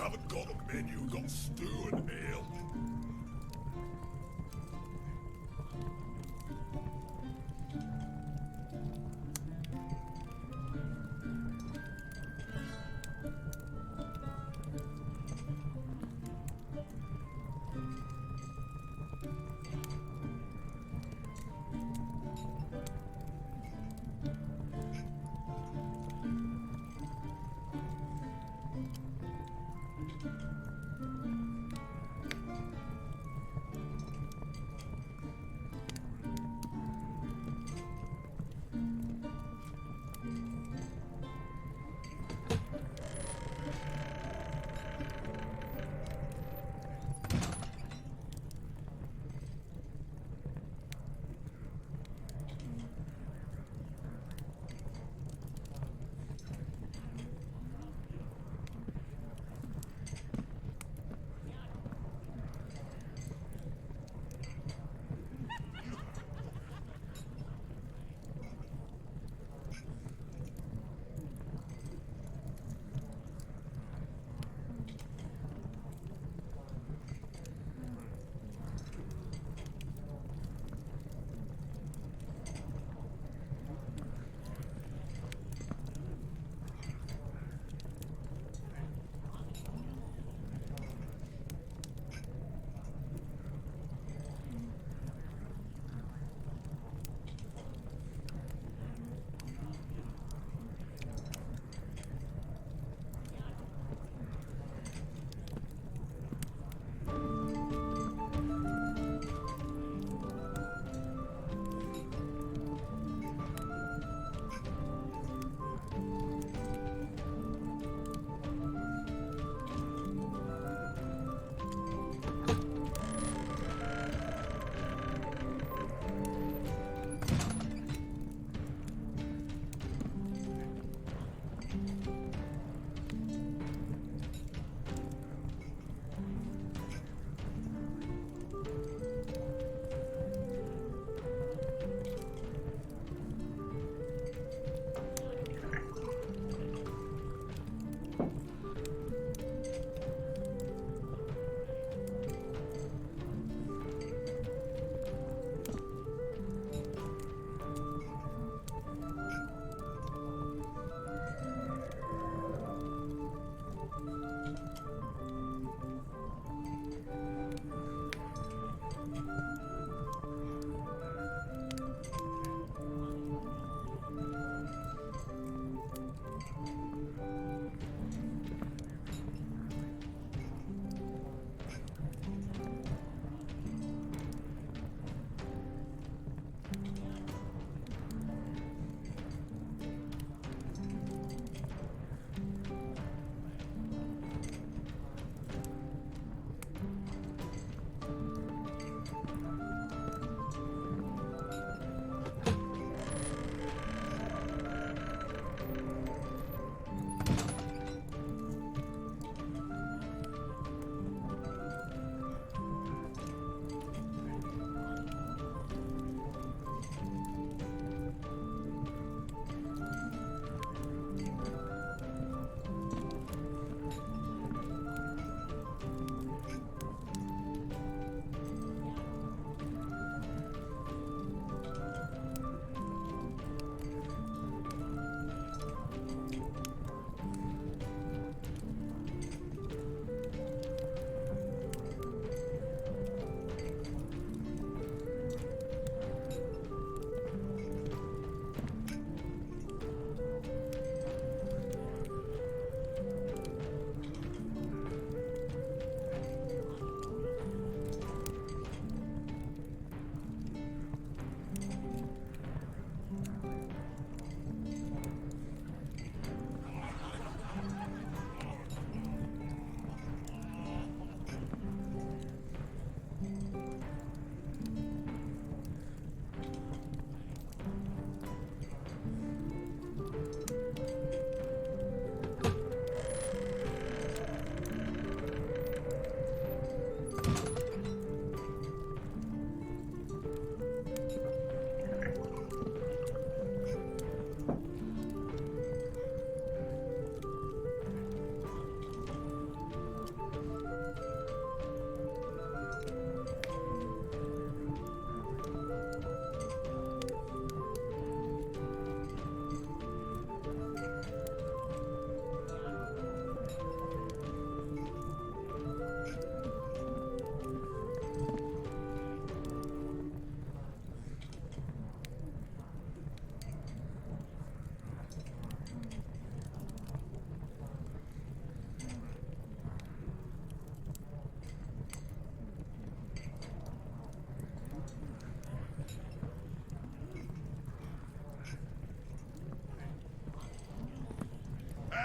haven't got a menu, got stew and ale.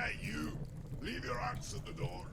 Hey, you! Leave your axe at the door.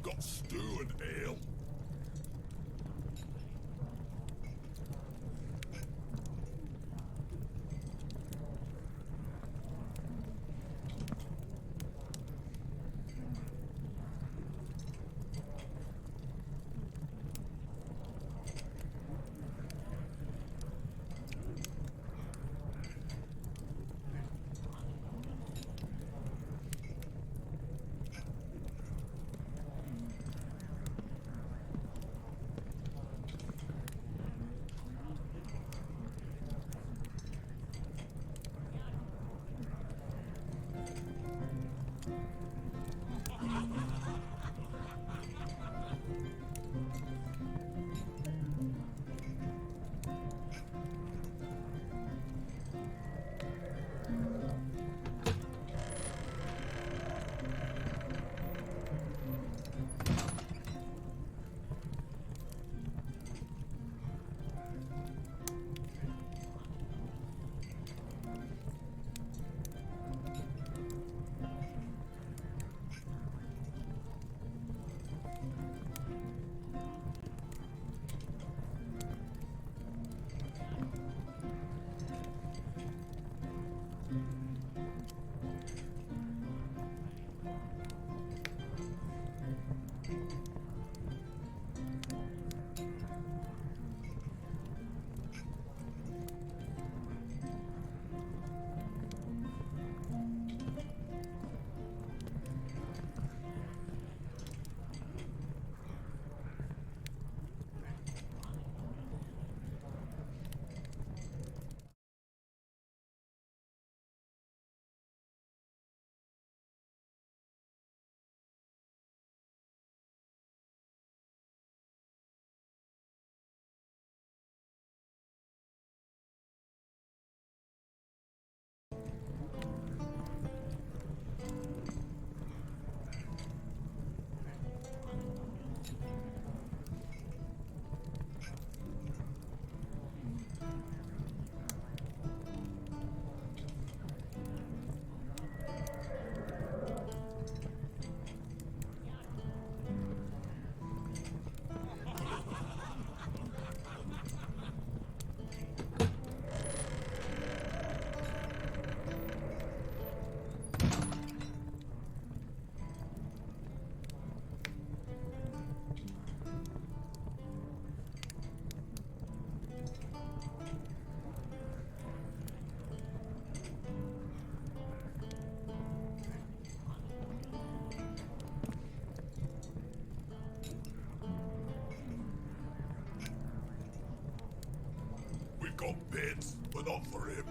got stew and ale. Got bits, but not for him.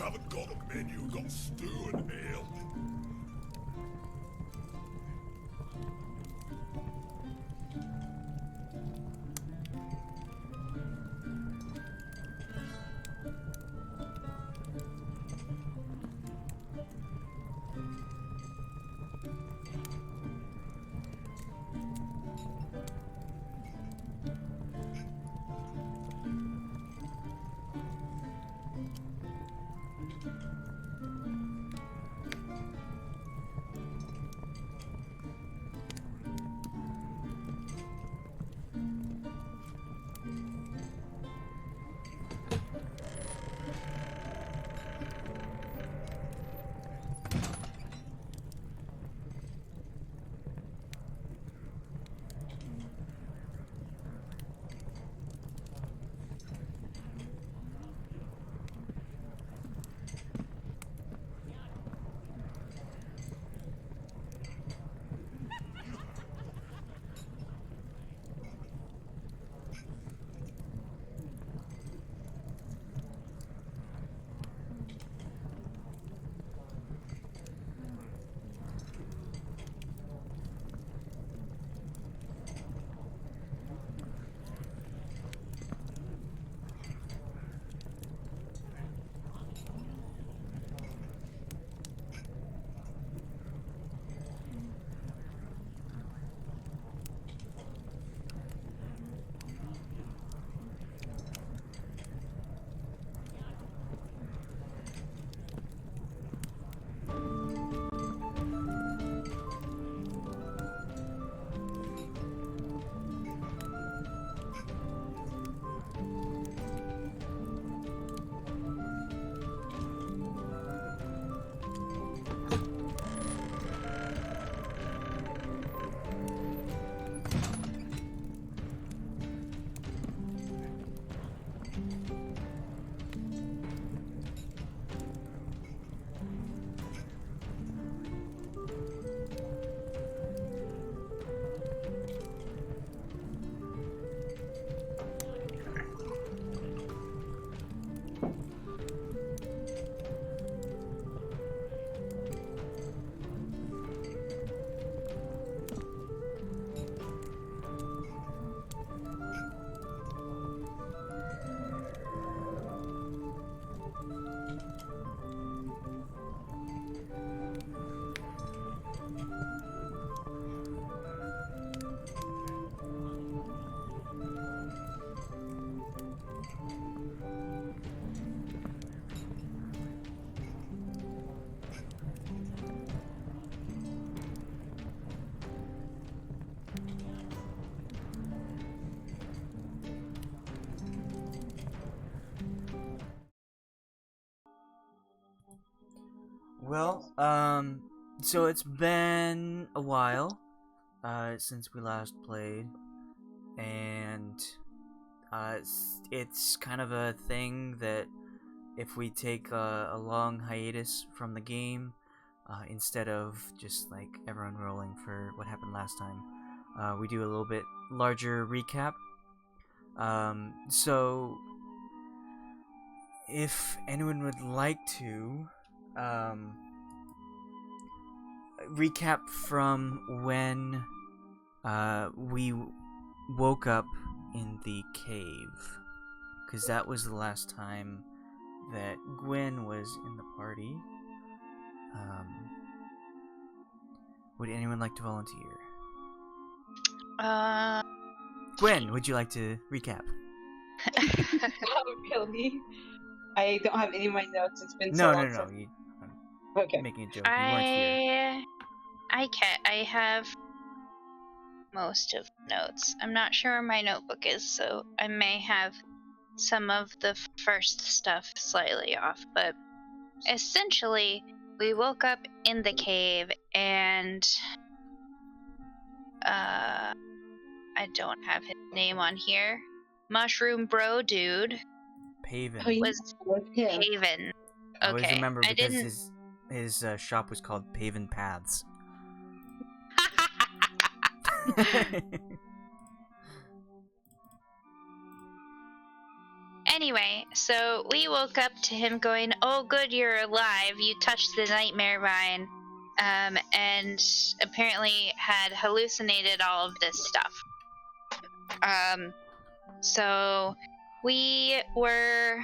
haven't got a menu, you got stew and ale. Well, so it's been a while, since we last played, and, it's kind of a thing that if we take a long hiatus from the game, instead of just, like, everyone rolling for what happened last time, we do a little bit larger recap. So, if anyone would like to, recap from when we woke up in the cave, because that was the last time that Gwen was in the party. Would anyone like to volunteer? Gwen, would you like to recap? That would kill me. I don't have any of my notes. It's been No. since... Okay. Making a joke. You weren't here. I have most of the notes. I'm not sure where my notebook is, so I may have some of the first stuff slightly off, but essentially we woke up in the cave and I don't have his name on here. Mushroom Bro Dude Paven. was him. Haven. I always Okay, remember I because didn't. his shop was called Paven Paths. Anyway, so we woke up to him going, "Oh, good, you're alive. You touched the nightmare vine," and apparently had hallucinated all of this stuff. So we were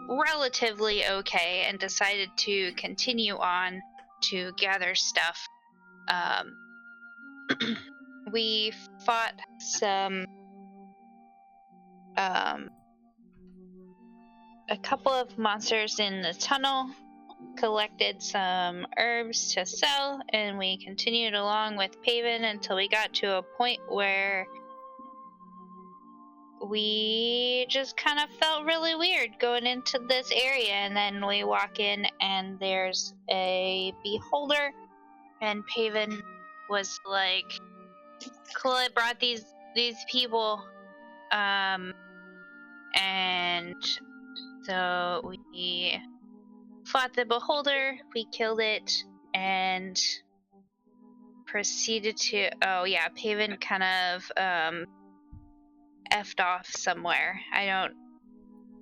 relatively okay and decided to continue on to gather stuff. We fought some a couple of monsters in the tunnel, collected some herbs to sell, and we continued along with Paven until we got to a point where we just kind of felt really weird going into this area. And then we walk in and there's a beholder, and Paven was like, "Cool, I brought these people," and so we fought the beholder, we killed it, and proceeded to, Paven kind of effed off somewhere.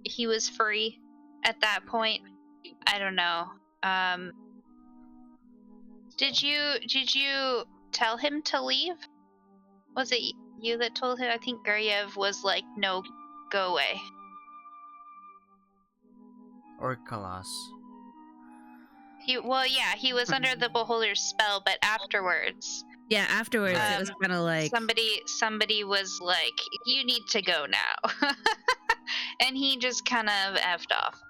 He was free at that point. I don't know. Did you tell him to leave? Was it you that told him? I think Guryev was like, "No, go away." Or Khalas. He was under the beholder's spell, but afterwards. Yeah, afterwards it was kind of like somebody was like, "You need to go now," and he just kind of effed off.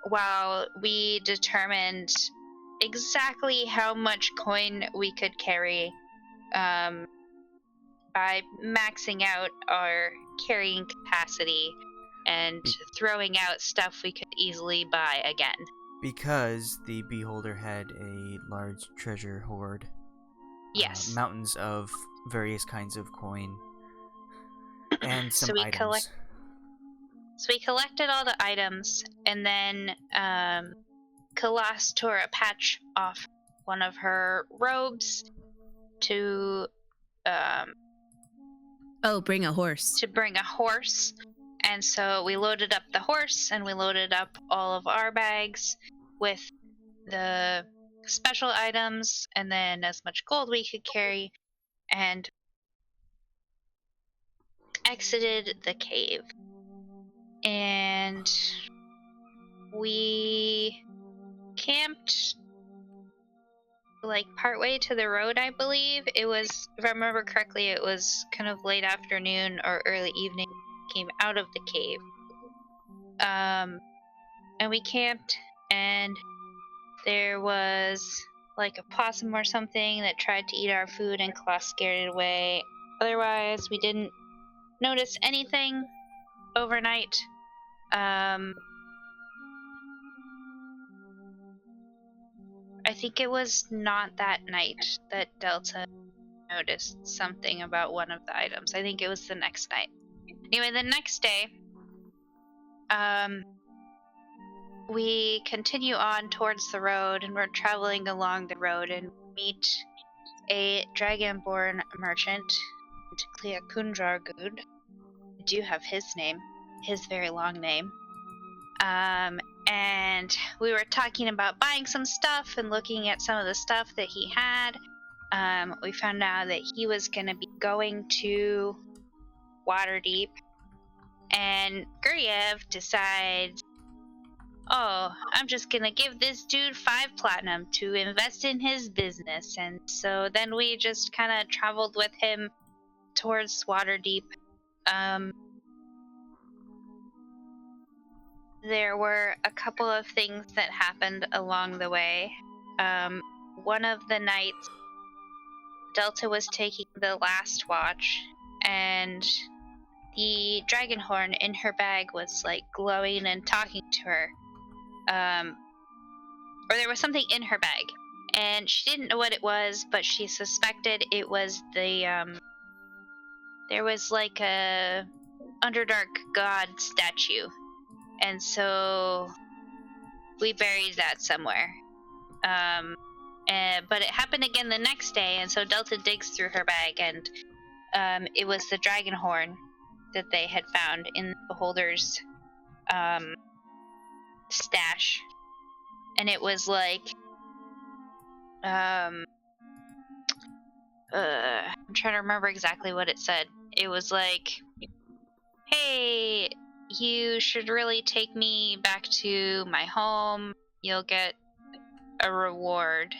While we determined exactly how much coin we could carry, by maxing out our carrying capacity and throwing out stuff we could easily buy again. Because the beholder had a large treasure hoard. Yes. Mountains of various kinds of coin. And some items. So we collected all the items, and then Khalas tore a patch off one of her robes to bring a horse. To bring a horse. And so we loaded up the horse, and we loaded up all of our bags with the special items, and then as much gold we could carry, and exited the cave. And we camped like partway to the road, I believe. It was, if I remember correctly, it was kind of late afternoon or early evening. Came out of the cave. And we camped, and there was like a possum or something that tried to eat our food, and Khalas scared it away. Otherwise, we didn't notice anything overnight. I think it was not that night that Delta noticed something about one of the items. I think it was the next night. Anyway, the next day, we continue on towards the road, and we're traveling along the road, and meet a dragonborn merchant, Kleakundragud. I do have his name, his very long name. And we were talking about buying some stuff and looking at some of the stuff that he had. We found out that he was going to be going to Waterdeep, and Guryev decides, "Oh, I'm just gonna give this dude 5 platinum to invest in his business." And so then we just kind of traveled with him towards Waterdeep. There were a couple of things that happened along the way. One of the nights, Delta was taking the last watch, and the dragon horn in her bag was like glowing and talking to her. Or there was something in her bag, and she didn't know what it was, but she suspected it was the there was like a Underdark god statue, and so we buried that somewhere. But it happened again the next day, and so Delta digs through her bag, and it was the dragon horn that they had found in the beholder's stash, and it was like I'm trying to remember exactly what it said. It was like, hey, you should really take me back to my home. You'll get a reward.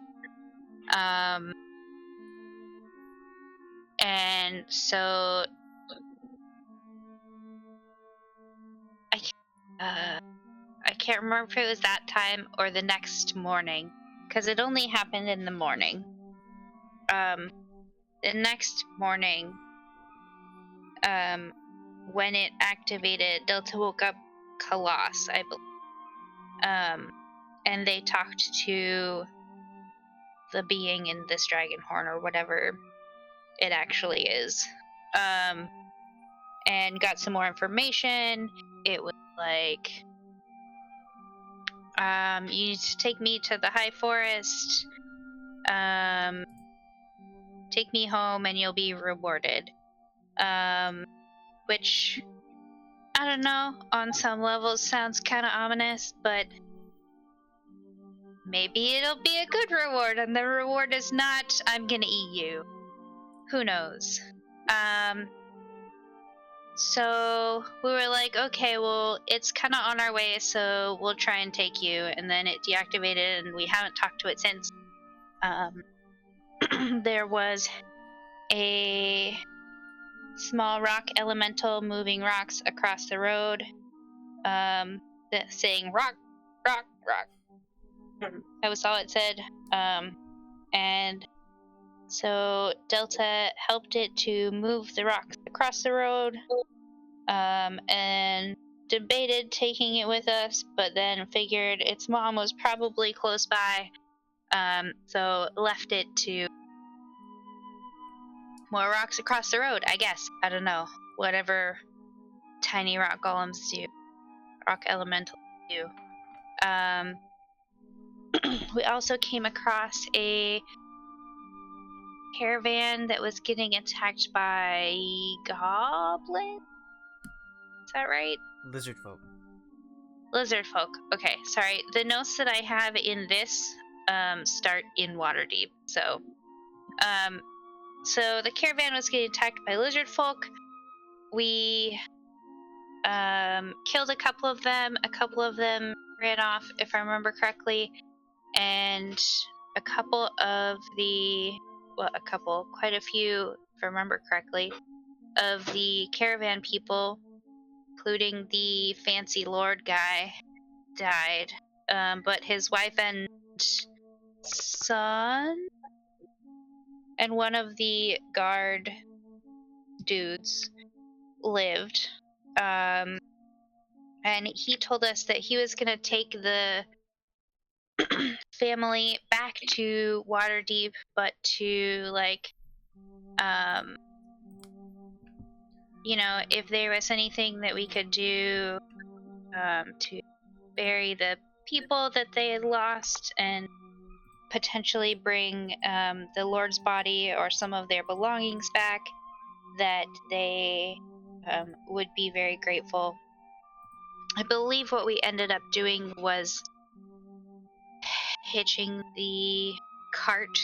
And so I can't remember if it was that time or the next morning, because it only happened in the morning. The next morning, when it activated, Delta woke up Khalas, I believe. And they talked to the being in this dragon horn, or whatever it actually is. And got some more information. It was like, you need to take me to the high forest. Take me home and you'll be rewarded. Which, I don't know, on some levels sounds kind of ominous, but maybe it'll be a good reward, and the reward is not, I'm gonna eat you. Who knows? So we were like, okay, well, it's kind of on our way, so we'll try and take you. And then it deactivated, and we haven't talked to it since. There was a small rock elemental moving rocks across the road, saying rock, rock, rock. That was all it said. And so Delta helped it to move the rocks across the road, and debated taking it with us, but then figured its mom was probably close by, so left it to more rocks across the road, I guess. I don't know. Whatever tiny rock golems do. Rock elementals do. We also came across a caravan that was getting attacked by goblins? Is that right? Lizard folk. Lizard folk. Okay, sorry. The notes that I have in this start in Waterdeep. So the caravan was getting attacked by lizard folk. We killed a couple of them. A couple of them ran off, if I remember correctly. And quite a few, if I remember correctly, of the caravan people, including the fancy lord guy, died. But his wife and son and one of the guard dudes lived. And he told us that he was going to take the family back to Waterdeep, but to, like, if there was anything that we could do to bury the people that they had lost and potentially bring the Lord's body or some of their belongings back, that they would be very grateful. I believe what we ended up doing was hitching the cart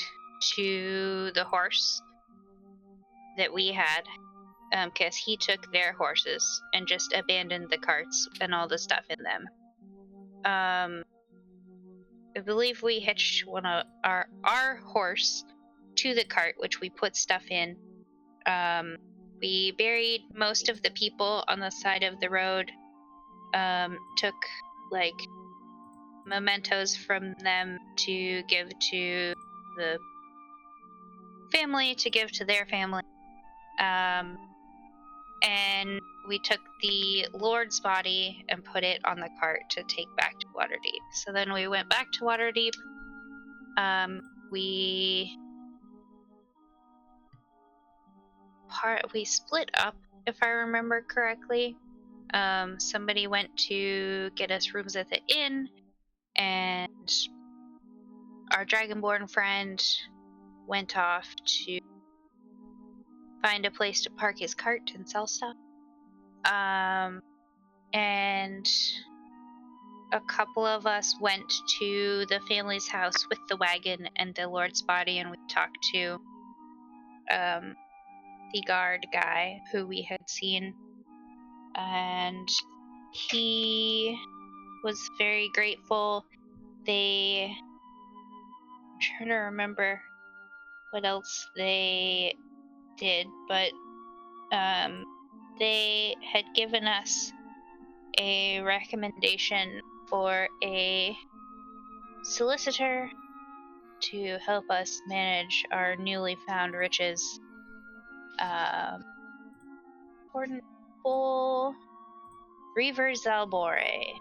to the horse that we had, because he took their horses and just abandoned the carts and all the stuff in them. I believe we hitched one of our horse to the cart, which we put stuff in. We buried most of the people on the side of the road, took, like, mementos from them to give to the family, to give to their family. And we took the Lord's body and put it on the cart to take back to Waterdeep. So then we went back to Waterdeep. We split up, if I remember correctly. Somebody went to get us rooms at the inn, and our Dragonborn friend went off to find a place to park his cart and sell stuff. and a couple of us went to the family's house with the wagon and the Lord's body, and we talked to the guard guy who we had seen, and he was very grateful. I'm trying to remember what else they did, but they had given us a recommendation for a solicitor to help us manage our newly found riches. Portable Reaver Zalbore.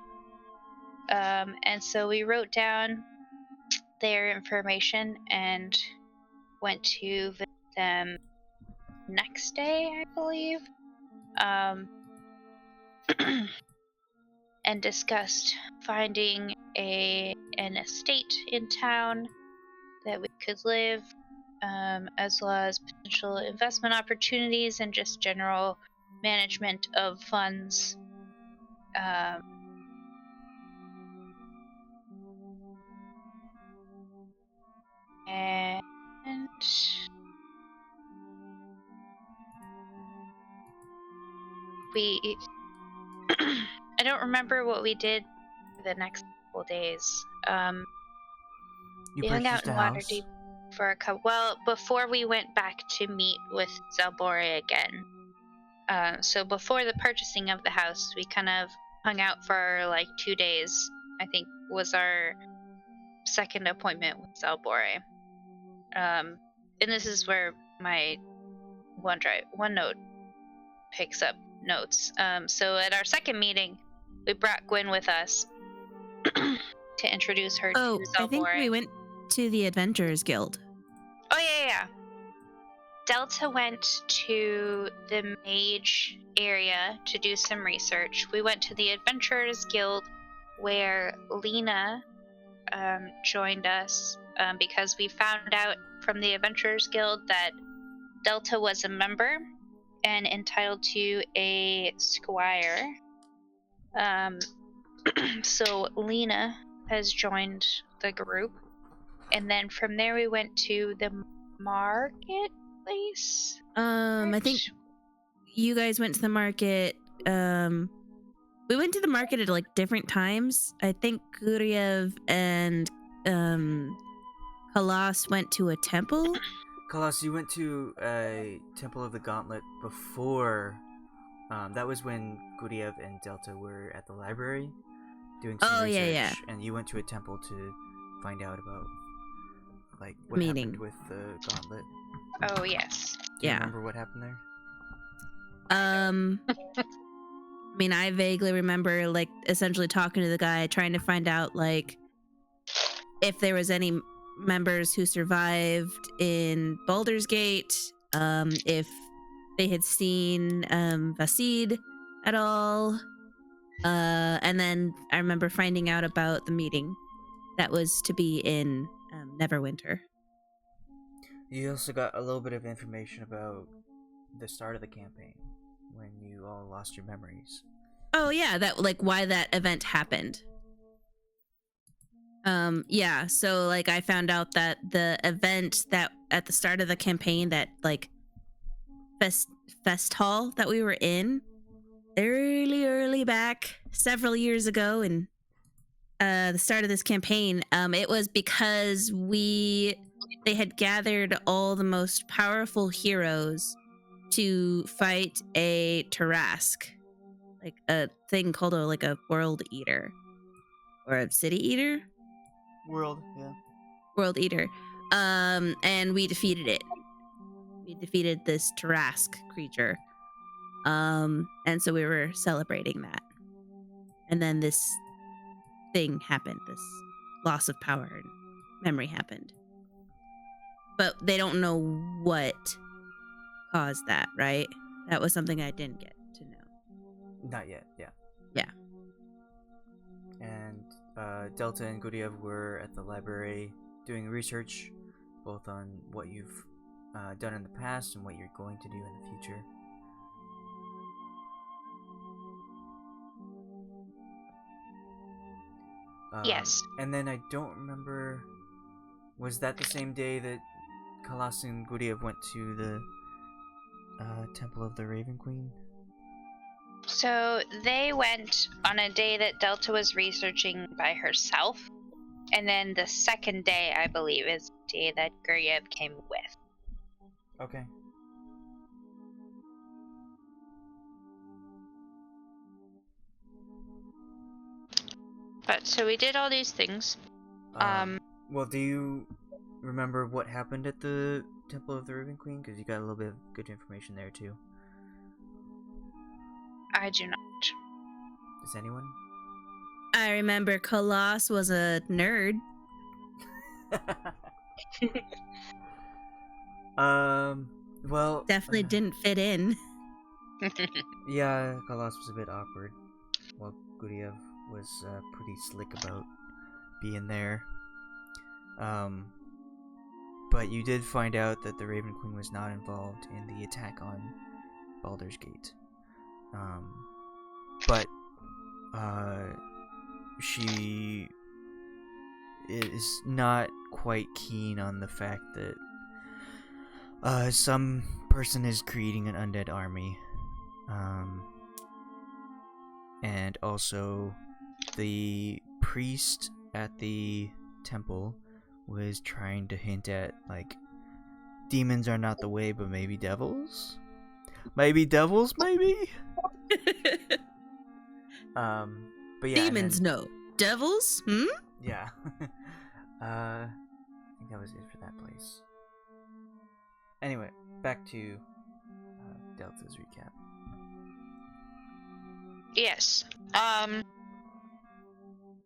And so we wrote down their information and went to visit them next day, I believe. And discussed finding an estate in town that we could live, as well as potential investment opportunities and just general management of funds. And we I don't remember what we did for the next couple days. You We hung out purchased a in house? Waterdeep for a couple. Well, before we went back to meet with Zalbore again. So before the purchasing of the house, we kind of hung out for like 2 days. I think was our second appointment with Zalbore. And this is where my OneNote picks up notes. So at our second meeting, we brought Gwyn with us to introduce her to Zalbore. I think we went to the Adventurers Guild. Oh, yeah. Delta went to the mage area to do some research. We went to the Adventurers Guild where Lena joined us because we found out from the Adventurers Guild that Delta was a member and entitled to a squire. So Lena has joined the group. And then from there we went to the marketplace. I think you guys went to the market. We went to the market at like different times. I think Guryev and Khalas went to a temple. Khalas, you went to a Temple of the Gauntlet before. That was when Guryev and Delta were at the library doing some research. Yeah. And you went to a temple to find out about like what Meeting. happened with the gauntlet. Oh, yes. Do you Yeah. remember what happened there? I mean, I vaguely remember like essentially talking to the guy, trying to find out like if there was any members who survived in Baldur's Gate, if they had seen Vasid at all. And then I remember finding out about the meeting that was to be in Neverwinter. You also got a little bit of information about the start of the campaign when you all lost your memories. Oh yeah, that like why that event happened. Yeah, so like I found out that the event that at the start of the campaign, that like fest hall that we were in early back several years ago, and the start of this campaign, it was because they had gathered all the most powerful heroes to fight a Tarask, like a thing called a world eater or a city eater. World Eater. And we defeated it. We defeated this Tarask creature. And so we were celebrating that. And then this thing happened, this loss of power and memory happened. But they don't know what caused that, right? That was something I didn't get to know. Not yet, yeah. Yeah. And Delta and Guryev were at the library doing research, both on what you've done in the past and what you're going to do in the future. Yes. And then I don't remember. Was that the same day that Khalas and Guryev went to the Temple of the Raven Queen? So they went on a day that Delta was researching by herself. And then the second day, I believe, is the day that Guryev came with. Okay. But so we did all these things. Well, do you remember what happened at the Temple of the Raven Queen? Because you got a little bit of good information there too. I do not. Does anyone? I remember Khalas was a nerd. Well, Definitely didn't fit in. Yeah, Khalas was a bit awkward, while Guryev was pretty slick about being there. But you did find out that the Raven Queen was not involved in the attack on Baldur's Gate. But she is not quite keen on the fact that some person is creating an undead army. And also the priest at the temple was trying to hint at, like, demons are not the way, but maybe devils? Maybe devils, maybe? But yeah. Demons, no. Devils? Hmm? Yeah. I think that was it for that place. Anyway, back to Delta's recap. Yes.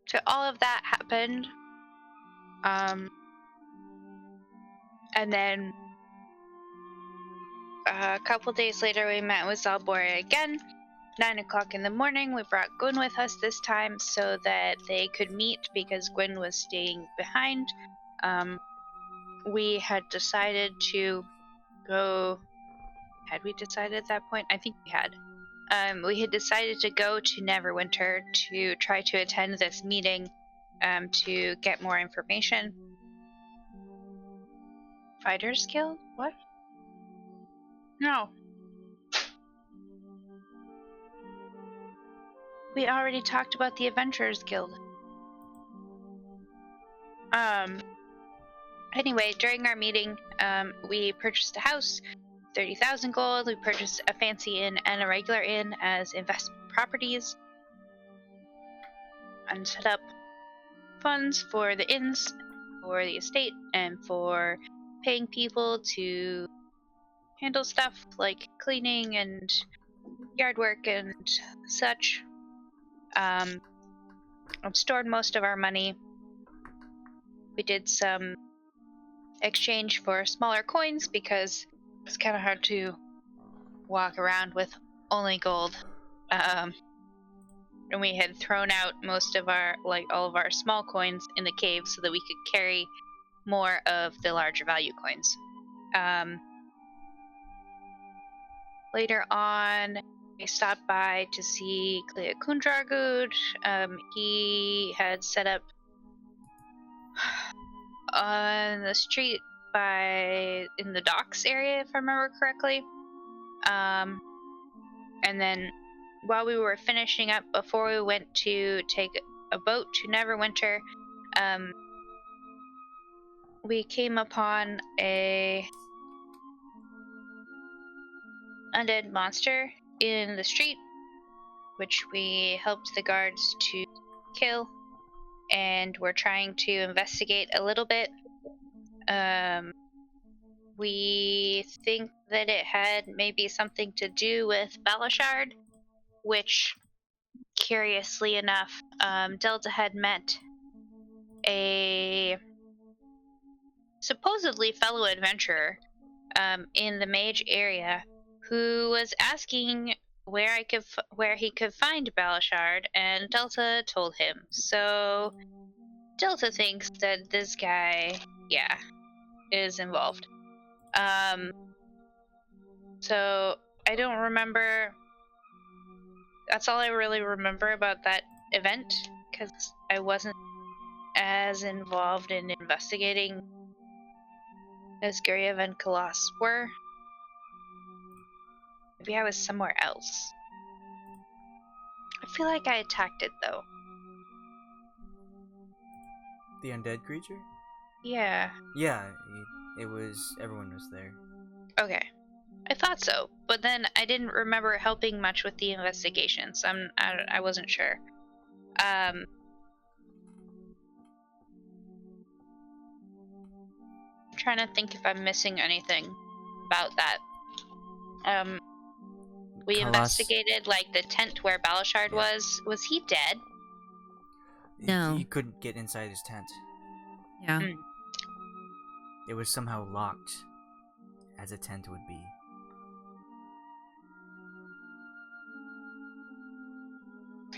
So all of that happened. And then a couple days later, we met with Zalbora again. 9 o'clock in the morning, we brought Gwyn with us this time so that they could meet because Gwyn was staying behind. We had decided to go. Had we decided at that point? I think we had. We had decided to go to Neverwinter to try to attend this meeting to get more information. Fighters Guild? What? No. We already talked about the Adventurers Guild. Anyway, during our meeting, we purchased a house, 30,000 gold. We purchased a fancy inn and a regular inn as investment properties, and set up funds for the inns, for the estate, and for paying people to handle stuff like cleaning and yard work and such. I've stored most of our money. We did some exchange for smaller coins because it's kind of hard to walk around with only gold. And we had thrown out most of our, all of our small coins in the cave so that we could carry more of the larger value coins. Later on, we stopped by to see Clea Kundragud. He had set up on the street in the docks area, if I remember correctly. And then while we were finishing up, before we went to take a boat to Neverwinter, we came upon a undead monster in the street, which we helped the guards to kill, and we're trying to investigate a little bit. We think that it had maybe something to do with Balashard, which, curiously enough, Delta had met a supposedly fellow adventurer in the mage area who was asking where he could find Balashard, and Delta told him. So Delta thinks that this guy, is involved. So I don't remember. That's all I really remember about that event, because I wasn't as involved in investigating as Guryev and Khalas were. Maybe I was somewhere else. I feel like I attacked it though. The undead creature? Yeah. Yeah, it was. Everyone was there. Okay. I thought so, but then I didn't remember helping much with the investigation, so I wasn't sure. I'm trying to think if I'm missing anything about that. We Khalas- investigated like the tent where Balashard Yeah. was. Was he dead? No. You couldn't get inside his tent. Yeah. Mm. It was somehow locked, as a tent would be.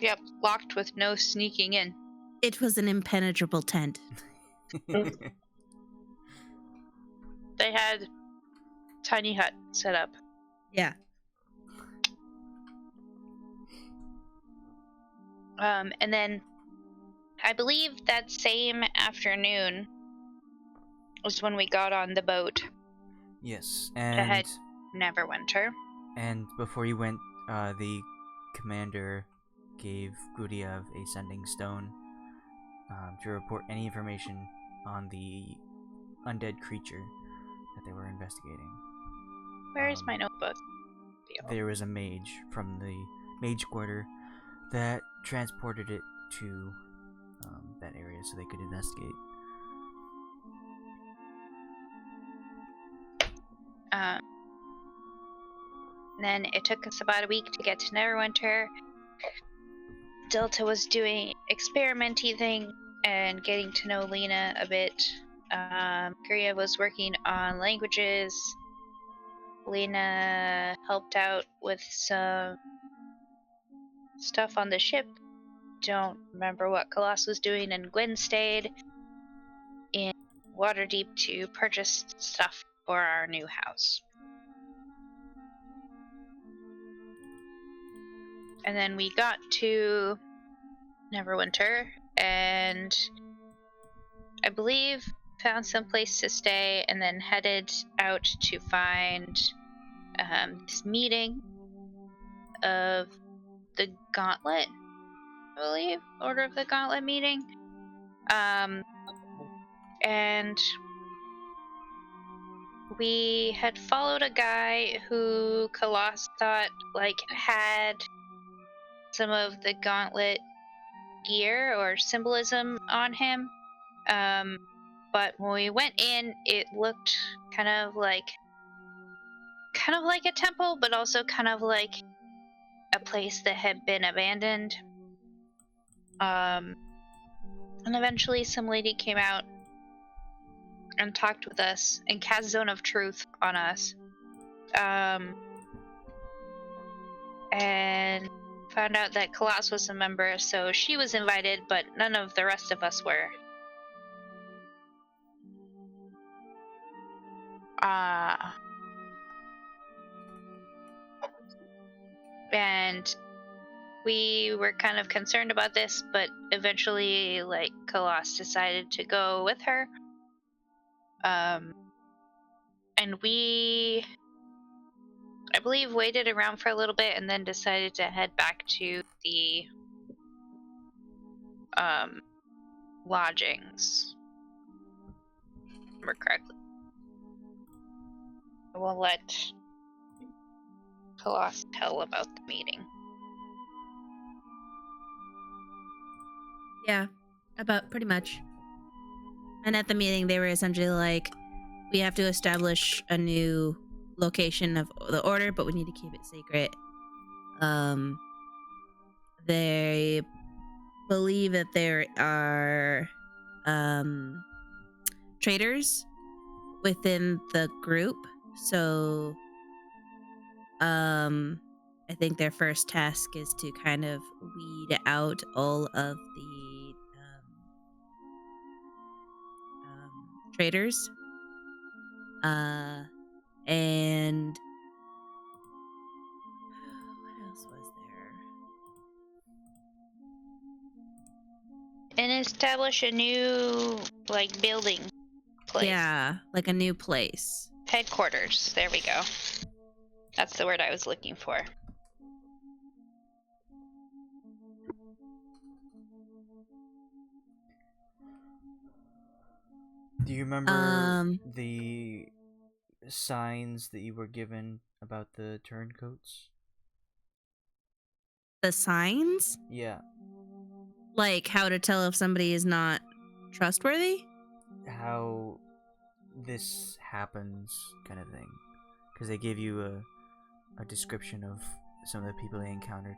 Yep, locked with no sneaking in. It was an impenetrable tent. They had tiny hut set up. Yeah. And then I believe that same afternoon was when we got on the boat Yes, to and head Neverwinter. and before you went, the commander gave Guryev a sending stone to report any information on the undead creature that they were investigating. Where is my notebook? There was a mage from the mage quarter that transported it to that area so they could investigate. Then it took us about a week to get to Neverwinter. Delta was doing experimenty thing and getting to know Lena a bit. Guryev was working on languages. Lena helped out with some stuff on the ship. Don't remember what Khalas was doing, and Gwen stayed in Waterdeep to purchase stuff for our new house. And then we got to Neverwinter, and I believe found some place to stay, and then headed out to find this meeting of the Gauntlet, I believe, Order of the Gauntlet meeting. And we had followed a guy who Khalas thought had some of the Gauntlet gear or symbolism on him. But when we went in, it looked kind of like a temple, but also kind of like a place that had been abandoned. And eventually some lady came out and talked with us and cast Zone of Truth on us. And found out that Khalas was a member, so she was invited, but none of the rest of us were. And we were kind of concerned about this, but eventually, Khalas decided to go with her. And we, I believe, waited around for a little bit and then decided to head back to the lodgings. If I remember correctly. I will let Khalas tell about the meeting. Yeah, about pretty much. And at the meeting, they were essentially like, we have to establish a new location of the order, but we need to keep it secret. They believe that there are traitors within the group, so I think their first task is to kind of weed out all of the traitors. And what else was there? And establish a new, like, building place. Yeah, like a new place. Headquarters. There we go. That's the word I was looking for. Do you remember the signs that you were given about the turncoats? The signs? Yeah. Like how to tell if somebody is not trustworthy? How this happens, kind of thing. Because they gave you a description of some of the people they encountered.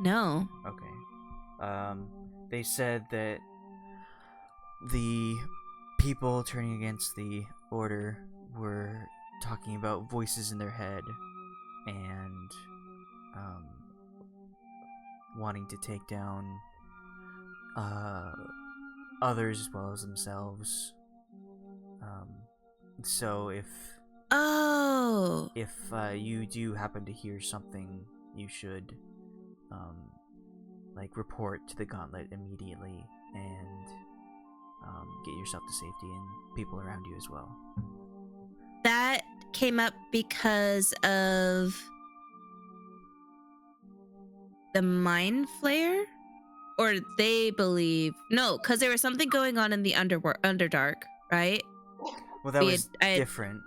No. Okay. They said that the people turning against the order were talking about voices in their head and wanting to take down others as well as themselves. So if you do happen to hear something, you should like report to the gauntlet immediately and get yourself to safety and people around you as well. That came up because of the mind flayer? Or they believe... No, because there was something going on in the Underdark, right? Well, that was different.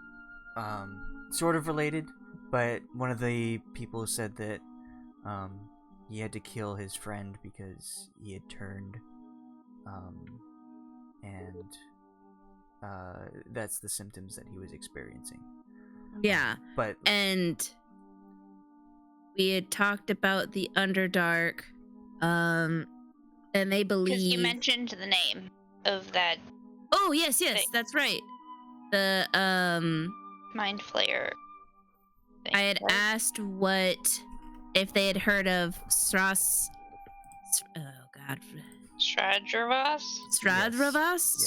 Sort of related, but one of the people said that he had to kill his friend because he had turned, and that's the symptoms that he was experiencing. Yeah, but and we had talked about the Underdark, and they believe... Because you mentioned the name of that... Oh, yes, thing. That's right. The, Mind Flayer thing, I had asked if they had heard of Stradravas? Stradravas?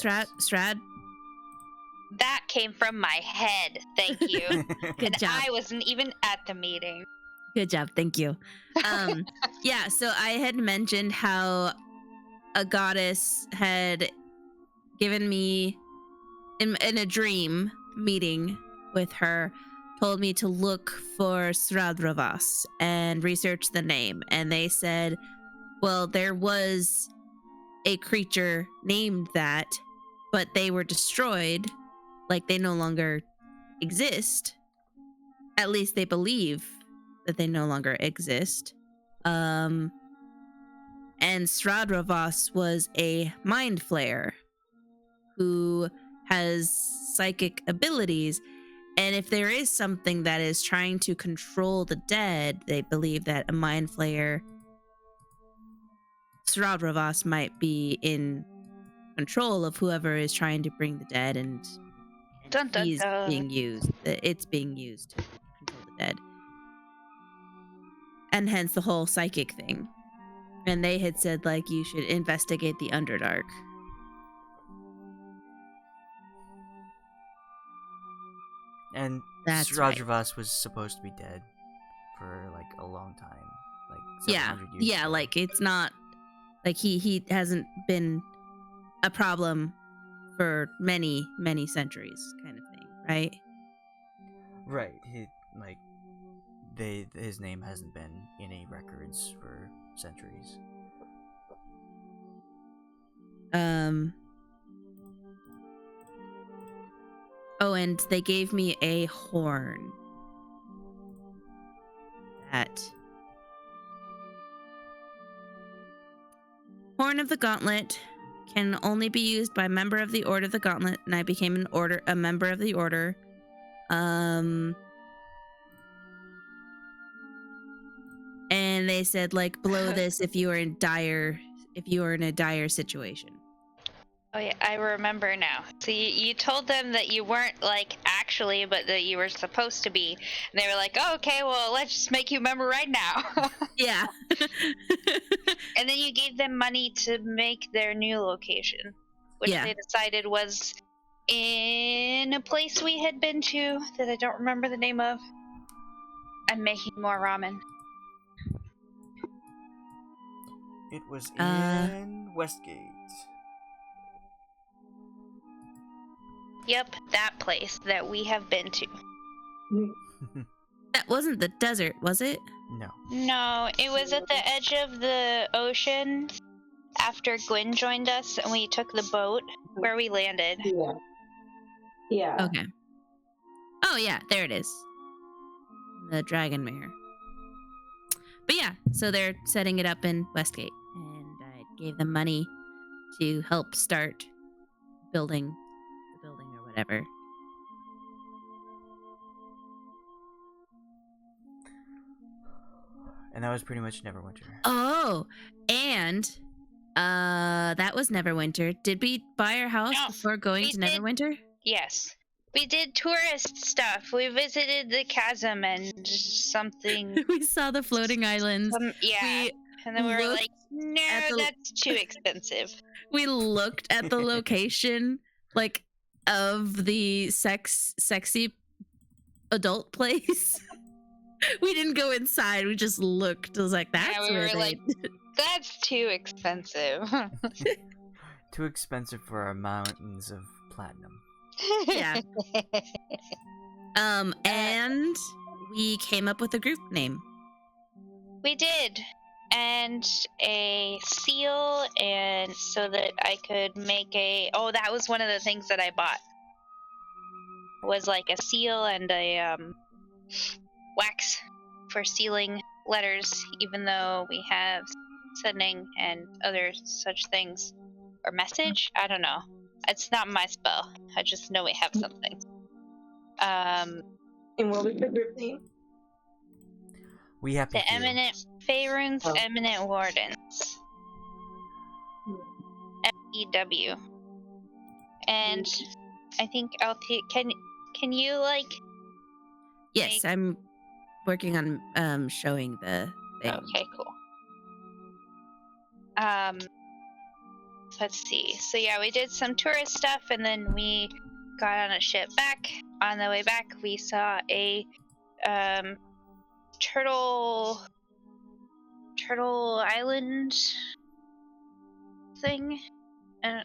Yes. Strad? That came from my head. Thank you. Good job. I wasn't even at the meeting. Good job. Thank you. Yeah, so I had mentioned how a goddess had given me, in a dream meeting with her, told me to look for Stradravas and research the name. And they said, well, there was a creature named that, but they were destroyed. Like, they no longer exist. At least they believe that they no longer exist. And Stradravas was a mind flayer who has psychic abilities. And if there is something that is trying to control the dead, they believe that a mind flayer, Stradravas, might be in control of whoever is trying to bring the dead, and Dun, dun, he's dun. being used. It's being used to control the dead. And hence the whole psychic thing. And they had said, like, you should investigate the Underdark. And Stradravas was supposed to be dead for like a long time, like several hundred years. Yeah, like it's not like he hasn't been a problem for many centuries, kind of thing, right? Right. His name hasn't been in any records for centuries. Oh, and they gave me a horn. That Horn of the Gauntlet can only be used by a member of the Order of the Gauntlet, and I became a member of the Order. And they said, like, blow this if you are in a dire situation. Oh yeah, I remember now. So you told them that you weren't, like, actually, but that you were supposed to be. And they were like, oh, okay, well, let's just make you a member right now. Yeah. And then you gave them money to make their new location, which they decided was in a place we had been to that I don't remember the name of. I'm making more ramen. It was in Westgate. Yep, that place that we have been to. That wasn't the desert, was it? No. No, it was at the edge of the ocean after Gwyn joined us and we took the boat where we landed. Yeah. Yeah. Okay. Oh yeah, there it is. The Dragon Mare. But yeah, so they're setting it up in Westgate, and I gave them money to help start building the building or whatever. And that was pretty much Neverwinter. Oh, and that was Neverwinter. Did we buy our house No, before going we to did. Neverwinter? Yes. We did tourist stuff. We visited the chasm and something. We saw the floating islands. Yeah. And then we were looked like, no, at the- that's too expensive. We looked at the location, like, of the sexy adult place. We didn't go inside. We just looked. I was like, that's we where were they... like, that's too expensive. Too expensive for our mountains of platinum. Yeah. And we came up with a group name. We did. And a seal, and so that I could make that was one of the things that I bought. Was like a seal and a wax for sealing letters, even though we have sending and other such things. Or message? I don't know. It's not my spell. I just know we have something. And what was the group name? We have The Eminent Faerun's Eminent Wardens. FEW. And I think Althea, can you like? Yes, I'm working on showing the thing. Okay, cool. Let's see. So yeah, we did some tourist stuff, and then we got on a ship back. On the way back, we saw a turtle island thing, and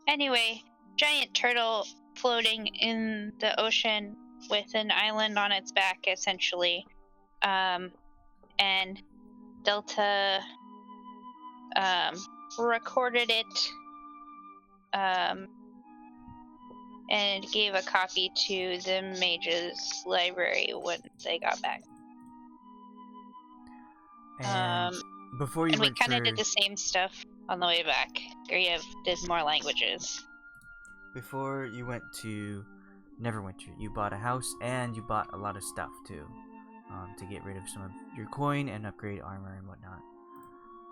anyway, giant turtle floating in the ocean with an island on its back, essentially, and Delta recorded it and gave a copy to the mage's library when they got back. And before you and we went kind of for... did the same stuff on the way back. Guryev did more languages. Before you went to Neverwinter, you bought a house and you bought a lot of stuff too, to get rid of some of your coin and upgrade armor and whatnot.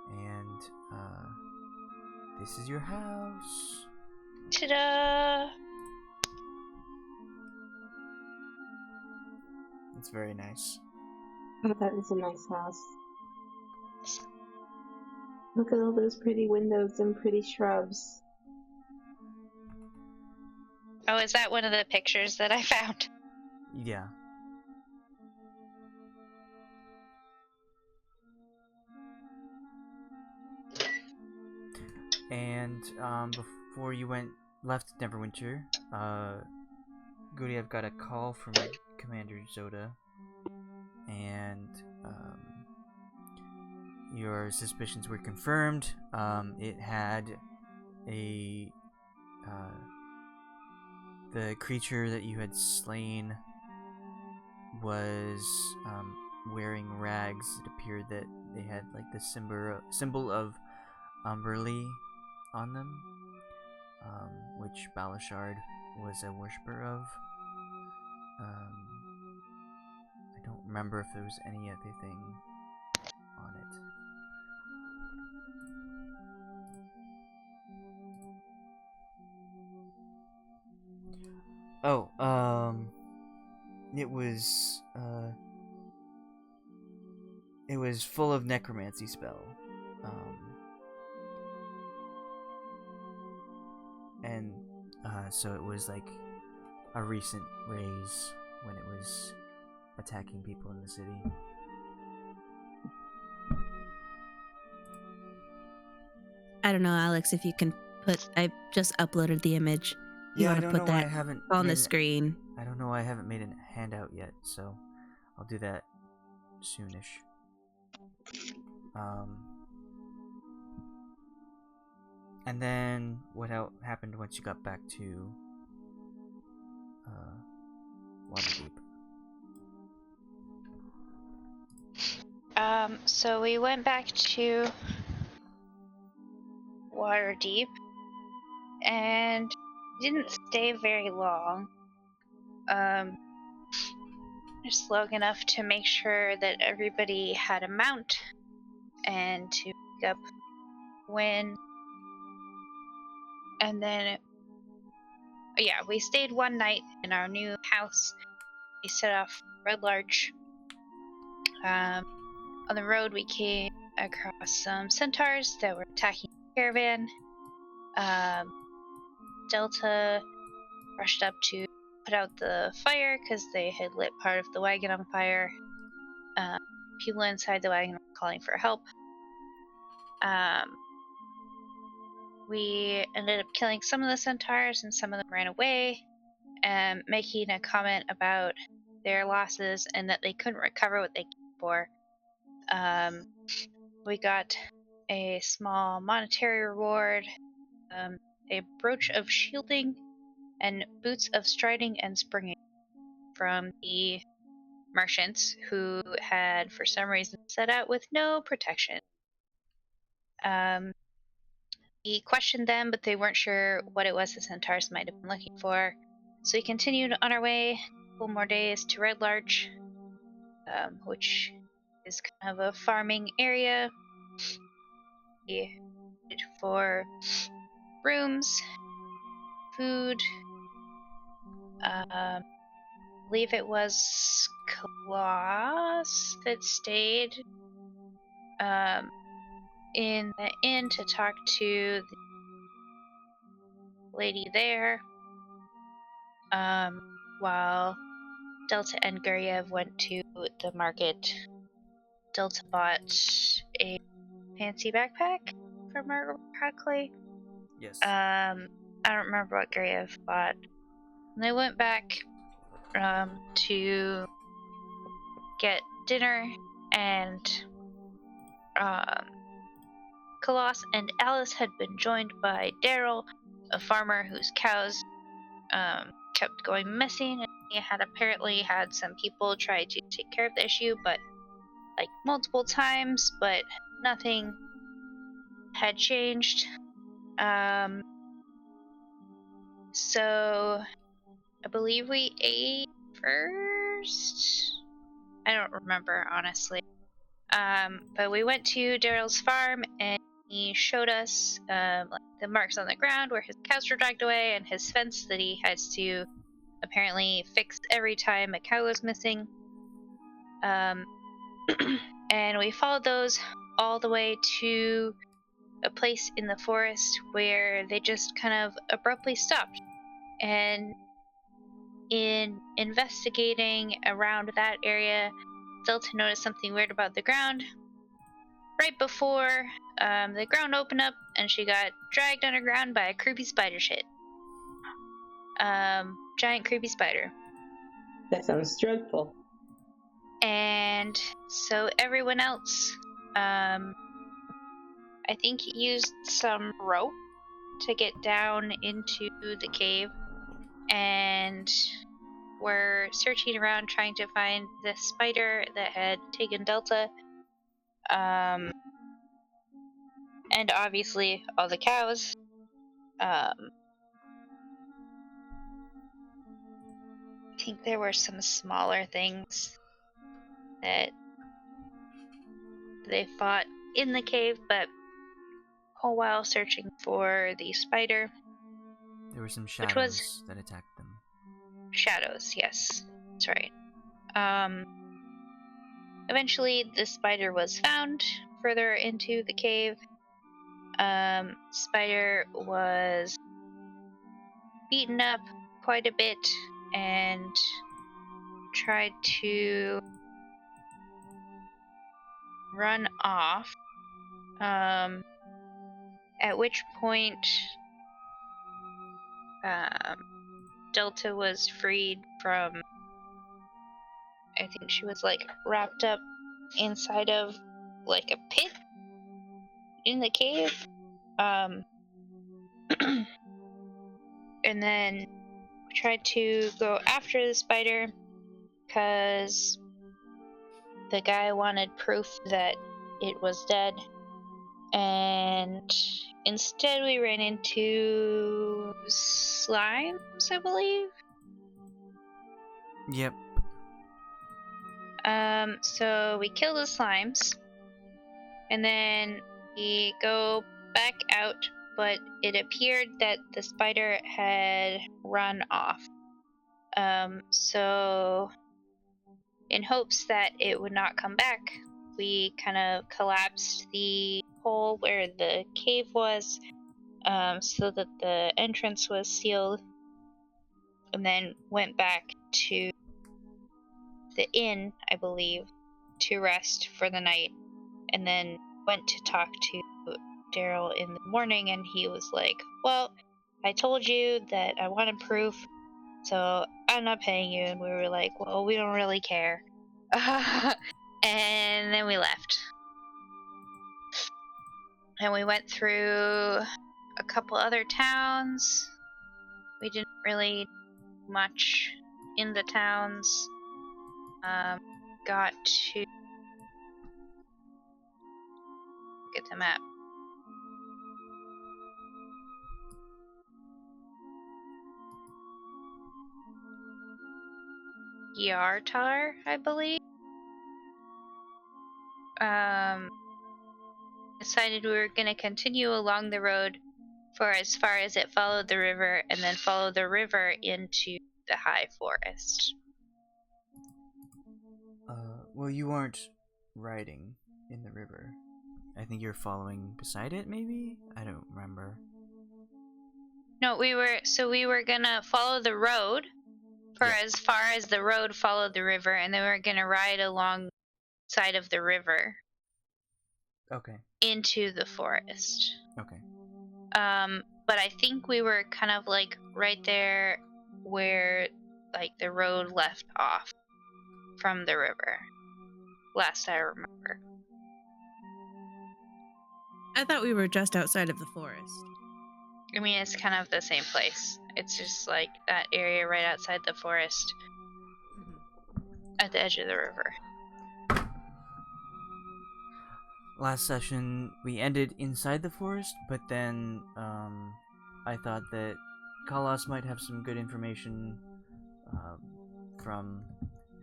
And this is your house. Ta-da! It's very nice. Oh, that is a nice house. Look at all those pretty windows and pretty shrubs. Oh, is that one of the pictures that I found? Yeah. And before you left Neverwinter, Guryev got a call from Commander Zoda, and your suspicions were confirmed. It had the creature that you had slain was wearing rags. It appeared that they had like the symbol of Umberly on them, which Balashard was a worshipper of. I don't remember if there was any other thing on it. Oh, it was full of necromancy spell. And so it was like a recent raise when it was attacking people in the city. I don't know, Alex, if you can put. I just uploaded the image. You Yeah, I want to don't put know why I that haven't on made the screen? I don't know why I haven't made a handout yet, so I'll do that soonish. And then what happened once you got back to Waterdeep? So we went back to Waterdeep and didn't stay very long. Just long enough to make sure that everybody had a mount and to pick up Gwyn. And then, yeah, we stayed one night in our new house. We set off Red Larch. On the road, we came across some centaurs that were attacking the caravan. Delta rushed up to put out the fire because they had lit part of the wagon on fire. People inside the wagon were calling for help. We ended up killing some of the centaurs and some of them ran away, making a comment about their losses and that they couldn't recover what they came for. We got a small monetary reward, a brooch of shielding, and boots of striding and springing from the merchants who had, for some reason, set out with no protection. We questioned them, but they weren't sure what it was the centaurs might have been looking for. So we continued on our way a couple more days to Red Larch, which is kind of a farming area. We waited for rooms, food. I believe it was Khalas that stayed in the inn to talk to the lady there, while Delta and Guryev went to the market. Delta bought a fancy backpack, if I remember correctly. Yes. I don't remember what Guryev bought. And they went back to get dinner, and Khalas and Alice had been joined by Daryl, a farmer whose cows kept going missing, and he had apparently had some people try to take care of the issue, but like multiple times, but nothing had changed. So I believe we ate first. I don't remember, honestly. But we went to Daryl's farm, and he showed us like the marks on the ground where his cows were dragged away, and his fence that he has to apparently fix every time a cow was missing. And we followed those all the way to a place in the forest where they just kind of abruptly stopped. And in investigating around that area, Delta noticed something weird about the ground. Right before the ground opened up and she got dragged underground by a creepy spider shit. Giant creepy spider. That sounds dreadful. And so everyone else, I think, used some rope to get down into the cave, and were searching around trying to find the spider that had taken Delta. And obviously all the cows. I think there were some smaller things that they fought in the cave, but whole while searching for the spider. There were some shadows that attacked them. Shadows, yes, that's right. Eventually the spider was found further into the cave. Spider was beaten up quite a bit and tried to run off. At which point, Delta was freed from. I think she was like wrapped up inside of like a pit in the cave. And then we tried to go after the spider because the guy wanted proof that it was dead. And instead we ran into slimes, I believe. Yep. So we kill the slimes, and then we go back out, but it appeared that the spider had run off. So in hopes that it would not come back, we kind of collapsed the hole where the cave was, so that the entrance was sealed, and then went back to the inn, I believe, to rest for the night, and then went to talk to Daryl in the morning, and he was like, well, I told you that I wanted proof, so I'm not paying you. And we were like, well, we don't really care. And then we left. And we went through a couple other towns. We didn't really do much in the towns. Got to get the map. Yartar, I believe. Decided we were gonna continue along the road for as far as it followed the river, and then follow the river into the high forest. Well, you aren't riding in the river. I think you're following beside it, maybe? I don't remember. No, we were gonna follow the road for as far as the road followed the river, and then we were gonna ride alongside of the river. Okay. Into the forest. Okay. But I think we were kind of like right there where like the road left off from the river. Last I remember. I thought we were just outside of the forest. I mean, it's kind of the same place. It's just like that area right outside the forest at the edge of the river. Last session, we ended inside the forest, but then I thought that Khalas might have some good information from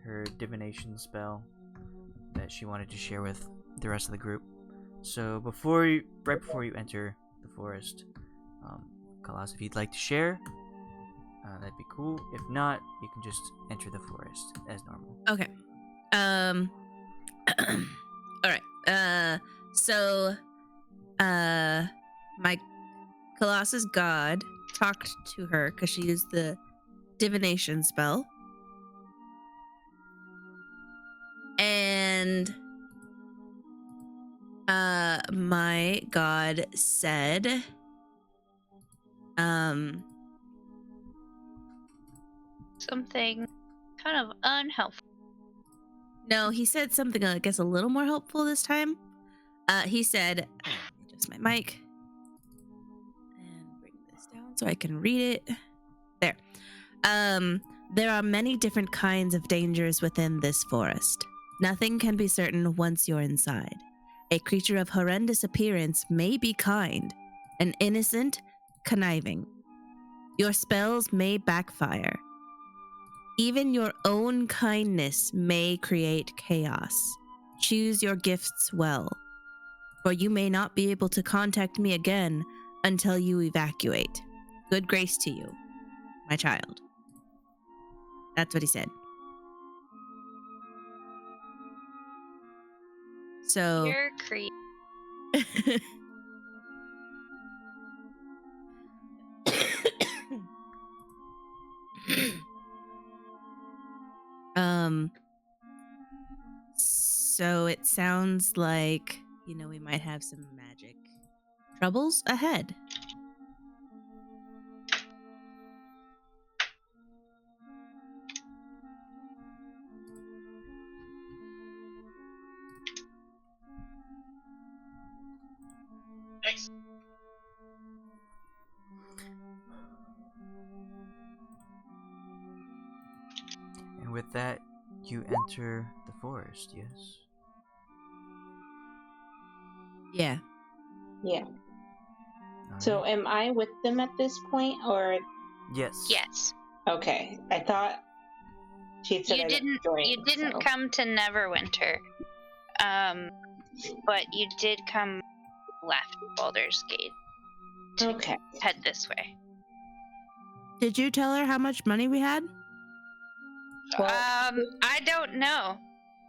her divination spell that she wanted to share with the rest of the group. So right before you enter the forest, Khalas, if you'd like to share, that'd be cool. If not, you can just enter the forest as normal. Okay. All right. So, my Colossus god talked to her because she used the divination spell. And, my god said, something kind of unhelpful. No, he said something, I guess, a little more helpful this time. He said, adjust my mic and bring this down so I can read it. There. There are many different kinds of dangers within this forest. Nothing can be certain once you're inside. A creature of horrendous appearance may be kind, an innocent, conniving. Your spells may backfire. Even your own kindness may create chaos. Choose your gifts well, for you may not be able to contact me again until you evacuate. Good grace to you, my child. That's what he said. So... You're creepy. So it sounds like, we might have some magic troubles ahead. Nice. And with that, you enter the forest, yes? Yeah. Yeah. All So right. am I with them at this point, or Yes. Yes. okay? I thought she'd said You I didn't joined, you didn't so. come to Neverwinter. But you did come left Baldur's Gate to Okay. head this way. Did you tell her how much money we had? Well, I don't know,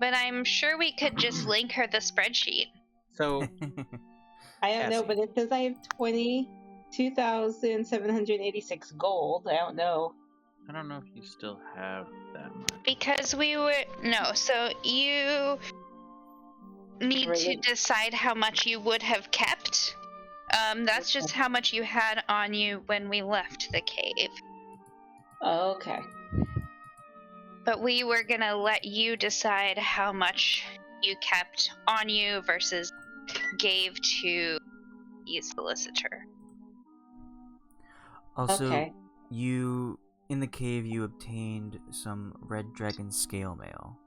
but I'm sure we could just link her the spreadsheet. So I don't know, Cassie. but it says I have 22,786 gold. I don't know. I don't know if you still have that much. Because so you need to Really? decide how much you would have kept. That's just how much you had on you when we left the cave. Okay. But we were gonna let you decide how much you kept on you versus gave to the solicitor. Also, Okay. you in the cave you obtained some red dragon scale mail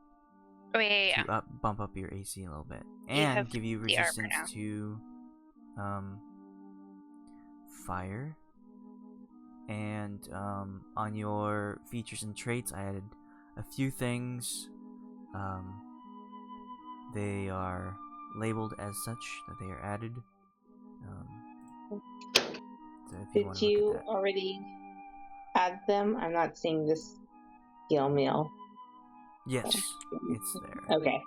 Oh yeah. to bump up your AC a little bit You have and give you the armor resistance now. to fire. And on your features and traits, I added a few things. They are labeled as such that they are added. So if you want Did to look you at that. already add them? I'm not seeing this skill meal. Yes, it's there. Okay.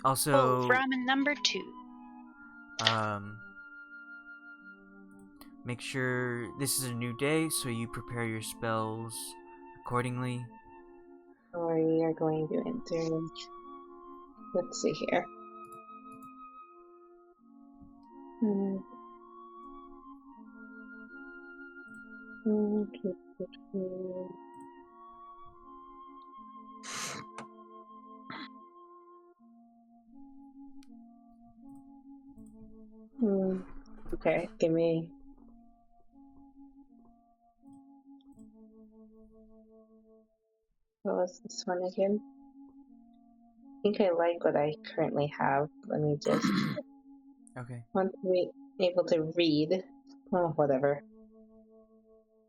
Also, Ramen number 2. make sure this is a new day, so you prepare your spells accordingly. We are going to enter. Let's see here. Okay, give me. What was this one again? I think I like what I currently have. Let me just. Okay. Want to be able to read. Oh, whatever.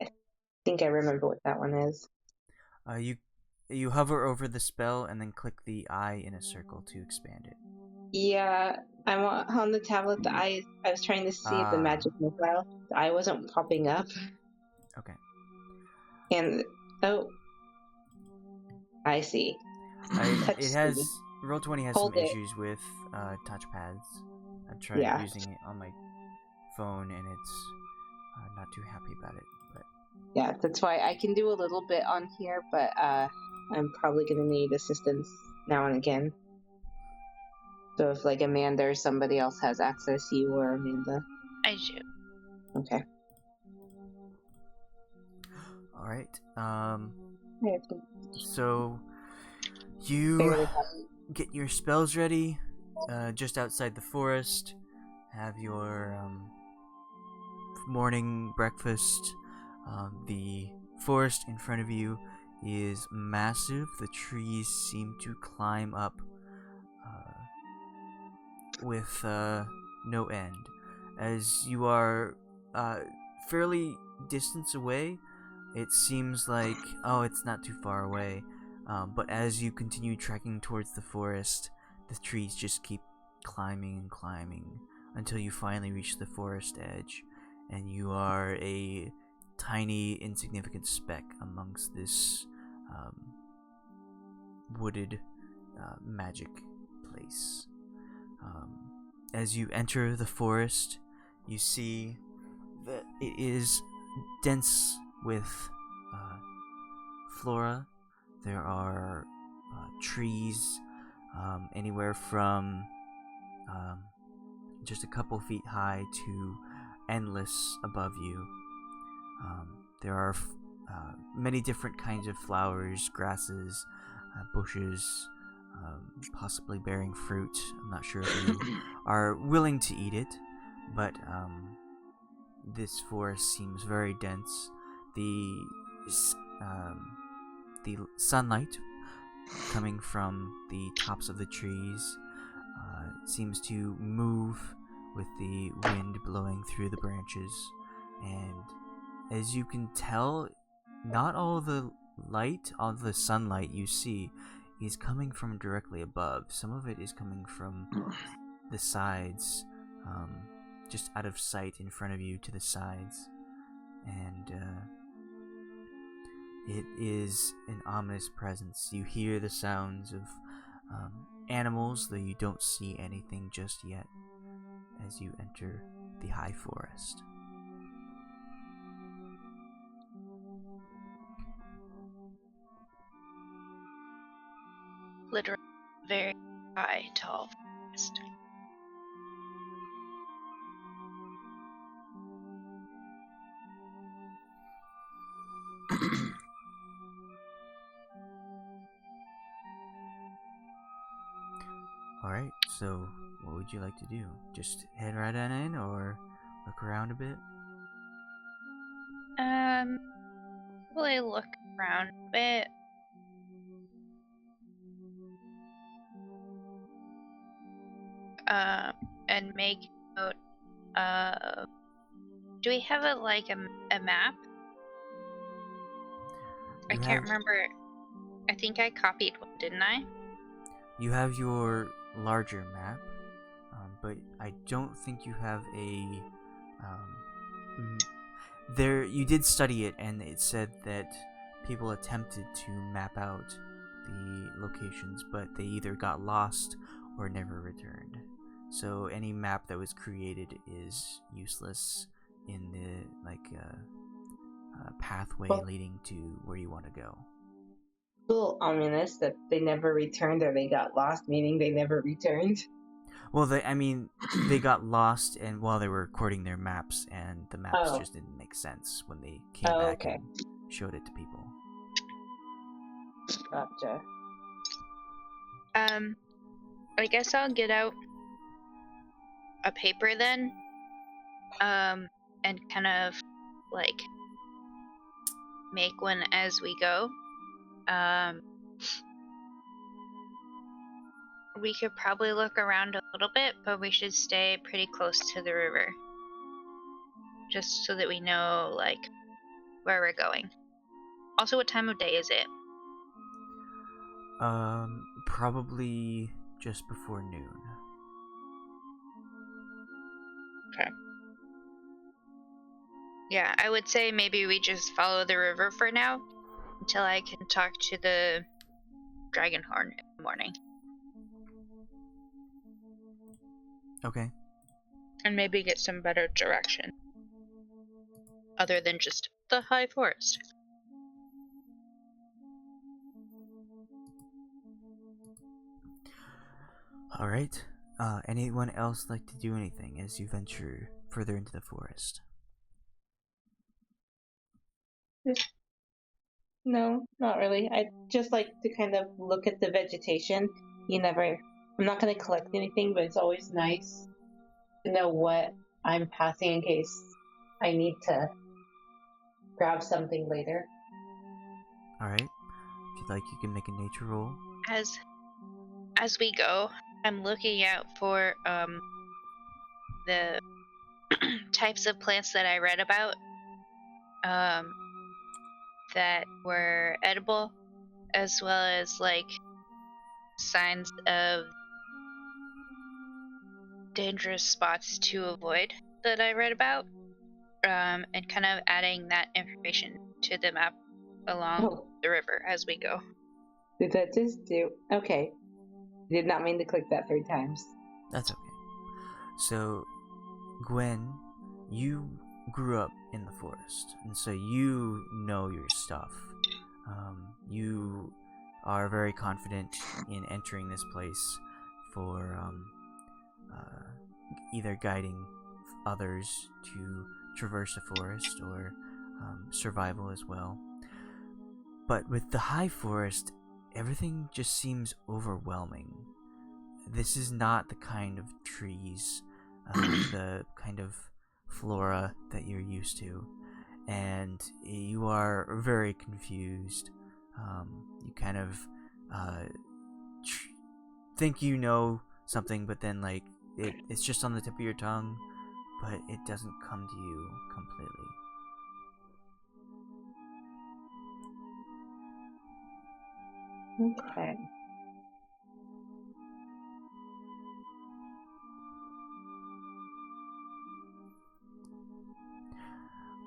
I think I remember what that one is. You hover over the spell and then click the eye in a circle to expand it. Yeah, I'm on the tablet. The eye. I was trying to see the magic missile. The eye wasn't popping up. Okay. And I see. It has Roll20 has Hold some it. issues with touchpads. I've tried using it on my phone and it's not too happy about it. But Yeah, that's why I can do a little bit on here, but I'm probably gonna need assistance now and again. So if like Amanda or somebody else has access, you or Amanda. I do. Okay. all right. I have to So you barely have- get your spells ready just outside the forest. Have your morning breakfast. The forest in front of you is massive. The trees seem to climb up with no end. As you are fairly distance away, it seems like, it's not too far away. But as you continue trekking towards the forest, the trees just keep climbing and climbing until you finally reach the forest edge, and you are a tiny, insignificant speck amongst this wooded magic place. As you enter the forest, you see that it is dense with flora. There are trees anywhere from just a couple feet high to endless above you. There are many different kinds of flowers, grasses, bushes, possibly bearing fruit. I'm not sure if you are willing to eat it, but this forest seems very dense. The sunlight coming from the tops of the trees seems to move with the wind blowing through the branches, and as you can tell, not all the light, all the sunlight you see is coming from directly above. Some of it is coming from the sides, just out of sight in front of you to the sides, and it is an ominous presence. You hear the sounds of animals, though you don't see anything just yet as you enter the high forest. Literally very high, tall forest. Alright, so what would you like to do? Just head right on in or look around a bit? Probably look around a bit. And make note of. Do we have a map? I can't remember. I think I copied one, didn't I? You have your larger map, but I don't think you have a. There, you did study it, and it said that people attempted to map out the locations, but they either got lost or never returned. So any map that was created is useless in the pathway leading to where you want to go. A little ominous that they never returned or they got lost, meaning they never returned. Well, they got lost and while they were recording their maps, and the maps just didn't make sense when they came back and showed it to people. Gotcha. I guess I'll get out a paper then, and kind of make one as we go. We could probably look around a little bit, but we should stay pretty close to the river. Just so that we know, where we're going. Also, what time of day is it? Probably just before noon. Okay. Yeah, I would say maybe we just follow the river for now until I can talk to the Dragonhorn in the morning. Okay. And maybe get some better direction. Other than just the high forest. Alright. Anyone else like to do anything as you venture further into the forest? No, not really. I just like to kind of look at the vegetation. I'm not going to collect anything, but it's always nice to know what I'm passing in case I need to grab something later. Alright. If you'd like, you can make a nature roll. As we go, I'm looking out for the types of plants that I read about that were edible, as well as signs of dangerous spots to avoid that I read about, and kind of adding that information to the map along the river as we go. Did that just do? Okay. Did not mean to click that 3 times. That's okay. So, Gwen, you grew up in the forest, and so you know your stuff. You are very confident in entering this place for either guiding others to traverse the forest or survival as well. But with the high forest, everything just seems overwhelming. This is not the kind of trees, the kind of flora that you're used to, and you are very confused. You kind of think you know something, but then like it's just on the tip of your tongue, but it doesn't come to you completely. Okay.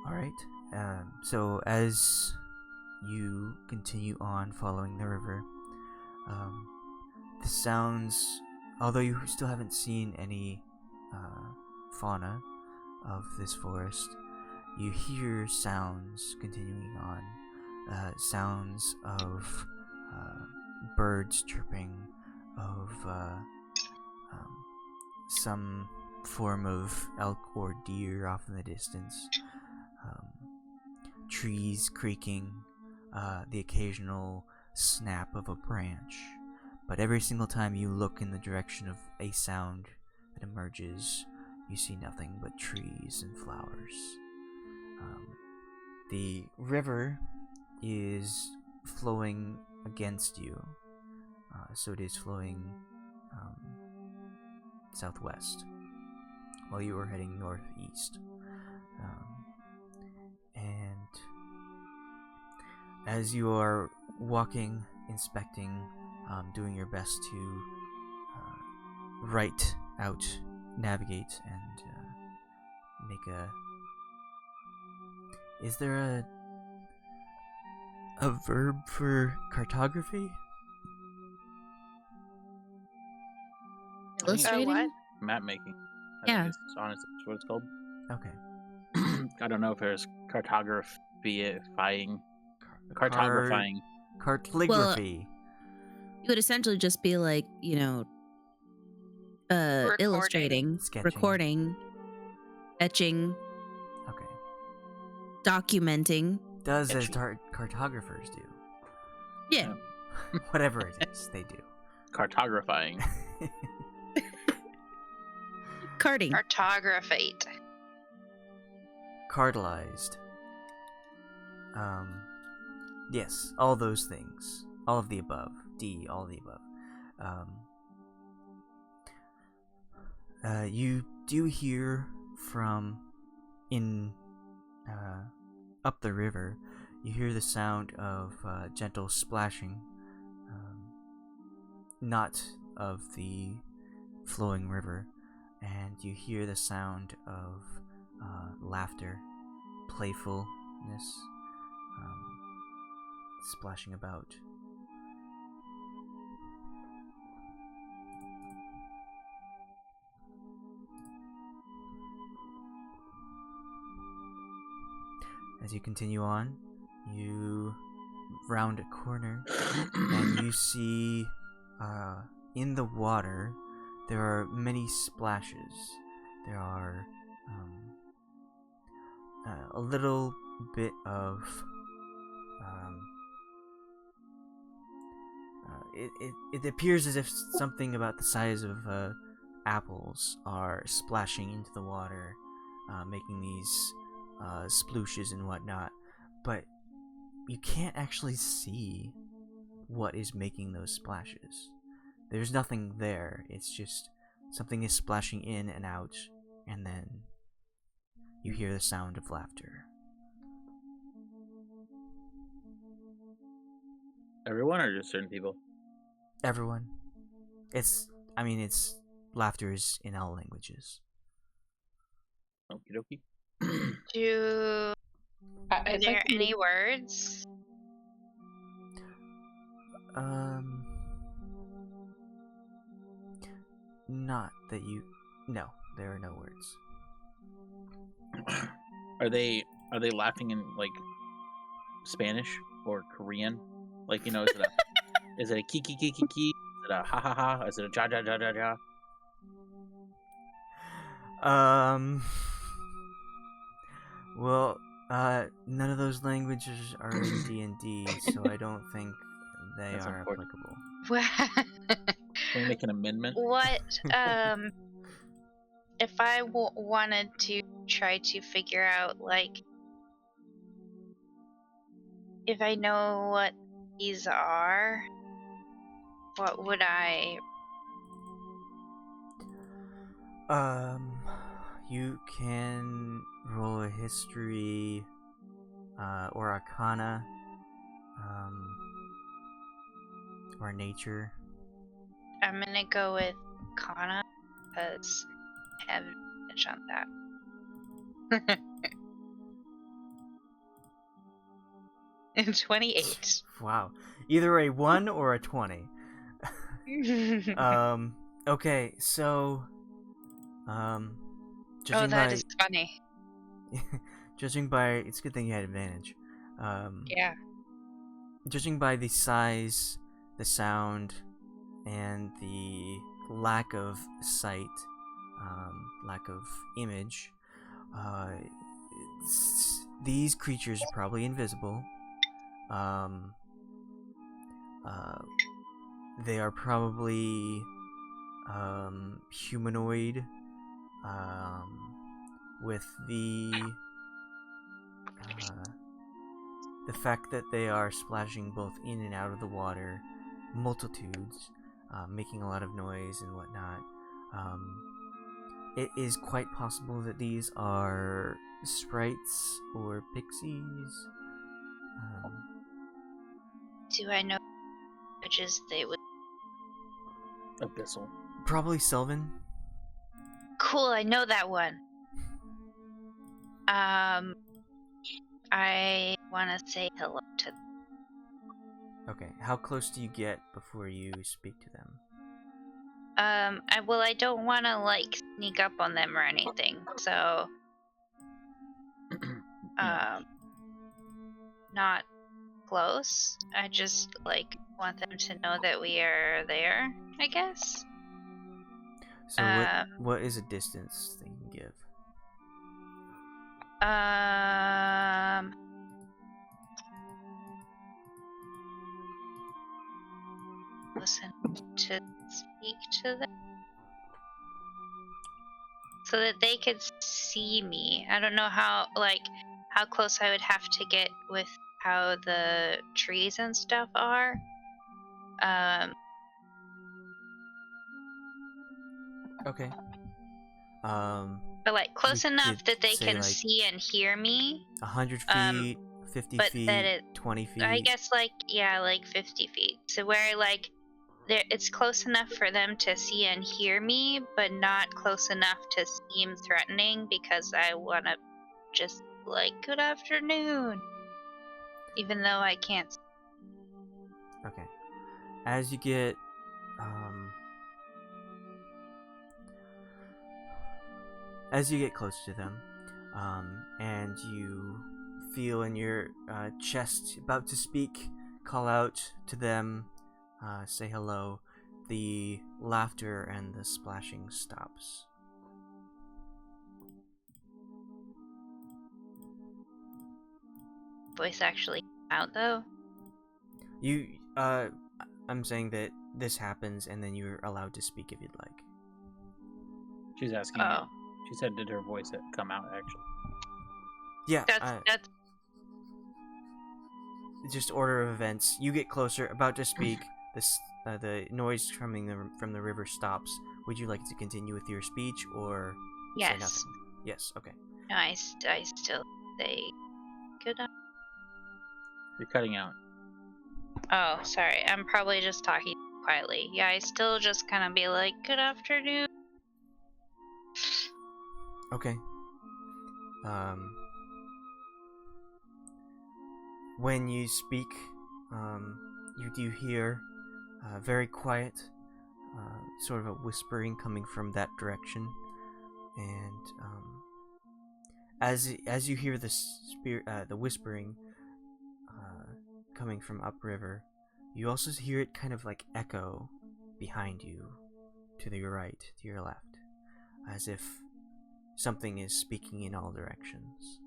All right. So as you continue on following the river, the sounds, although you still haven't seen any fauna of this forest, you hear sounds continuing on. Sounds of birds chirping, of some form of elk or deer off in the distance, trees creaking, the occasional snap of a branch. But every single time you look in the direction of a sound that emerges, you see nothing but trees and flowers. The river is flowing against you, so it is flowing southwest while you are heading northeast. And as you are walking, inspecting, doing your best to write out, navigate, and make a... Is there a verb for cartography? Illustrating? what? Map making. I Yeah. think is honestly what it's called. Okay. I don't know if there's cartographing. Cartography. You would essentially just be like, Recording. illustrating, Sketching. recording, etching, Okay. documenting. Does as Etching. cartographers do. Yeah. Whatever it is, they do. Cartographing. Carting. Cartographate. Cartilized. Yes, all those things. All of the above. D, all of the above. You do hear from up the river, you hear the sound of gentle splashing, not of the flowing river, and you hear the sound of laughter, playfulness, splashing about. As you continue on, you round a corner and you see in the water there are many splashes. There are a little bit of it appears as if something about the size of apples are splashing into the water, making these splooshes and whatnot, but you can't actually see what is making those splashes. There's nothing there. It's just something is splashing in and out, and then you hear the sound of laughter. Everyone or just certain people? Everyone. It's laughter is in all languages. Okie dokie. Are I'd there like to any words? Not that you... No, there are no words. Are they laughing in like Spanish or Korean? Like, is it a is it a kiki kiki kiki? Is it a ha ha ha? Is it a ja ja ja ja ja? Well, none of those languages are in D&D, so I don't think they That's are important. applicable. Can we make an amendment? What, if I wanted to try to figure out, like, if I know what these are, what would I... You can roll a history, or arcana, or nature. I'm gonna go with Kana, because I have advantage on that. In 28. Wow. Either a 1 or a 20. Okay, so, judging that by, is funny. judging by, it's a good thing you had advantage. Yeah. Judging by the size, the sound, and the lack of sight, lack of image, these creatures are probably invisible. They are probably humanoid, with the fact that they are splashing both in and out of the water, multitudes, making a lot of noise and whatnot. It is quite possible that these are sprites or pixies. Do I know which is they would... Abyssal. Probably Sylvan. Cool, I know that one. I want to say hello to them. Okay, how close do you get before you speak to them? I don't want to, like, sneak up on them or anything, so... not close. I just, like, want them to know that we are there, I guess. So what is a distance they can give? Listen to speak to them so that they could see me. I don't know how close I would have to get with how the trees and stuff are. Okay. But, like, close we enough could that they say, can like, see and hear me. 100 feet, 50 but feet, that 20 feet. I guess, like, yeah, like 50 feet. So where, like, it's close enough for them to see and hear me, but not close enough to seem threatening, because I want to just, like, good afternoon. Even though I can't. Okay. As you get, close to them, and you feel in your chest about to speak, call out to them, say hello, the laughter and the splashing stops. Voice actually out, though? I'm saying that this happens and then you're allowed to speak if you'd like. She's asking. Oh. She said, did her voice come out, actually? Yeah, That's just order of events. You get closer, about to speak. The noise coming from the river stops. Would you like to continue with your speech or say yes. nothing? Yes. Okay. No, I still say good. You're cutting out. Oh, sorry. I'm probably just talking quietly. Yeah, I still just kind of be like, good afternoon. Okay. When you speak, you do hear very quiet, sort of a whispering coming from that direction, and as you hear the whispering coming from upriver, you also hear it kind of like echo behind you, to your right, to your left, as if something is speaking in all directions.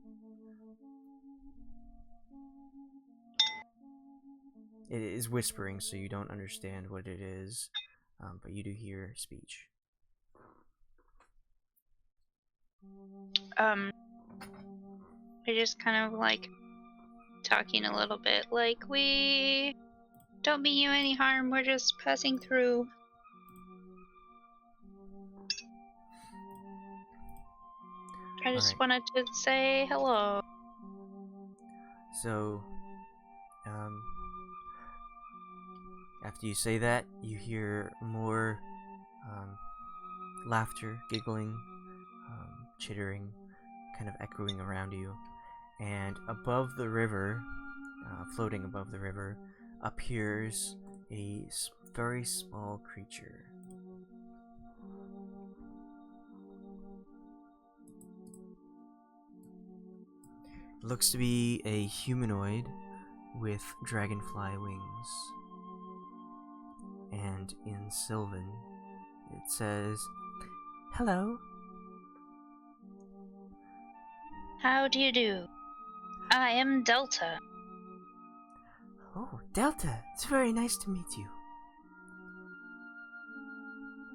It is whispering, so you don't understand what it is, but you do hear speech. We're just kind of like talking a little bit, like, we don't mean you any harm, we're just passing through. I just Alright. wanted to say hello. So, after you say that, you hear more laughter, giggling, chittering, kind of echoing around you. And above the river, floating above the river, appears a very small creature. Looks to be a humanoid with dragonfly wings. And in Sylvan, it says, "Hello." How do you do? I am Delta. "Oh, Delta, it's very nice to meet you."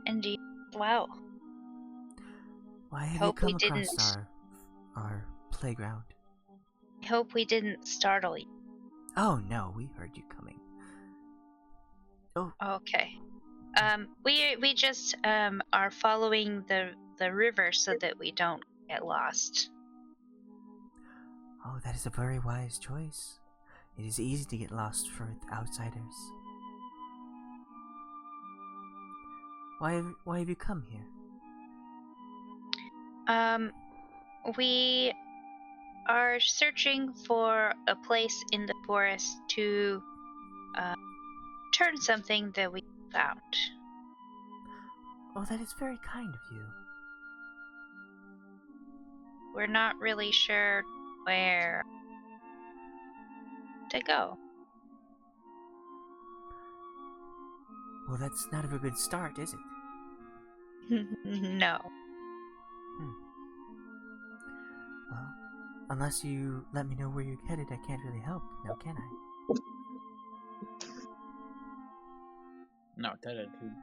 Indeed. Wow. "Why have you Hope we come across didn't. our playground?" I hope we didn't startle you. "Oh no, we heard you coming." "Oh, Okay. We just are following the river so that we don't get lost. oh, that is a very wise choice. It is easy to get lost for outsiders. Why have you come here?" We are searching for a place in the forest to turn something that we found. "Oh, that is very kind of you." We're not really sure where to go. "Well, that's not a very good start, is it?" No. "Well, unless you let me know where you're headed, I can't really help, now can I?" Not that attitude.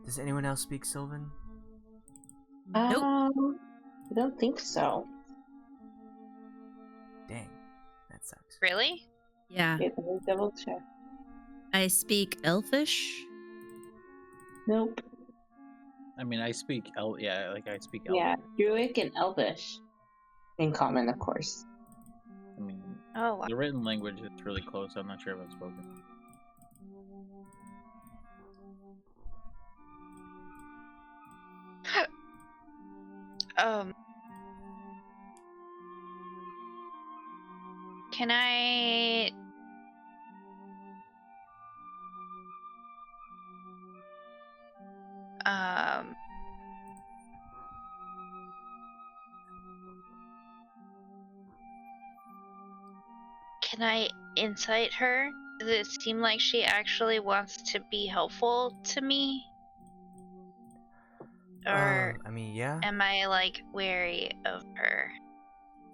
Does anyone else speak Sylvan? Nope. I don't think so. Dang, that sucks. Really? Yeah. Okay, let me double check. I speak Elfish. Nope. I mean, I speak I speak Yeah, Elvish. Druid and Elvish. In common, of course. I mean, Oh, wow. the written language is really close. I'm not sure if it's spoken. Can I can I incite her? Does it seem like she actually wants to be helpful to me? Or I mean, yeah. am I like wary of her?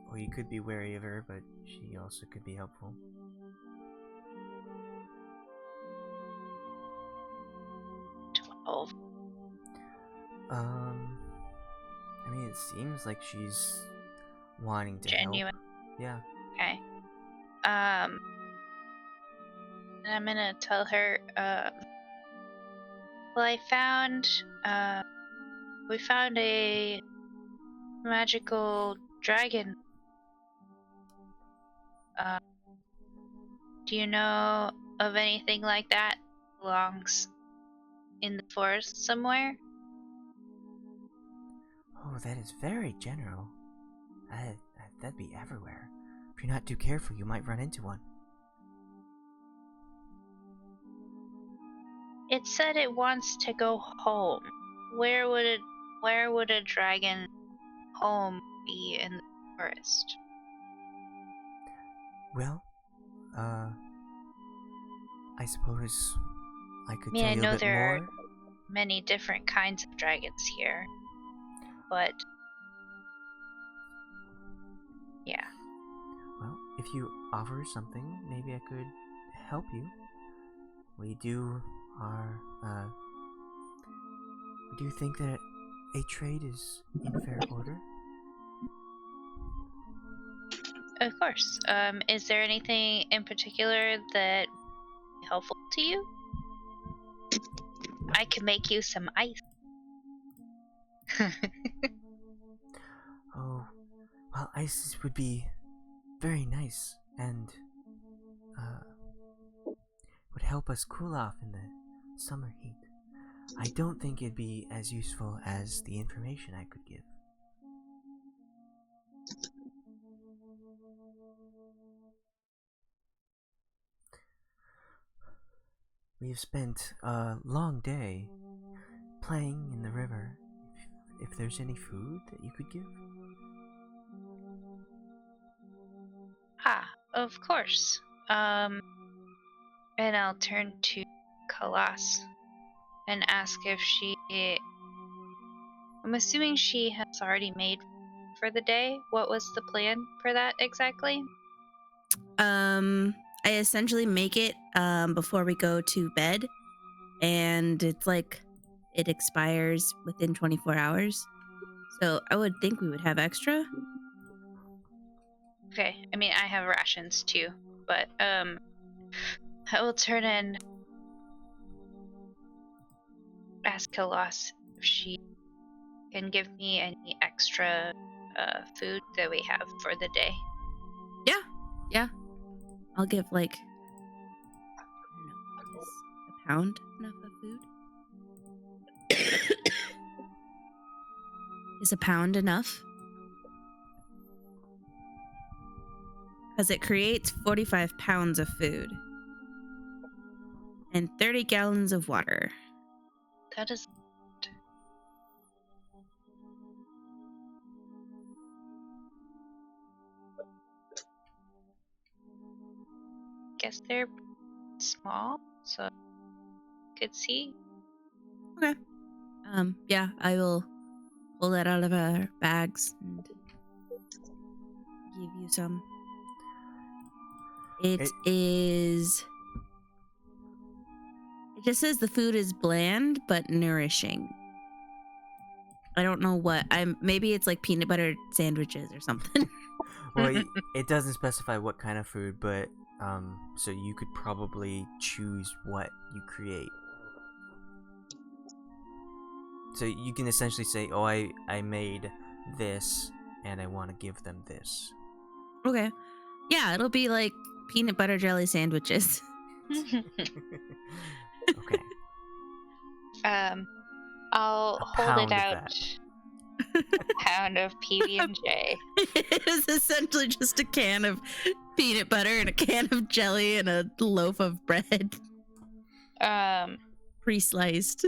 Well, you could be wary of her, but she also could be helpful. Oh, I mean, it seems like she's wanting to genuine. help. Yeah. Okay. And I'm gonna tell her, well, we found a magical dragon. Do you know of anything like that belongs in the forest somewhere? Oh, that is very general. That'd be everywhere. If you're not too careful, you might run into one. It said it wants to go home. Where would a dragon home be in the forest? Well, I suppose I could I mean, tell I you a know bit there are more. many different kinds of dragons here. but yeah. Well, if you offer something, maybe I could help you. We do think that a trade is in fair order. Of course. Is there anything in particular that is helpful to you? I can make you some ice. Oh, well, ice would be very nice and would help us cool off in the summer heat. I don't think it'd be as useful as the information I could give. We have spent a long day playing in the river. If there's any food that you could give? Ah, of course. And I'll turn to Khalas and ask if she... I'm assuming she has already made for the day. What was the plan for that exactly? I essentially make it before we go to bed, and it's like it expires within 24 hours. So I would think we would have extra. Okay, I mean, I have rations too, but I will turn and ask Khalas if she can give me any extra food that we have for the day. Yeah. I'll give like, I don't know, is a pound enough of food? Is a pound enough? Because it creates 45 pounds of food and 30 gallons of water. That is... guess they're small, so could see. Okay. Yeah, I will pull that out of our bags and give you some. It just says the food is bland but nourishing. I don't know what. Maybe it's like peanut butter sandwiches or something. Well, it doesn't specify what kind of food, but so you could probably choose what you create. So you can essentially say, "Oh, I made this, and I want to give them this." Okay. Yeah, it'll be like peanut butter jelly sandwiches. Okay. I'll A hold pound it of out. that. A pound of PB&J. It is essentially just a can of peanut butter and a can of jelly and a loaf of bread. Pre-sliced.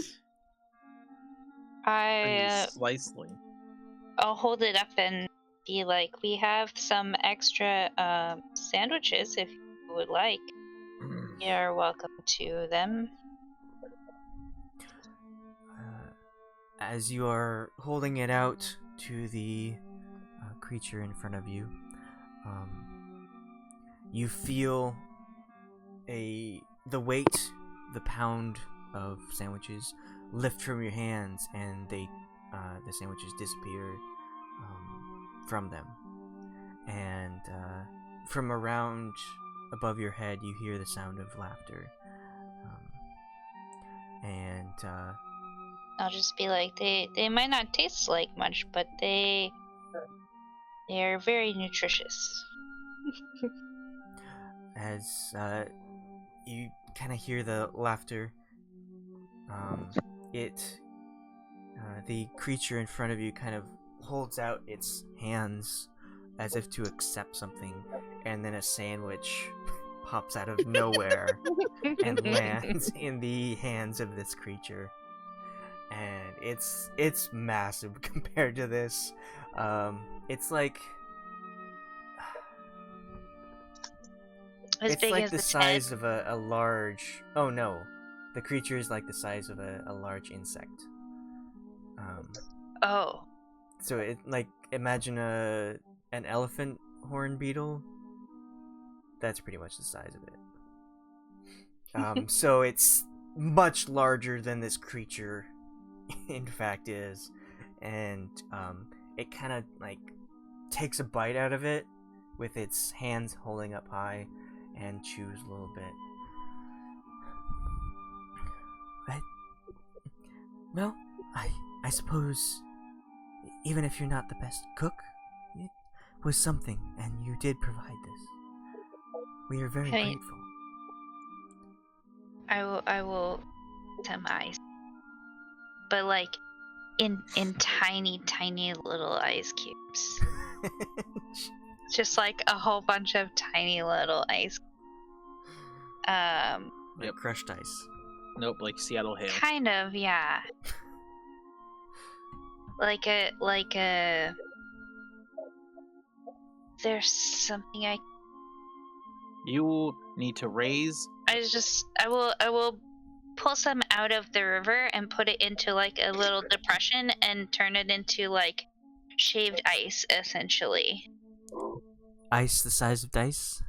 Slicely. I'll hold it up and be like, we have some extra sandwiches if you would like. You're welcome to them. As you are holding it out to the creature in front of you, you feel the weight, the pound of sandwiches lift from your hands, and the sandwiches disappear from them. And from around above your head, you hear the sound of laughter. I'll just be like, they might not taste like much, but they're very nutritious. As you kind of hear the laughter, the creature in front of you kind of holds out its hands as if to accept something, and then a sandwich pops out of nowhere and lands in the hands of this creature. And it's massive compared to this. It's like As it's big like as the its size head. of a large. Oh no, the creature is like the size of a large insect. Oh. So it like imagine an elephant horn beetle. That's pretty much the size of it. So it's much larger than this creature, in fact, is, and it kind of like takes a bite out of it with its hands holding up high, and chews a little bit. Well, I suppose, even if you're not the best cook, it was something, and you did provide this. We are very grateful. I will some ice, but like in tiny little ice cubes. Just like a whole bunch of tiny little ice. Like crushed ice. Nope, like Seattle hail. Kind of, yeah. like a. There's something You need to raise. I will pull some out of the river and put it into like a little depression and turn it into like shaved ice, essentially. Ice the size of dice?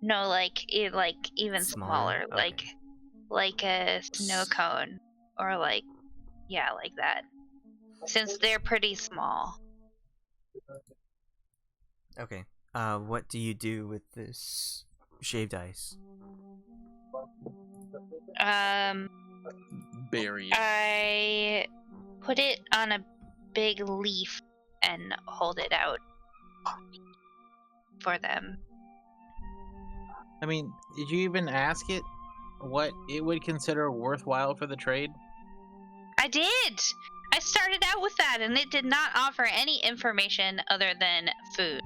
No, like even smaller, okay. like a snow cone, or like that. Since they're pretty small. Okay. What do you do with this shaved ice? Bury it. I put it on a big leaf and hold it out for them. I mean, did you even ask it what it would consider worthwhile for the trade? I did! I started out with that, and it did not offer any information other than food.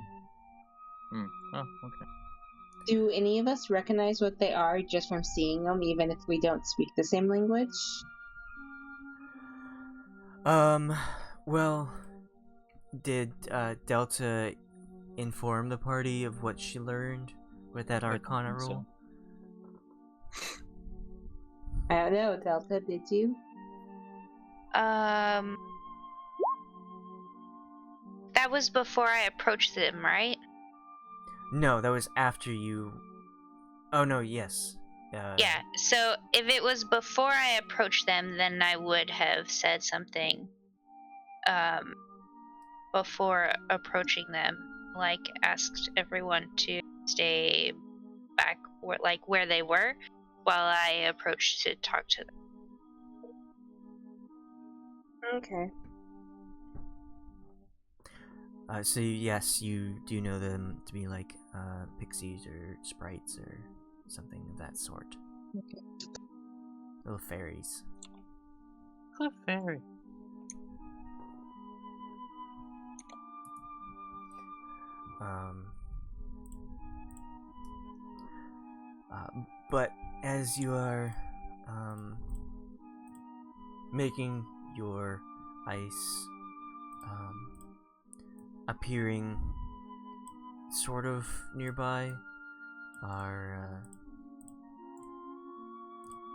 Oh, okay. Do any of us recognize what they are just from seeing them, even if we don't speak the same language? Well, did Delta inform the party of what she learned with that Arcana roll? I don't know, Delta, did you? That was before I approached them, right? No, that was after you. Oh no, yes. Yeah, so if it was before I approached them, then I would have said something before approaching them, like asked everyone to stay back where they were while I approached to talk to them. Okay. So yes, you do know them to be like pixies or sprites or something of that sort. Okay. Little fairies. A fairy. But as you are making your ice appearing sort of nearby are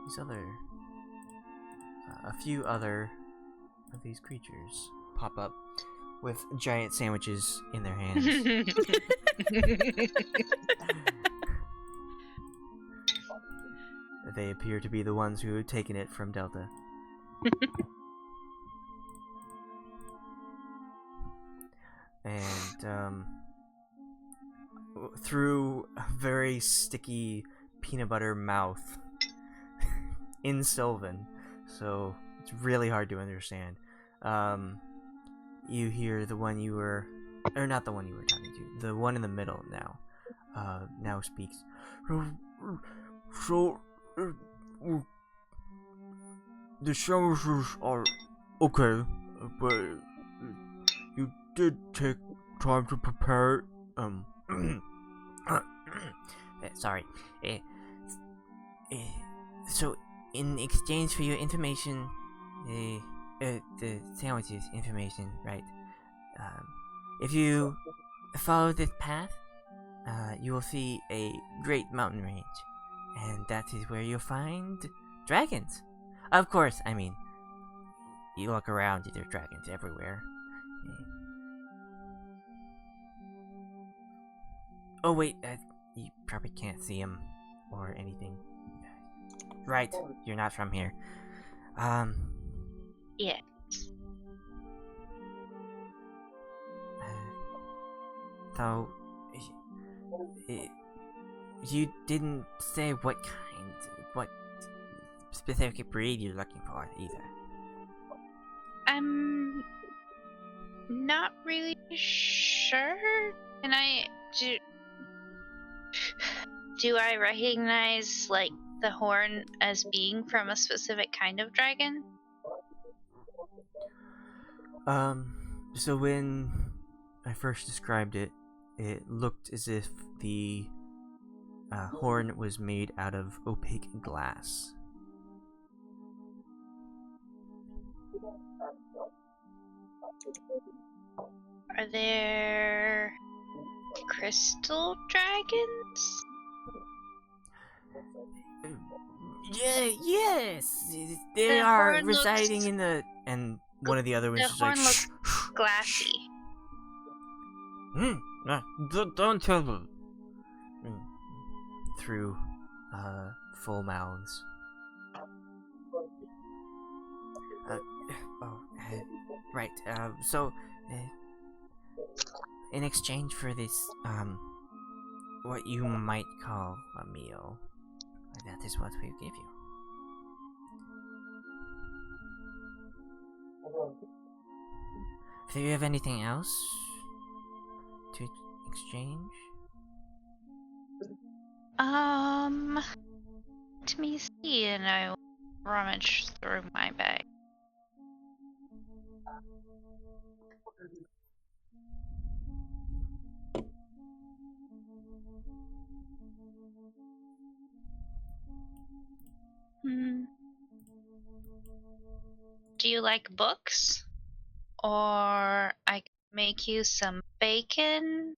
these other a few other of these creatures pop up with giant sandwiches in their hands. They appear to be the ones who have taken it from Delta. And through a very sticky peanut butter mouth in Sylvan, so it's really hard to understand. You hear the one you were, or not the one you were talking to, the one in the middle now speaks. So, the sandwiches are okay, but you did take time to prepare it. Sorry. So, in exchange for your information, the sandwiches information, right? If you follow this path, you will see a great mountain range, and that is where you'll find dragons. Of course, I mean, you look around, there are dragons everywhere. Oh wait, you probably can't see him or anything. Right, you're not from here. Yeah. So, you didn't say what specific breed you're looking for either. I'm not really sure. Can I do I recognize like the horn as being from a specific kind of dragon? So when I first described it, it looked as if the horn was made out of opaque glass. Are there crystal dragons? Yes, they The are horn residing looks- in the. And one of the other ones The is like, horn looks glassy. No, don't tell them. Through full mouths. Right. So, in exchange for this, what you might call a meal, that is what we'll give you. Do you have anything else to exchange? Let me see, and I will rummage through my bag. Do you like books? Or I could make you some bacon?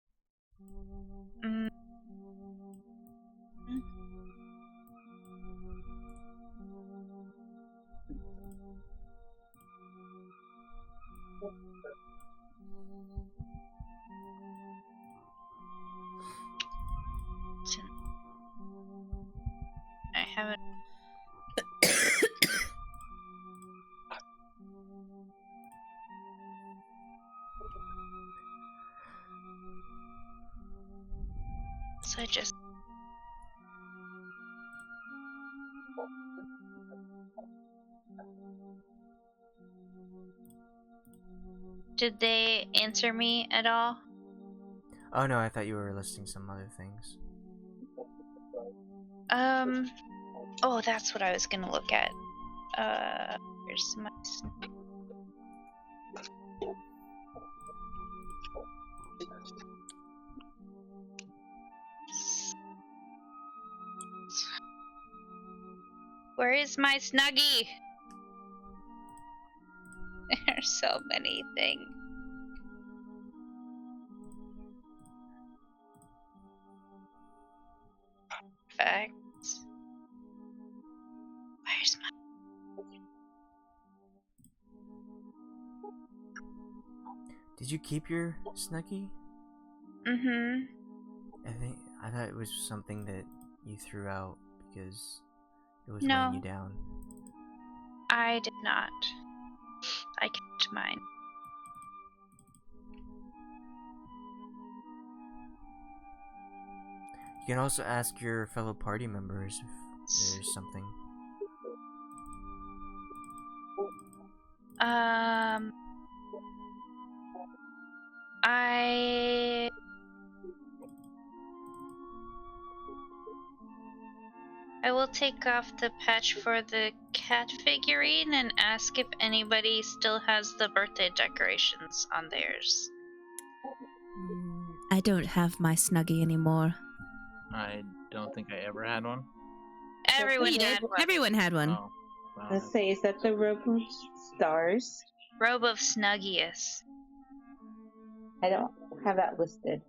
I haven't. So I just. Did they answer me at all? Oh no, I thought you were listing some other things. Oh, that's what I was gonna look at. Here's my. Where is my Snuggie? There's so many things. Perfect. Where's my? Did you keep your Snuggie? Mm-hmm. I thought it was something that you threw out because it was No. weighing you down. I did not. I kept mine. You can also ask your fellow party members if there's something. I will take off the patch for the cat figurine and ask if anybody still has the birthday decorations on theirs. I don't have my Snuggie anymore. I don't think I ever had one. Everyone You did. had one. Everyone had one. Oh, I don't Let's say, is that the rope of stars? Robe of Snuggius. I don't have that listed.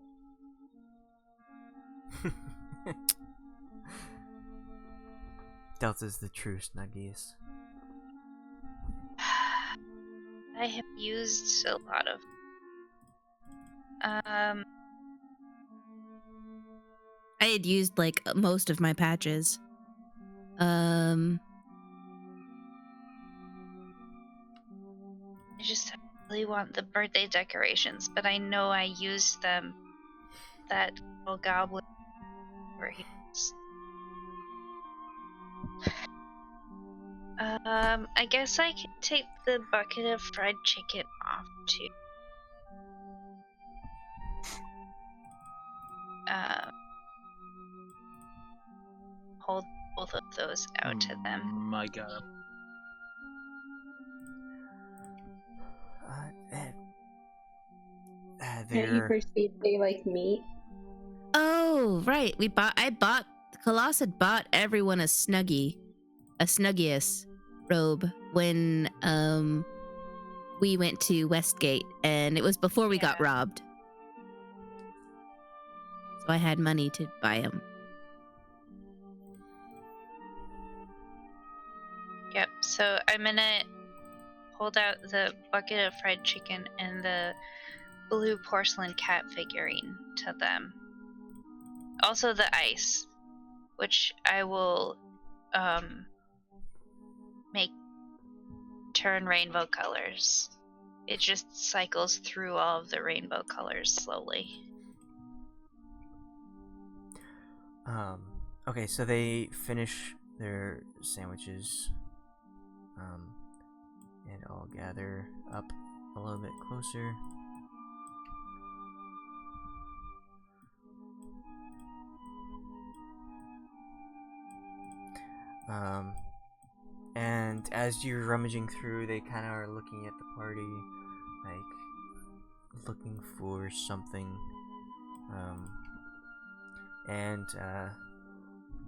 Delta's the true Snuggiest. I have used a lot of. I had used like most of my patches. I just really want the birthday decorations, but I know I used them. That little goblin where he was. I guess I could take the bucket of fried chicken off too. Hold both of those out to them. My God. Can't you They're perceive they like meat? Oh, right. Khalas had bought everyone a Snuggiest robe when we went to Westgate, and it was before we got Yeah. robbed. So I had money to buy them. Yep, so I'm gonna hold out the bucket of fried chicken and the blue porcelain cat figurine to them. Also the ice, which I will make turn rainbow colors. It just cycles through all of the rainbow colors slowly. Okay, so they finish their sandwiches, and all gather up a little bit closer. And as you're rummaging through, they kind of are looking at the party, like looking for something. And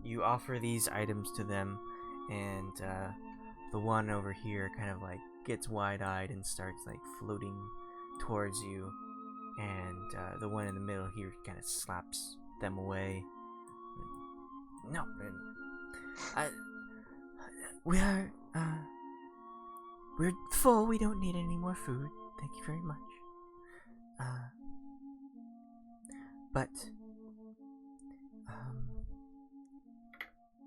you offer these items to them, and the one over here kind of like gets wide-eyed and starts like floating towards you, and the one in the middle here kind of slaps them away. No, we're full. We don't need any more food. Thank you very much. But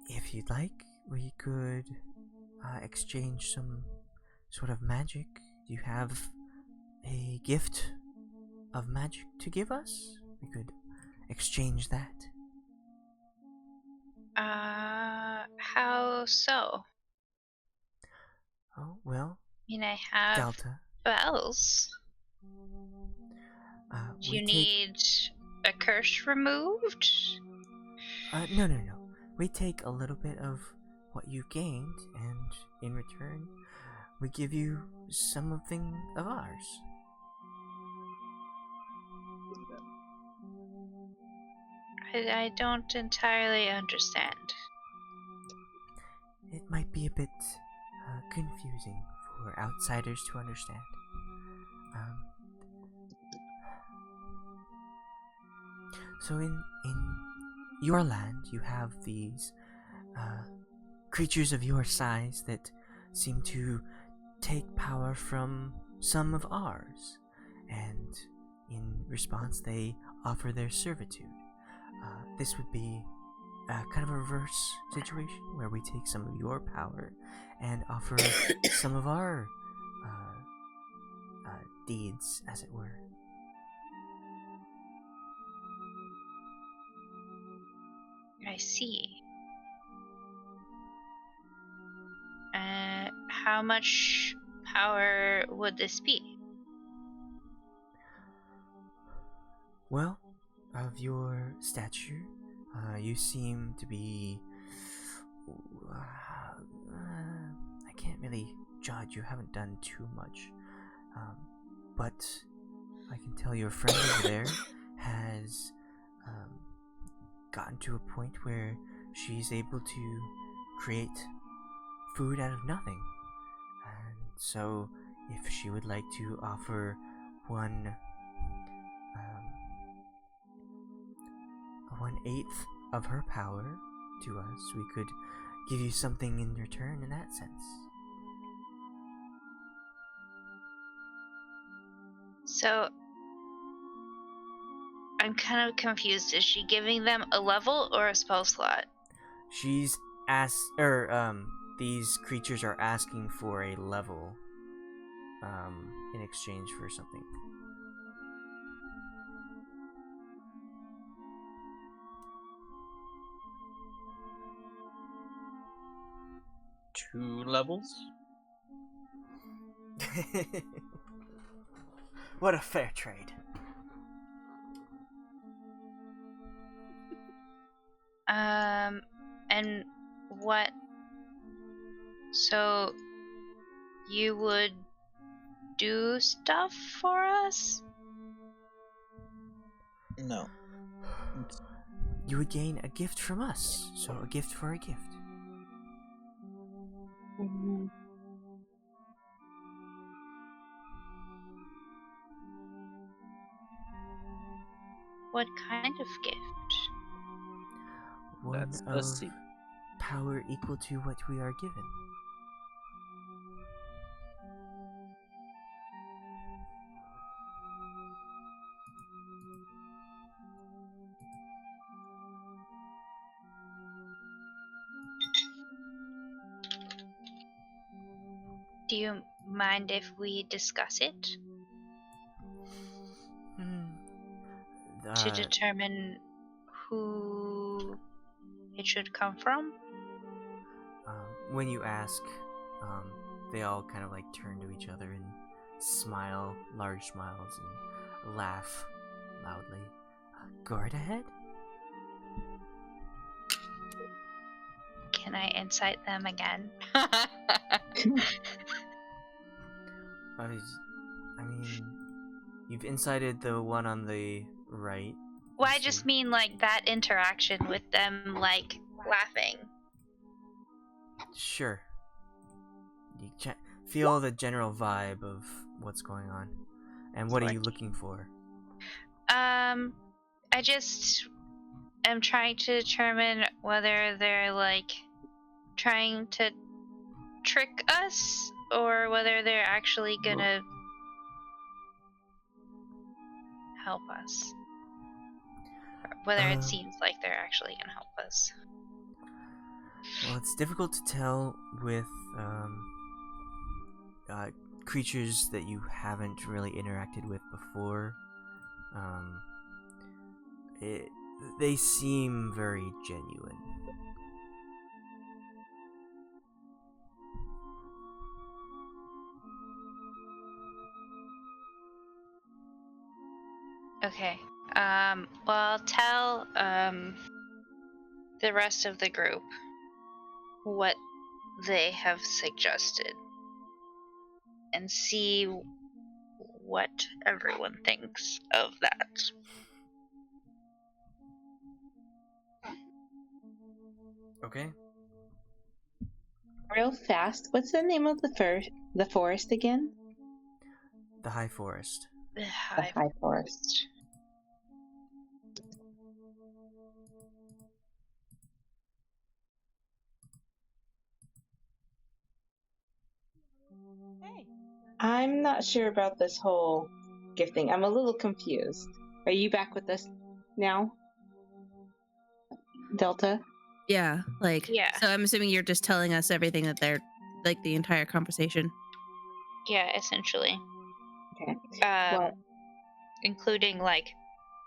if you'd like, we could exchange some sort of magic. Do you have a gift of magic to give us? We could exchange that. How so? Oh, well, I mean, I have Delta. spells. Do you need a curse removed? No. We take a little bit of what you've gained, and in return, we give you something of ours. I don't entirely understand. It might be a bit confusing for outsiders to understand. So in your land, you have these creatures of your size that seem to take power from some of ours, and in response, they offer their servitude. This would be kind of a reverse situation where we take some of your power and offer some of our deeds, as it were. I see. How much power would this be? Well, of your stature, you seem to be... I can't really judge, you haven't done too much. But I can tell your friend over there has gotten to a point where she's able to create food out of nothing. And so, if she would like to offer one 1/8 of her power to us, we could give you something in return in that sense. So I'm kind of confused. Is she giving them a level or a spell slot? These creatures are asking for a level, in exchange for something. Two levels? What a fair trade. And what? So you would do stuff for us? No. You would gain a gift from us, so a gift for a gift. What kind of gift? One That's of a secret. power equal to what we are given. Do you mind if we discuss it to determine who it should come from? When you ask, they all kind of like turn to each other and smile, large smiles, and laugh loudly. Go right ahead. Can I incite them again? I mean, you've incited the one on the right. Well, I just mean like that interaction with them, like laughing. Sure. You feel the general vibe of what's going on. And what are you looking for? I just am trying to determine whether they're like trying to trick us or whether they're actually gonna help us. Whether it seems like they're actually gonna help us. Well, it's difficult to tell with creatures that you haven't really interacted with before. They seem very genuine. Okay. Well, tell the rest of the group what they have suggested and see what everyone thinks of that. Okay. Real fast, what's the name of the forest again? The High Forest. The The High Forest. I'm not sure about this whole gifting. I'm a little confused. Are you back with us now, Delta? Yeah, Yeah. So I'm assuming you're just telling us everything that they're, like, the entire conversation. Yeah, essentially. Okay. Well, including like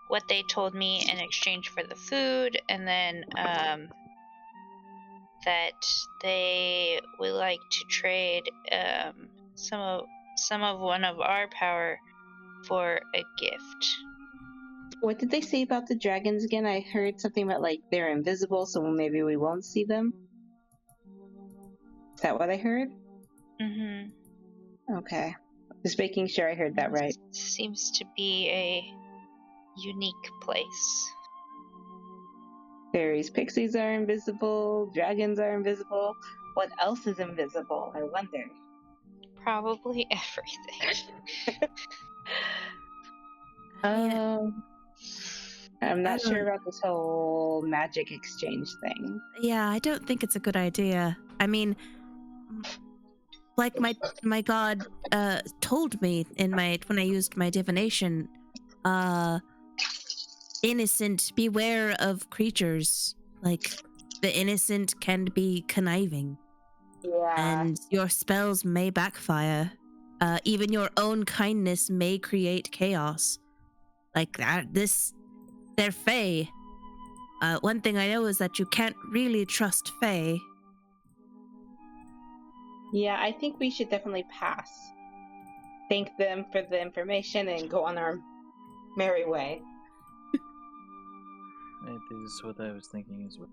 what they told me in exchange for the food, and then that they would like to trade some of one of our power for a gift. What did they say about the dragons again? I heard something about like they're invisible, so maybe we won't see them. Is that what I heard? Mm-hmm. Okay. Just making sure I heard that right. Seems to be a unique place. Fairies, pixies are invisible, dragons are invisible. What else is invisible? I wonder. Probably everything. I'm not sure about this whole magic exchange thing. Yeah, I don't think it's a good idea. I mean, like my god told me when I used my divination, innocent, beware of creatures. Like, the innocent can be conniving, Yeah. and your spells may backfire. Even your own kindness may create chaos. Like that. They're Fae. One thing I know is that you can't really trust Fae. Yeah, I think we should definitely pass. Thank them for the information and go on our merry way. It is what I was thinking as well.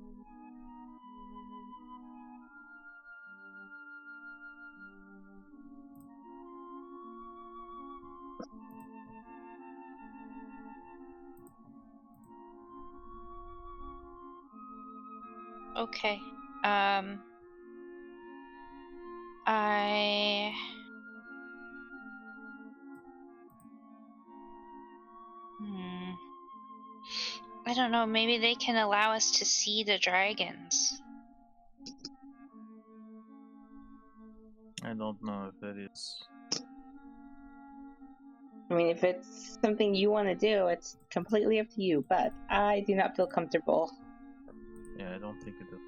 Okay. I I don't know, maybe they can allow us to see the dragons. I don't know if that is. I mean, if it's something you want to do, it's completely up to you, but I do not feel comfortable. Yeah, I don't think it is.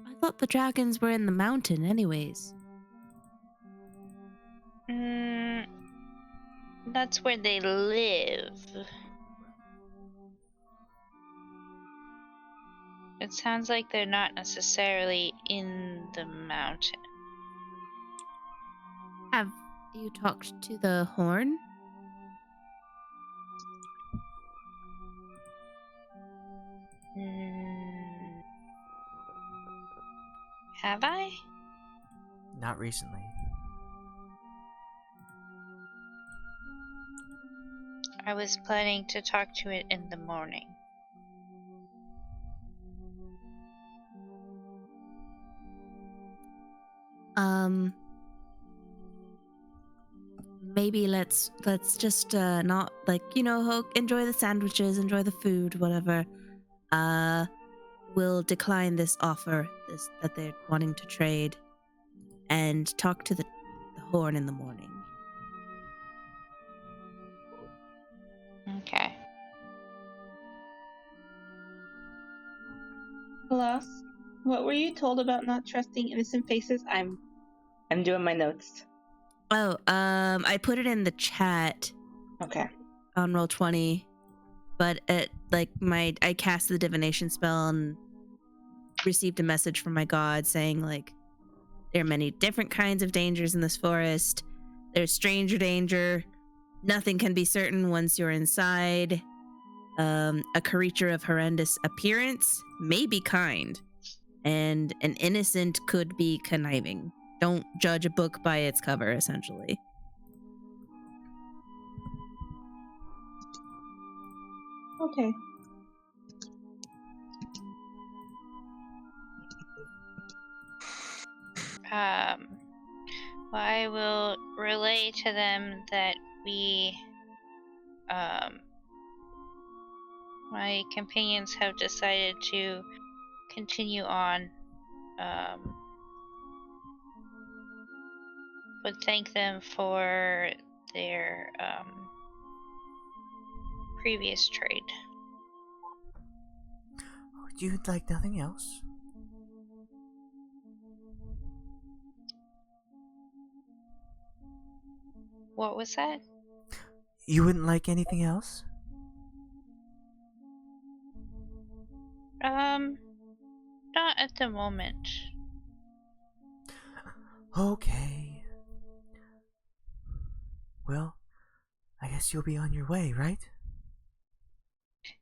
I thought the dragons were in the mountain anyways. That's where they live. It sounds like they're not necessarily in the mountain. Have you talked to the horn? Have I? Not recently. I was planning to talk to it in the morning. Maybe let's just not, like, enjoy the sandwiches, enjoy the food, whatever. We'll decline this offer that they're wanting to trade, and talk to the horn in the morning. Okay. Khalas, what were you told about not trusting innocent faces? I'm doing my notes. Oh, I put it in the chat. Okay. On Roll20, but I cast the divination spell and received a message from my god saying, like, there are many different kinds of dangers in this forest. There's stranger danger. Nothing can be certain once you're inside. A creature of horrendous appearance may be kind, and an innocent could be conniving. Don't judge a book by its cover, essentially. Okay. Well, I will relay to them that my companions have decided to continue on. Would thank them for their previous trade. Would you like nothing else? What was that? You wouldn't like anything else? Not at the moment. Okay. Well, I guess you'll be on your way, right?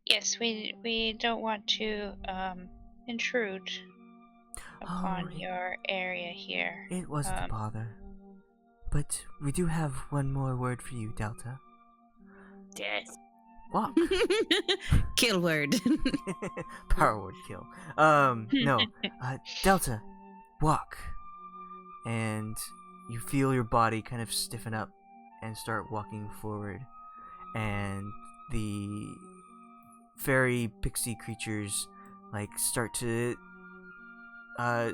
Yes, we don't want to intrude upon your area here. It wasn't a bother. But we do have one more word for you, Delta. Death. Walk. Kill word. Power word kill. No. Delta, walk. And you feel your body kind of stiffen up and start walking forward. And the fairy pixie creatures start to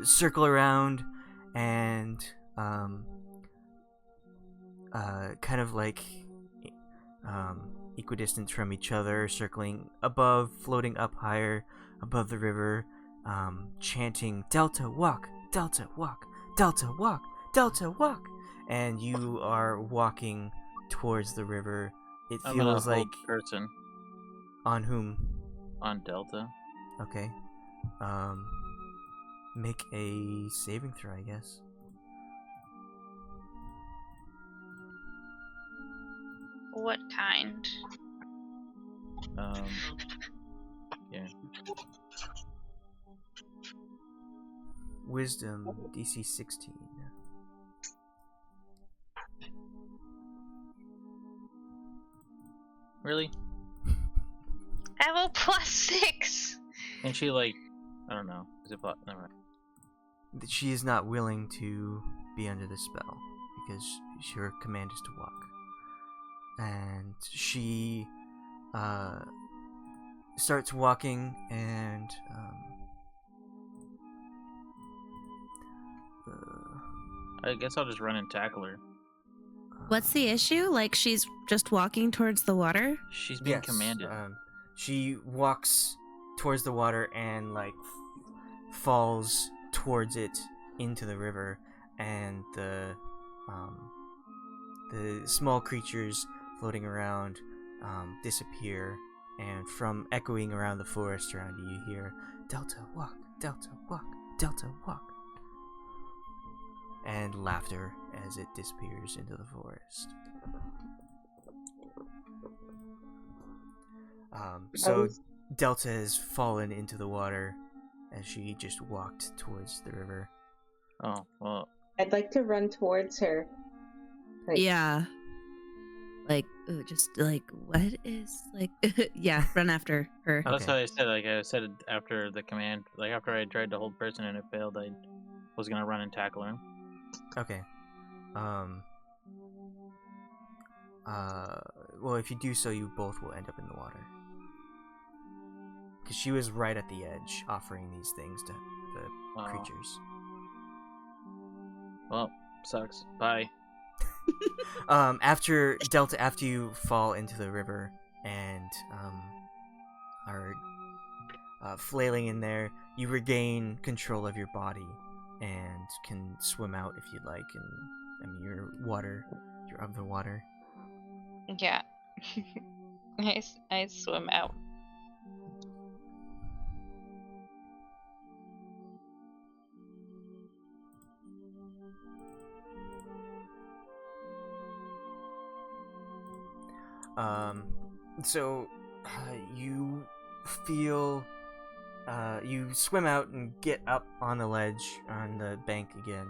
circle around and kind of like equidistant from each other, circling above, floating up higher above the river, chanting Delta walk, Delta walk, Delta walk, Delta walk, and you are walking towards the river. It I'm gonna feels hold like person on whom? on Delta. Okay. Make a saving throw, I guess. What kind? Yeah. Wisdom, DC 16. Really? I have a +6. And she like, I don't know. Is it never mind. She is not willing to be under the spell because her command is to walk. And she starts walking and I guess I'll just run and tackle her. What's the issue? Like she's just walking towards the water? She's being yes, commanded. She walks towards the water and like falls towards it into the river, and the small creatures floating around disappear, and from echoing around the forest around you, you hear Delta walk, Delta walk, Delta walk, and laughter as it disappears into the forest. So Delta has fallen into the water as she just walked towards the river. Oh, well. I'd like to run towards her. Like, Yeah. Like, ooh, just like, what is, like, yeah, run after her. Okay. That's what I said. Like, I said it after the command. Like, after I tried to hold person and it failed, I was going to run and tackle her. Okay. Well, if you do so, you both will end up in the water. Because she was right at the edge, offering these things to the Wow. creatures. Well, sucks. Bye. After you fall into the river and are flailing in there, you regain control of your body and can swim out if you'd like. And I mean, you're of the water. Yeah. I swim out. So you feel, you swim out and get up on the ledge on the bank again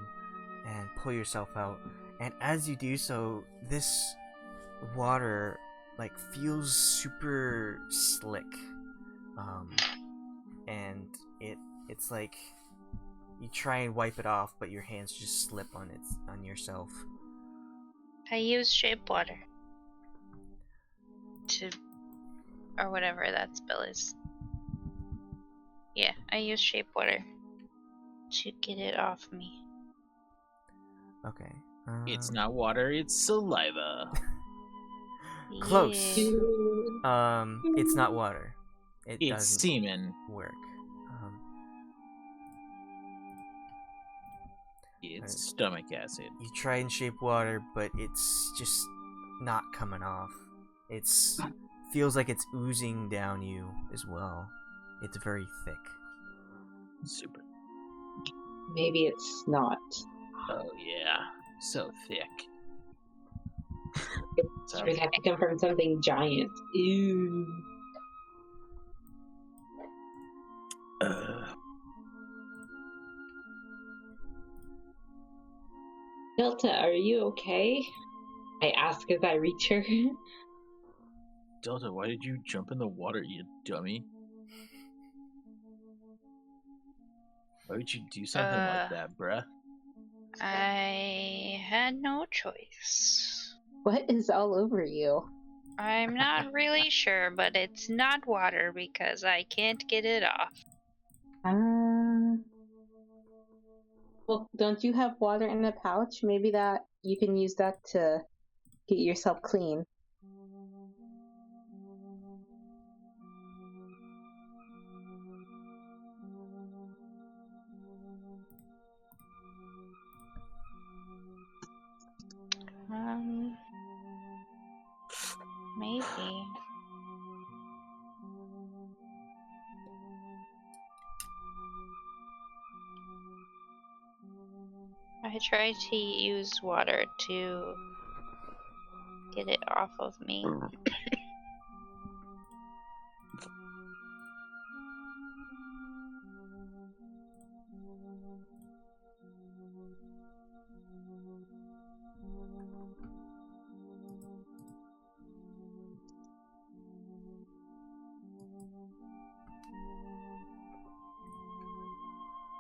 and pull yourself out. And as you do so, this water like feels super slick. And it's like you try and wipe it off, but your hands just slip on yourself. I use shape water. Or whatever that spell is. Yeah, I use shape water to get it off me. Okay. It's not water, it's saliva. Close. Yeah. It's not water. It It's doesn't semen. work. It's stomach acid. You try and shape water, but it's just not coming off. It's feels like it's oozing down you as well. It's very thick. Super. maybe it's not. Oh, yeah. So thick. It would have to come from something giant. Ew. Delta, are you okay? I ask as I reach her. Delta, why did you jump in the water, you dummy? Why would you do something like that, bruh? I had no choice. What is all over you? I'm not really sure, but it's not water because I can't get it off. Well, don't you have water in a pouch? Maybe that you can use that to get yourself clean. Maybe. I tried to use water to get it off of me.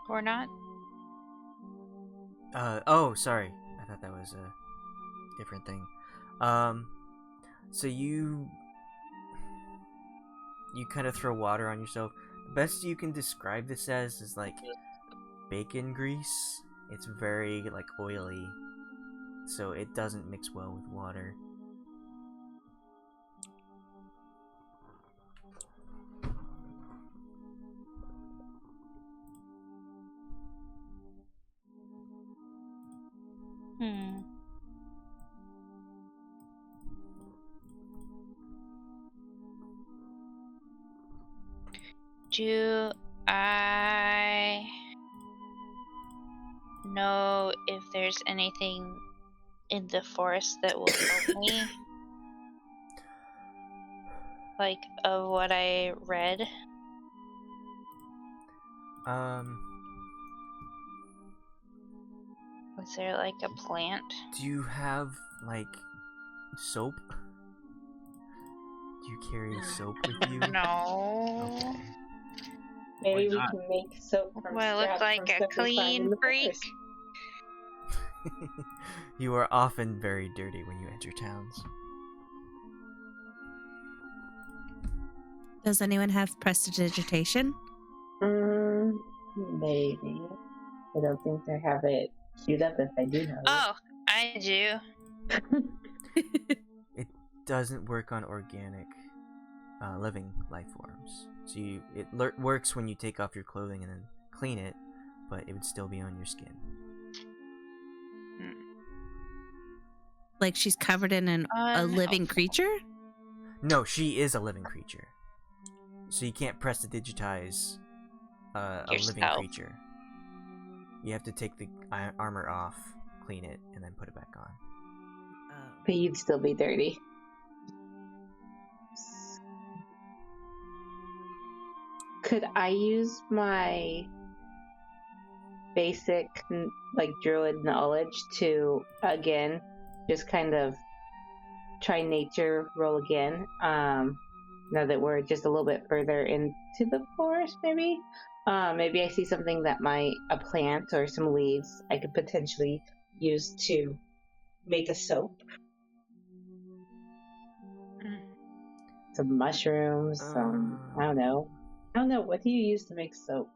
Or not? Oh, sorry. I thought that was a different thing. So you kind of throw water on yourself. The best you can describe this as is like bacon grease. It's very like oily, so it doesn't mix well with water. Do I know if there's anything in the forest that will help me? Like, of what I read? Was there like a plant? Do you have like soap? Do you carry soap with you? No. Okay. Maybe Why we not? can make soap from Do I look scraps like from a stuff we find in clean the freak? forest. You are often very dirty when you enter towns. Does anyone have prestidigitation? Maybe. I don't think I have it queued up if I do have Oh, I do. it. It doesn't work on organic, living life forms. So it works when you take off your clothing and then clean it, but it would still be on your skin. Like she's covered in a living Unhelpful. creature? No, she is a living creature. So you can't prestidigitize a living Yourself. creature. You have to take the armor off, clean it, and then put it back on. But you'd still be dirty. Could I use my basic like druid knowledge to again just kind of try nature roll again? Now that we're just a little bit further into the forest, maybe I see something that a plant or some leaves I could potentially use to make a soap. Some mushrooms, I don't know. What do you use to make soap?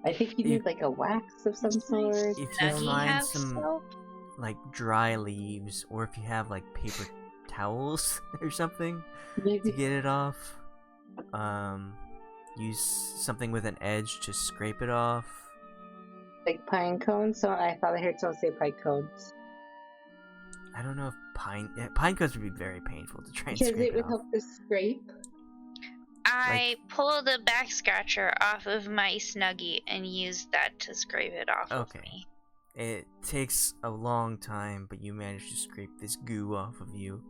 I think you need like a wax of some sort. If you Nuggy find have some soap? like dry leaves, or if you have like paper towels or something to Maybe get it off, use something with an edge to scrape it off. like pine cones. So I thought I heard someone say pine cones. I don't know if pine cones would be very painful to try and Because scrape it would off. help to scrape. I pulled a back scratcher off of my Snuggie and used that to scrape it off of Okay. me. It takes a long time, but you manage to scrape this goo off of you.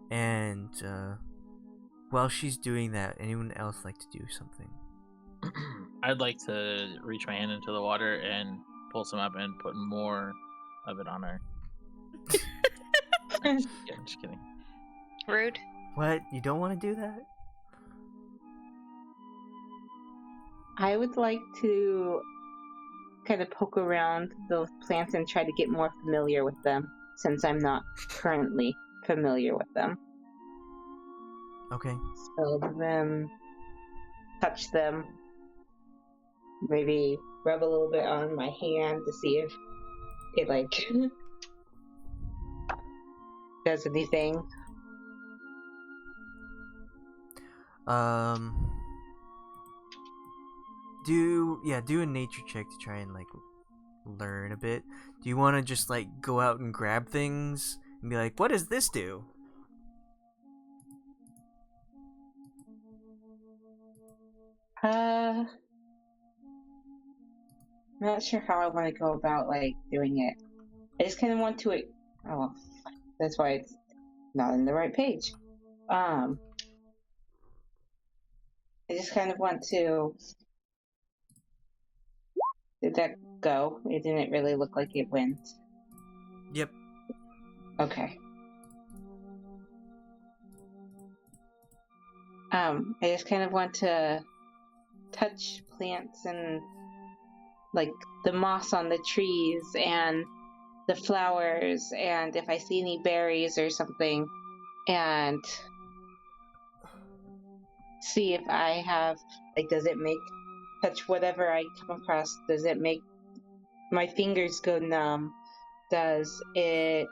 And while she's doing that, anyone else like to do something? I'd like to reach my hand into the water and pull some up and put more of it on her. I'm just kidding. Rude. What? You don't want to do that? I would like to kind of poke around those plants and try to get more familiar with them, since I'm not currently familiar with them. Okay. Smell them, touch them, maybe rub a little bit on my hand to see if it like does anything. Do a nature check to try and like learn a bit. Do you want to just like go out and grab things and be like, what does this do? I'm not sure how I want to go about like doing it. I just kind of want to. Oh, that's why it's not in the right page. I just kind of want to. Did that go? It didn't really look like it went. Yep. Okay. I just kind of want to touch plants and like the moss on the trees and the flowers, and if I see any berries or something, and see if I have like, does it make touch whatever I come across? Does it make my fingers go numb? Does it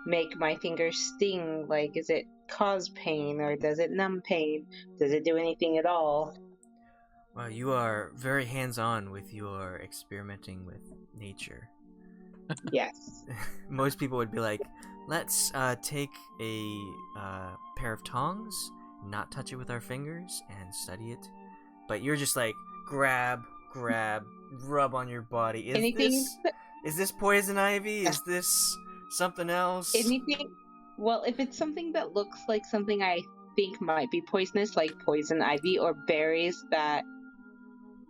make my fingers sting? Like, is it cause pain or does it numb pain? Does it do anything at all? Wow, you are very hands-on with your experimenting with nature. Yes. Most people would be like, let's take a pair of tongs, not touch it with our fingers, and study it. But you're just like, grab, rub on your body. Is this poison ivy? Is this something else? Anything? Well, if it's something that looks like something I think might be poisonous, like poison ivy or berries that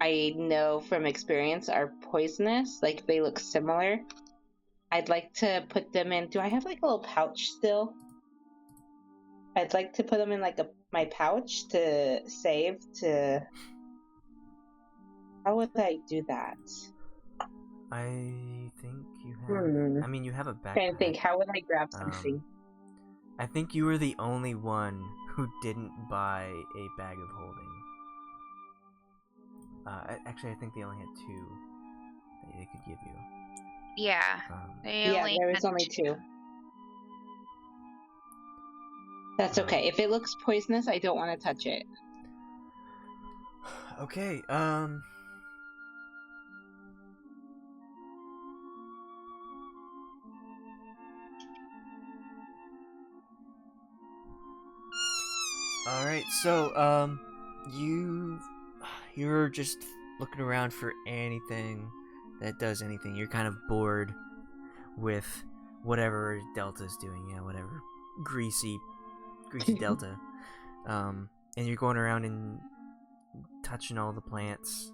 I know from experience are poisonous, like they look similar, I'd like to put them in. Do I have like a little pouch still? I'd like to put them in like my pouch to save. To how would I do that? I think you have. I mean, you have a backpack. Trying to think, how would I grab something? I think you were the only one who didn't buy a bag of holding. Actually, I think they only had 2 that they could give you. Yeah. Yeah, there was only 2. That's okay. If it looks poisonous, I don't want to touch it. Okay, Alright, so, you're just looking around for anything that does anything. You're kind of bored with whatever Delta's doing, whatever greasy Delta. And you're going around and touching all the plants,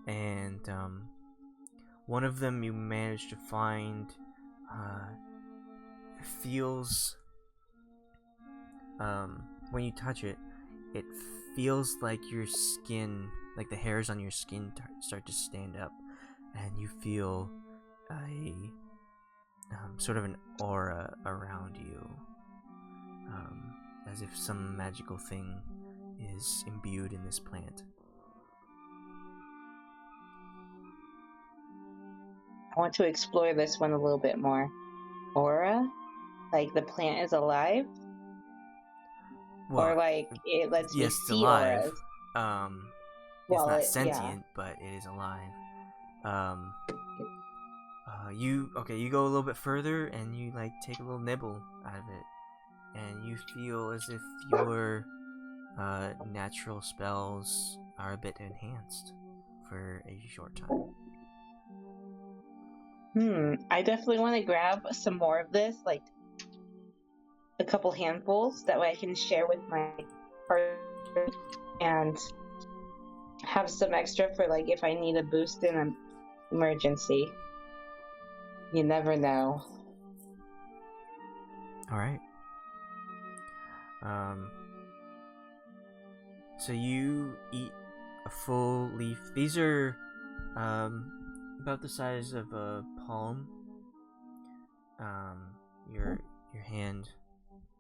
and one of them you managed to find feels when you touch it, it feels like your skin, like the hairs on your skin start to stand up, and you feel a sort of an aura around you, as if some magical thing is imbued in this plant. I want to explore this one a little bit more. Aura? Like the plant is alive? Well, or like it lets me yes, see it's alive. auras? It's not sentient, but it is alive. You go a little bit further and you like take a little nibble out of it, and you feel as if your natural spells are a bit enhanced for a short time. I definitely want to grab some more of this, like a couple handfuls, that way I can share with my partner and have some extra for like if I need a boost in an emergency. You never know. Alright. So you eat a full leaf. These are about the size of a palm. Your hand,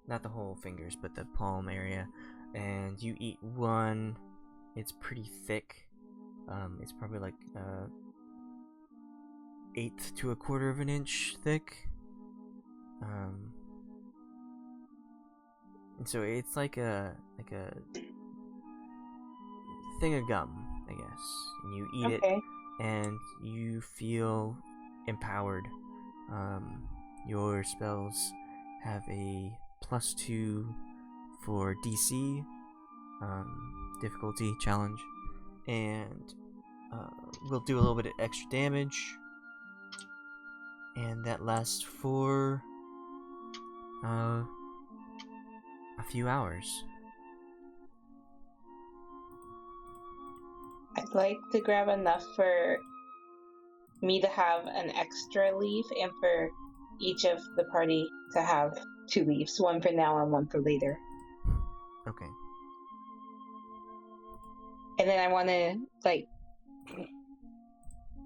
not the whole fingers, but the palm area. And you eat one. It's pretty thick. It's probably like 1/8 to 1/4 of an inch thick. And so it's like a thing of gum, I guess. And you eat it, and you feel empowered. Your spells have a +2 for DC, difficulty challenge, and we'll do a little bit of extra damage, and that lasts for a few hours. I'd like to grab enough for me to have an extra leaf and for each of the party to have 2 leaves, one for now and one for later. Okay. And then I want to,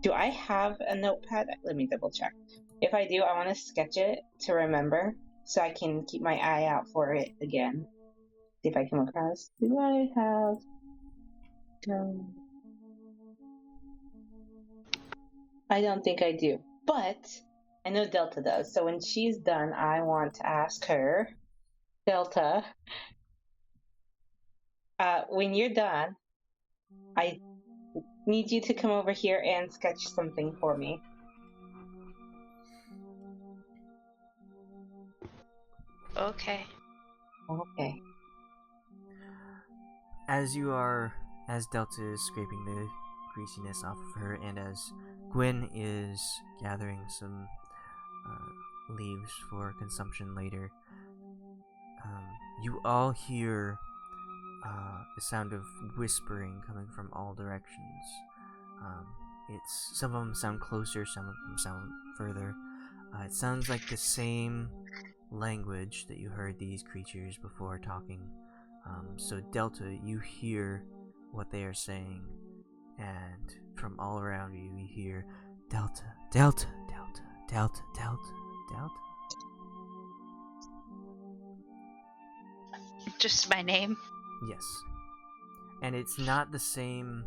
do I have a notepad? Let me double check. If I do, I want to sketch it to remember so I can keep my eye out for it again. See if I come across. Do I have... I don't think I do, but I know Delta does. So when she's done, I want to ask her, Delta, when you're done, I need you to come over here and sketch something for me. Okay. Okay. As Delta is scraping the greasiness off of her, and as Gwyn is gathering some leaves for consumption later, you all hear the sound of whispering coming from all directions. Some of them sound closer, some of them sound further. It sounds like the same language that you heard these creatures before talking. So Delta, you hear what they are saying, and from all around you, you hear Delta, Delta, Delta, Delta, Delta, Delta. Just my name? Yes. And it's not the same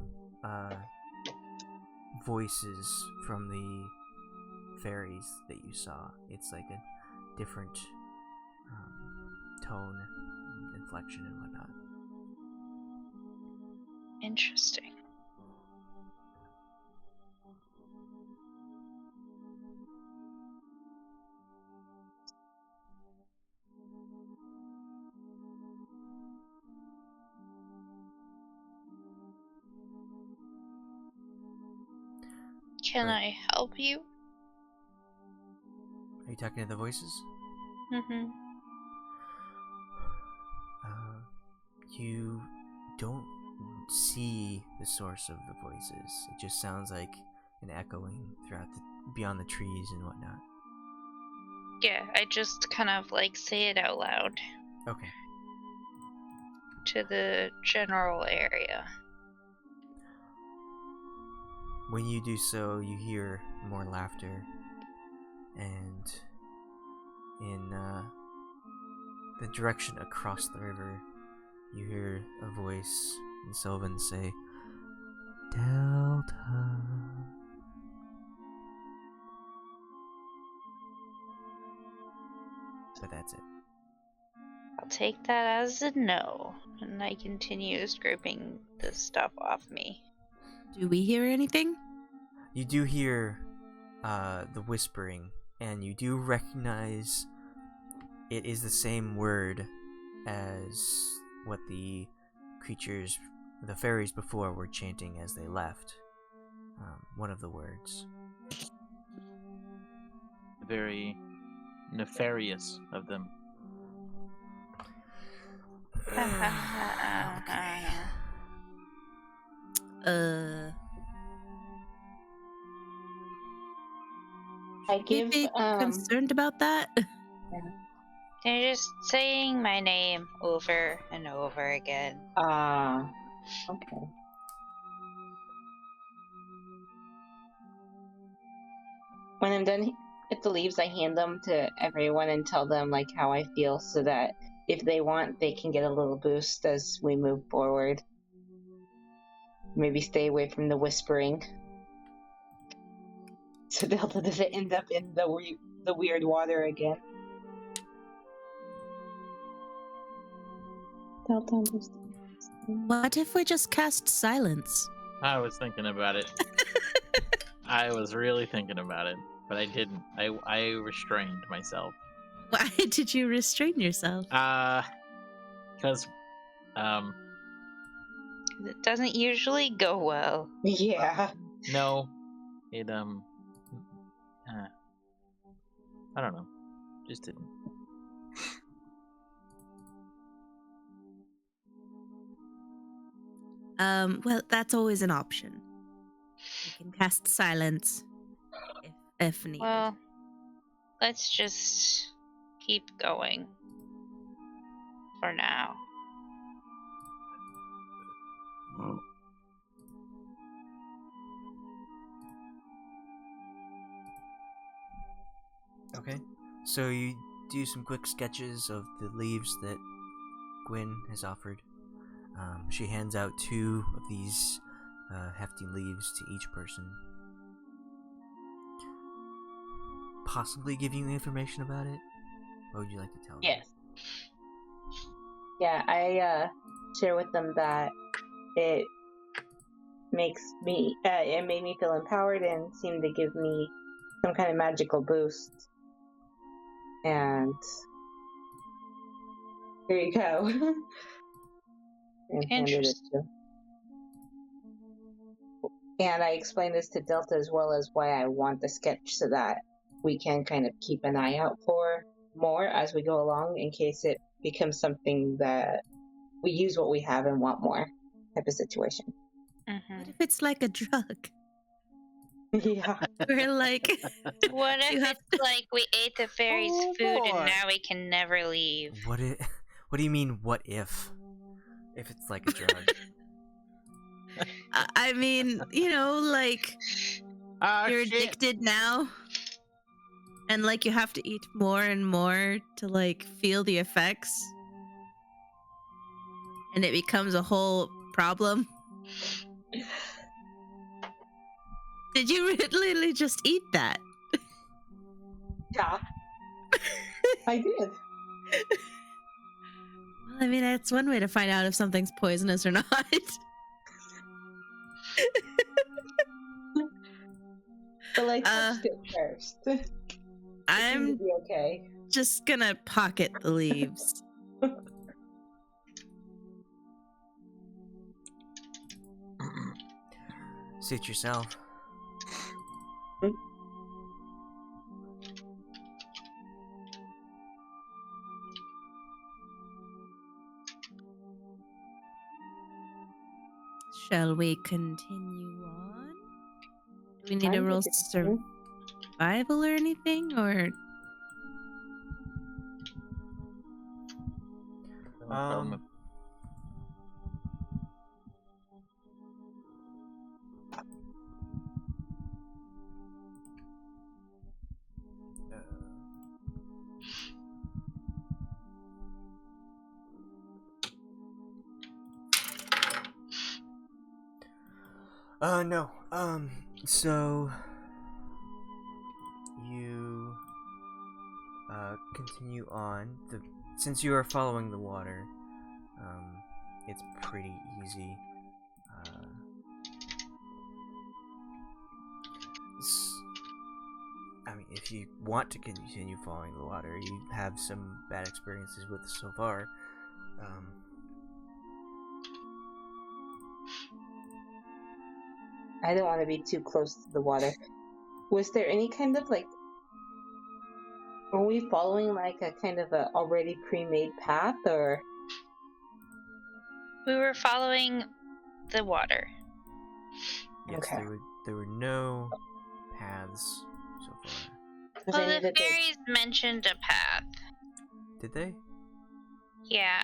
voices from the fairies that you saw. It's like a different tone, inflection, and whatnot. Interesting. Can I help you? Are you talking to the voices? Mm-hmm. You don't see the source of the voices. It just sounds like an echoing beyond the trees and whatnot. Yeah, I just kind of say it out loud. Okay. To the general area. When you do so, you hear more laughter, and in the direction across the river, you hear a voice in Sylvan say, Delta. But that's it. I'll take that as a no, and I continue scraping the stuff off me. Do we hear anything? You do hear the whispering, and you do recognize it is the same word as what the creatures, the fairies before, were chanting as they left. One of the words. Very nefarious of them. Okay. I Should give we be concerned about that? They're just saying my name over and over again. Okay. When I'm done with the leaves, I hand them to everyone and tell them how I feel, so that if they want, they can get a little boost as we move forward. Maybe stay away from the whispering. So Delta doesn't end up in the weird water again. Delta understands. What if we just cast silence? I was thinking about it. I was really thinking about it, but I didn't. I restrained myself. Why did you restrain yourself? Because It doesn't usually go well. Yeah. no, it I don't know, just didn't. Well, that's always an option. We can cast silence if needed. Well, let's just keep going for now. Okay, so you do some quick sketches of the leaves that Gwyn has offered. She hands out 2 of these hefty leaves to each person, possibly giving you information about it. What would you like to tell them? Yes. Yeah, I share with them that it makes me, it made me feel empowered and seemed to give me some kind of magical boost. And here you go. And handed it to. And I explained this to Delta as well as why I want the sketch so that we can kind of keep an eye out for more as we go along in case it becomes something that we use what we have and want more type of situation. What if it's like a drug? Yeah. We're like, What if You have it's like we ate the fairy's Oh, food boy. and now we can never leave? What do you mean, what if? If it's like a drug? I mean, you know, like you're Shit. addicted now, and like you have to eat more and more to like feel the effects, and it becomes a whole problem. Did you literally just eat that? Yeah. I did. Well, I mean, that's one way to find out if something's poisonous or not. But I touched it first. It seemed to I'm be okay. just gonna pocket the leaves. Suit yourself. Shall we continue on? Do we need to I'm roll good to continue. survival or anything, or No. So you continue on. Since you are following the water, it's pretty easy. I mean, if you want to continue following the water, you have some bad experiences with it so far. I don't want to be too close to the water. Was there any kind of like, were we following like a kind of a already pre-made path, or? We were following the water. Yes, Okay. there were no paths so far. Was Well, any the that they- fairies mentioned a path. Did they? Yeah.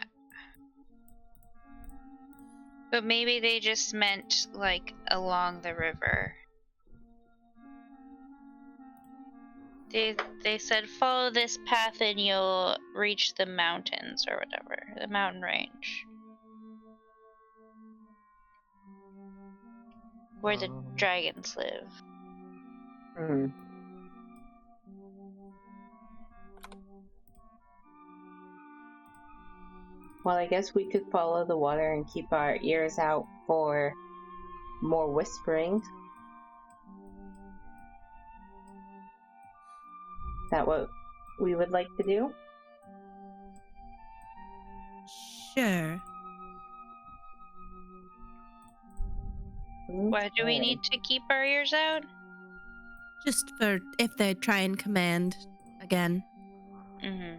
But maybe they just meant like along the river. They said follow this path and you'll reach the mountains or whatever, the mountain range. where the dragons live. Hmm. Well, I guess we could follow the water and keep our ears out for more whispering. Is that what we would like to do? Sure. Why do we need to keep our ears out? Just for if they try and command again. Mm-hmm.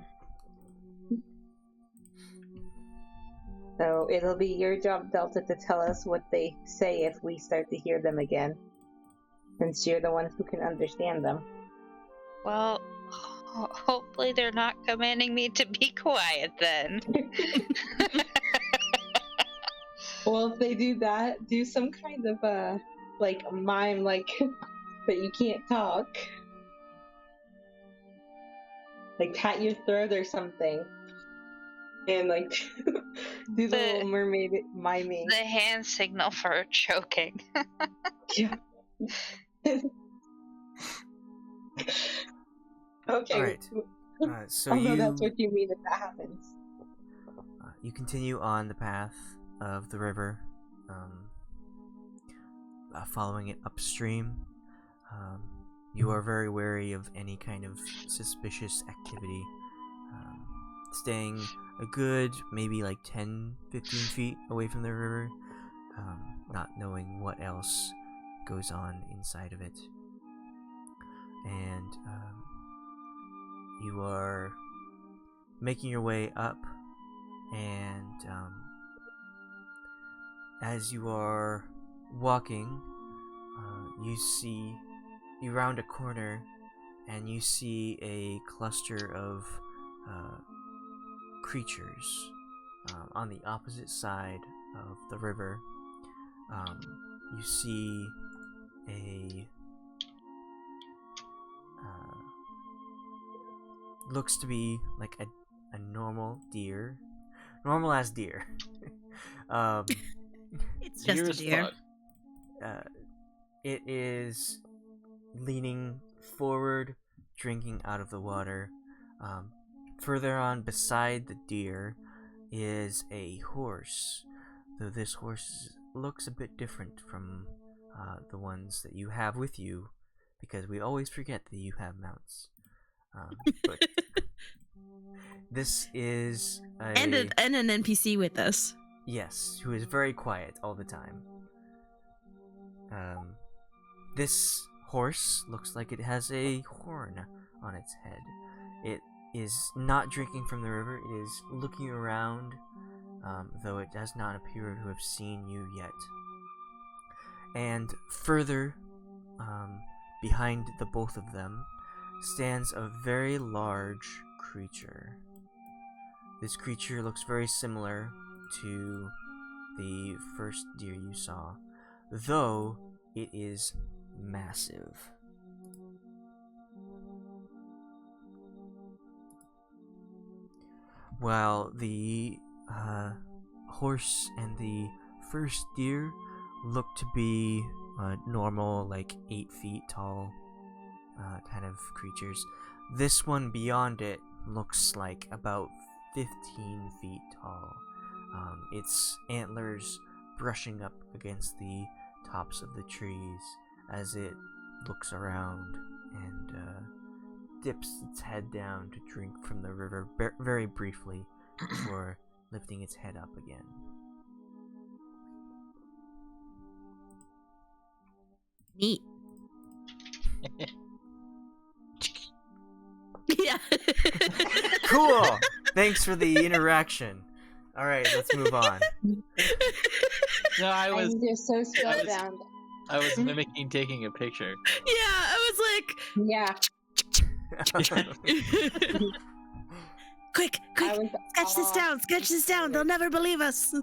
So it'll be your job, Delta, to tell us what they say if we start to hear them again. Since you're the ones who can understand them. Well, hopefully they're not commanding me to be quiet then. Well, if they do that, do some kind of like mime, like that you can't talk. Like pat your throat or something, and like do the Little Mermaid miming. The hand signal for choking. Yeah. Okay. All right. So Although you that's what you mean if that happens. you continue on the path of the river, following it upstream. You are very wary of any kind of suspicious activity, staying a good maybe like 10-15 feet away from the river, not knowing what else goes on inside of it. And you are making your way up, and as you are walking, you round a corner and you see a cluster of creatures on the opposite side of the river. You see a looks to be like a normal deer, normal as deer. It's just a deer. It is leaning forward, drinking out of the water. Further on, beside the deer, is a horse. Though this horse looks a bit different from the ones that you have with you, because we always forget that you have mounts. But this is And an NPC with us. Yes, who is very quiet all the time. This horse looks like it has a horn on its head. It is not drinking from the river, it is looking around, though it does not appear to have seen you yet. And further, behind the both of them, stands a very large creature. This creature looks very similar to the first deer you saw, though it is massive. While the horse and the first deer look to be normal, like 8 feet tall kind of creatures, this one beyond it looks like about 15 feet tall. Its antlers brushing up against the tops of the trees as it looks around and dips its head down to drink from the river very briefly before lifting its head up again. Neat. Yeah. Cool! Thanks for the interaction. Alright, let's move on. No, I'm just so spellbound. I was mimicking taking a picture. Yeah, I was Yeah. like, quick, sketch this down. They'll never believe us.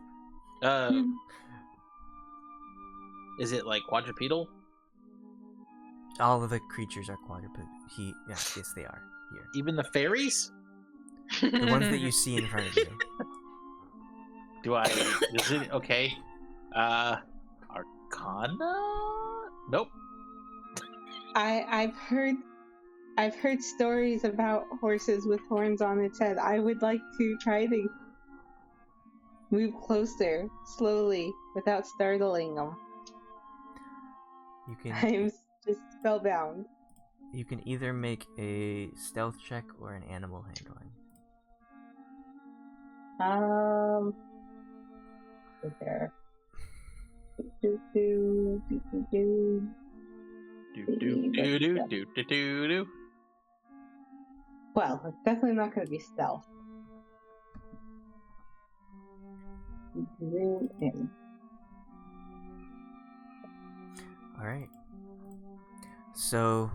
Is it like quadrupedal? All of the creatures are quadruped. Yes, they are here. Even the fairies? The ones that you see in front of you. Okay. Arcana? Nope. I've heard stories about horses with horns on its head. I would like to try to move closer, slowly, without startling them. You can I'm just spellbound. you can either make a stealth check or an animal handling. There. Do do do do do. Do. Well, it's definitely not going to be stealth. Zoom in. Alright. So,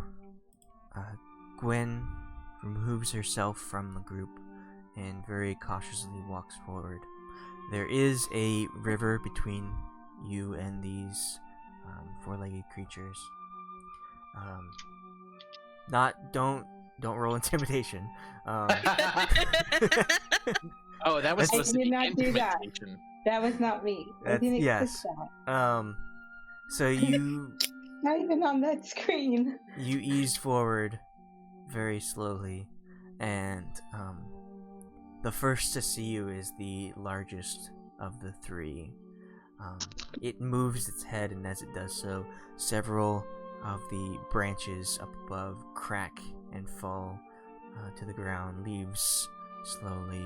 Gwen removes herself from the group and very cautiously walks forward. There is a river between you and these four-legged creatures. Don't roll intimidation. Oh, that was I supposed to did be not do that. intimidation. That was not me. I That's- didn't yes. click that. So you Not even on that screen. you ease forward very slowly, and the first to see you is the largest of the three. It moves its head, and as it does so, several of the branches up above crack and fall to the ground. Leaves slowly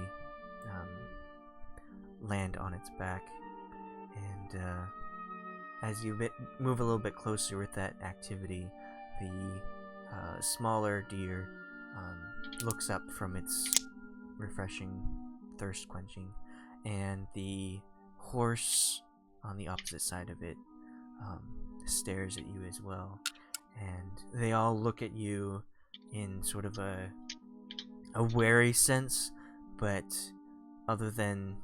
land on its back, and as you move a little bit closer with that activity, the smaller deer looks up from its refreshing thirst quenching, and the horse on the opposite side of it stares at you as well, and they all look at you in sort of a wary sense, but other than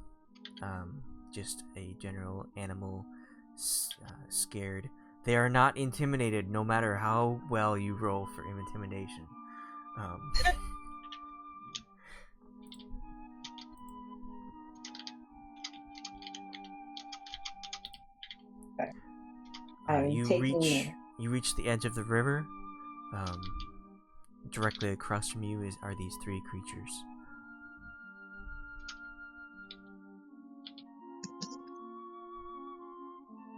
just a general animal scared, they are not intimidated no matter how well you roll for intimidation. You reach the edge of the river. Directly across from you are these three creatures.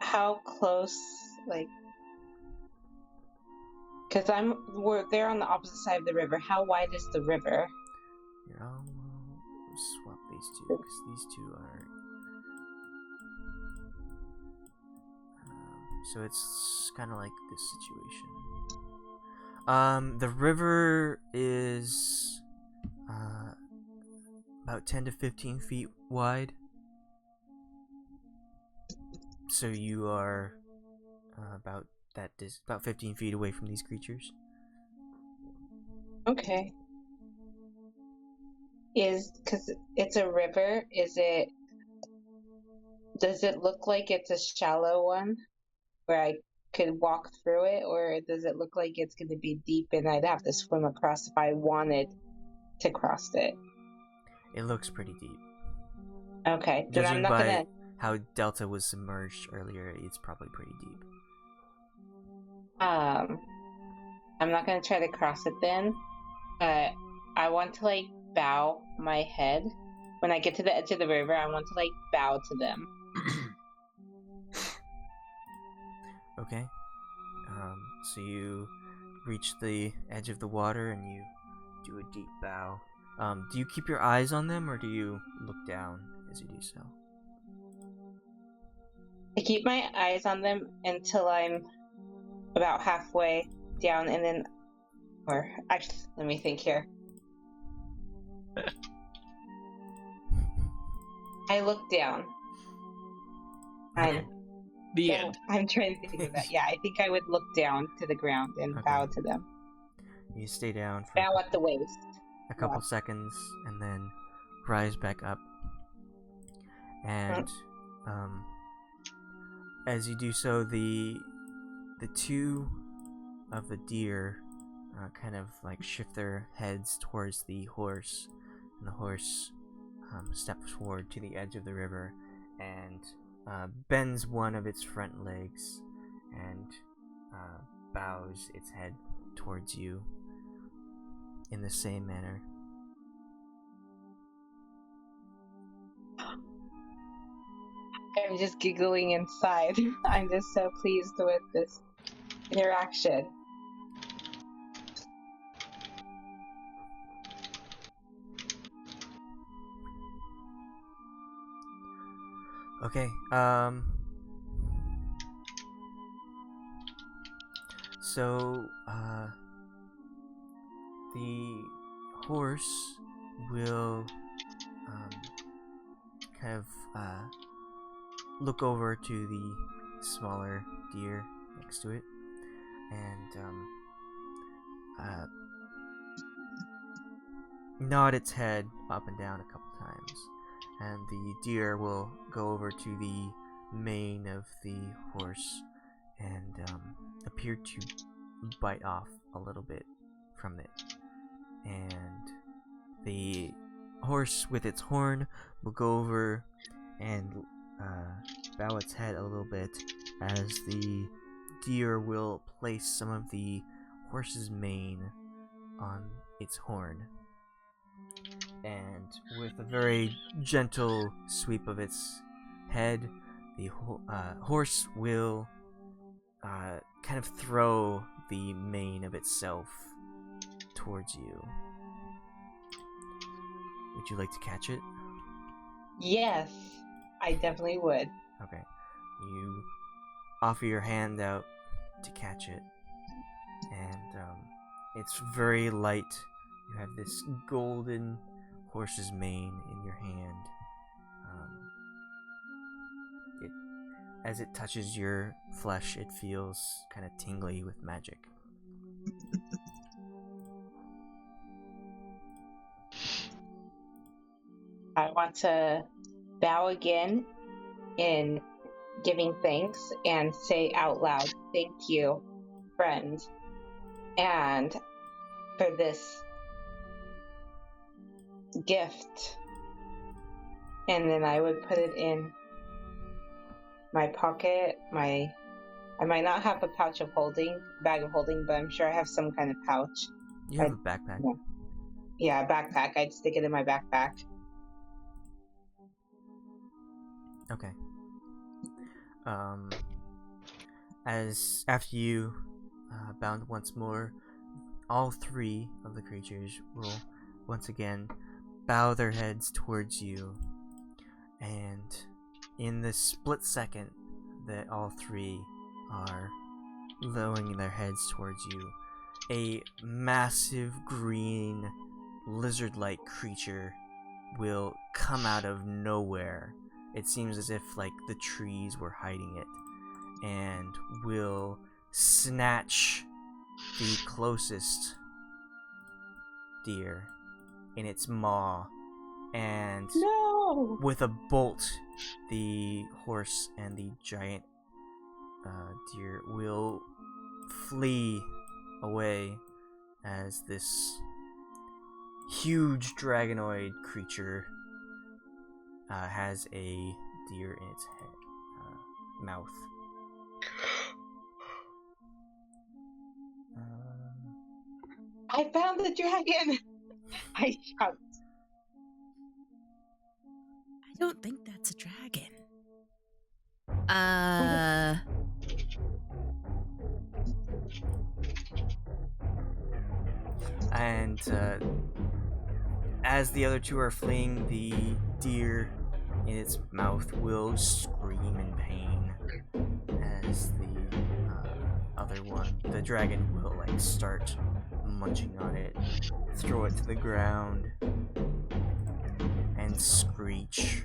How close, like, because they're on the opposite side of the river. How wide is the river? Here, I'll swap these two because these two are. So it's kind of like this situation. The river is about 10 to 15 feet wide. So you are about 15 feet away from these creatures. Okay. Because it's a river, does it look like it's a shallow one where I could walk through it, or does it look like it's going to be deep and I'd have to swim across if I wanted to cross it? It looks pretty deep. Okay, then I'm Judging not by gonna. how Delta was submerged earlier, it's probably pretty deep. I'm not gonna try to cross it then, but I want to bow my head when I get to the edge of the river. I want to bow to them. Okay. So you reach the edge of the water and you do a deep bow. Do you keep your eyes on them, or do you look down as you do so? I keep my eyes on them until I'm about halfway down, and then, or actually, let me think here. I look down. Okay. The end. I'm trying to think of that. Yeah, I think I would look down to the ground and bow to them. You stay down for Bow at the waist. a couple seconds and then rise back up. And as you do so, the two of the deer kind of shift their heads towards the horse, and the horse steps forward to the edge of the river and bends one of its front legs and bows its head towards you in the same manner. I'm just giggling inside. I'm just so pleased with this interaction. Okay, so, the horse will, kind of, look over to the smaller deer next to it, and, nod its head up and down a couple times. And the deer will go over to the mane of the horse and appear to bite off a little bit from it. And the horse with its horn will go over and bow its head a little bit as the deer will place some of the horse's mane on its horn. And with a very gentle sweep of its head, the horse will kind of throw the mane of itself towards you. Would you like to catch it? Yes, I definitely would. Okay. You offer your hand out to catch it, and it's very light. You have this golden horse's mane in your hand. As it touches your flesh, it feels kind of tingly with magic. I want to bow again in giving thanks and say out loud, thank you, friend, and for this gift. And then I would put it in my pocket. I might not have a bag of holding, but I'm sure I have some kind of pouch. You have a backpack. Yeah, a backpack. I'd stick it in my backpack. Okay. As after you bound once more, all three of the creatures will once again bow their heads towards you, and in this split second that all three are lowering their heads towards you, a massive green lizard-like creature will come out of nowhere. It seems as if like the trees were hiding it, and will snatch the closest deer in its maw, and No! with a bolt, the horse and the giant deer will flee away as this huge dragonoid creature has a deer in its mouth. I found the dragon! I shout. I don't think that's a dragon. And as the other two are fleeing, the deer in its mouth will scream in pain as the other one, the dragon, will like start munching on it, throw it to the ground, and screech.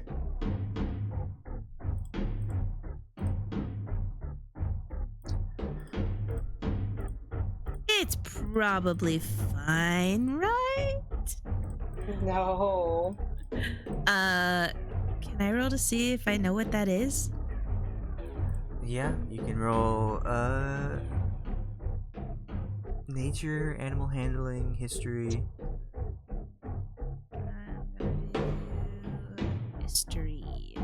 It's probably fine, right? No. Can I roll to see if I know what that is? Yeah, you can roll nature, animal handling, history. History.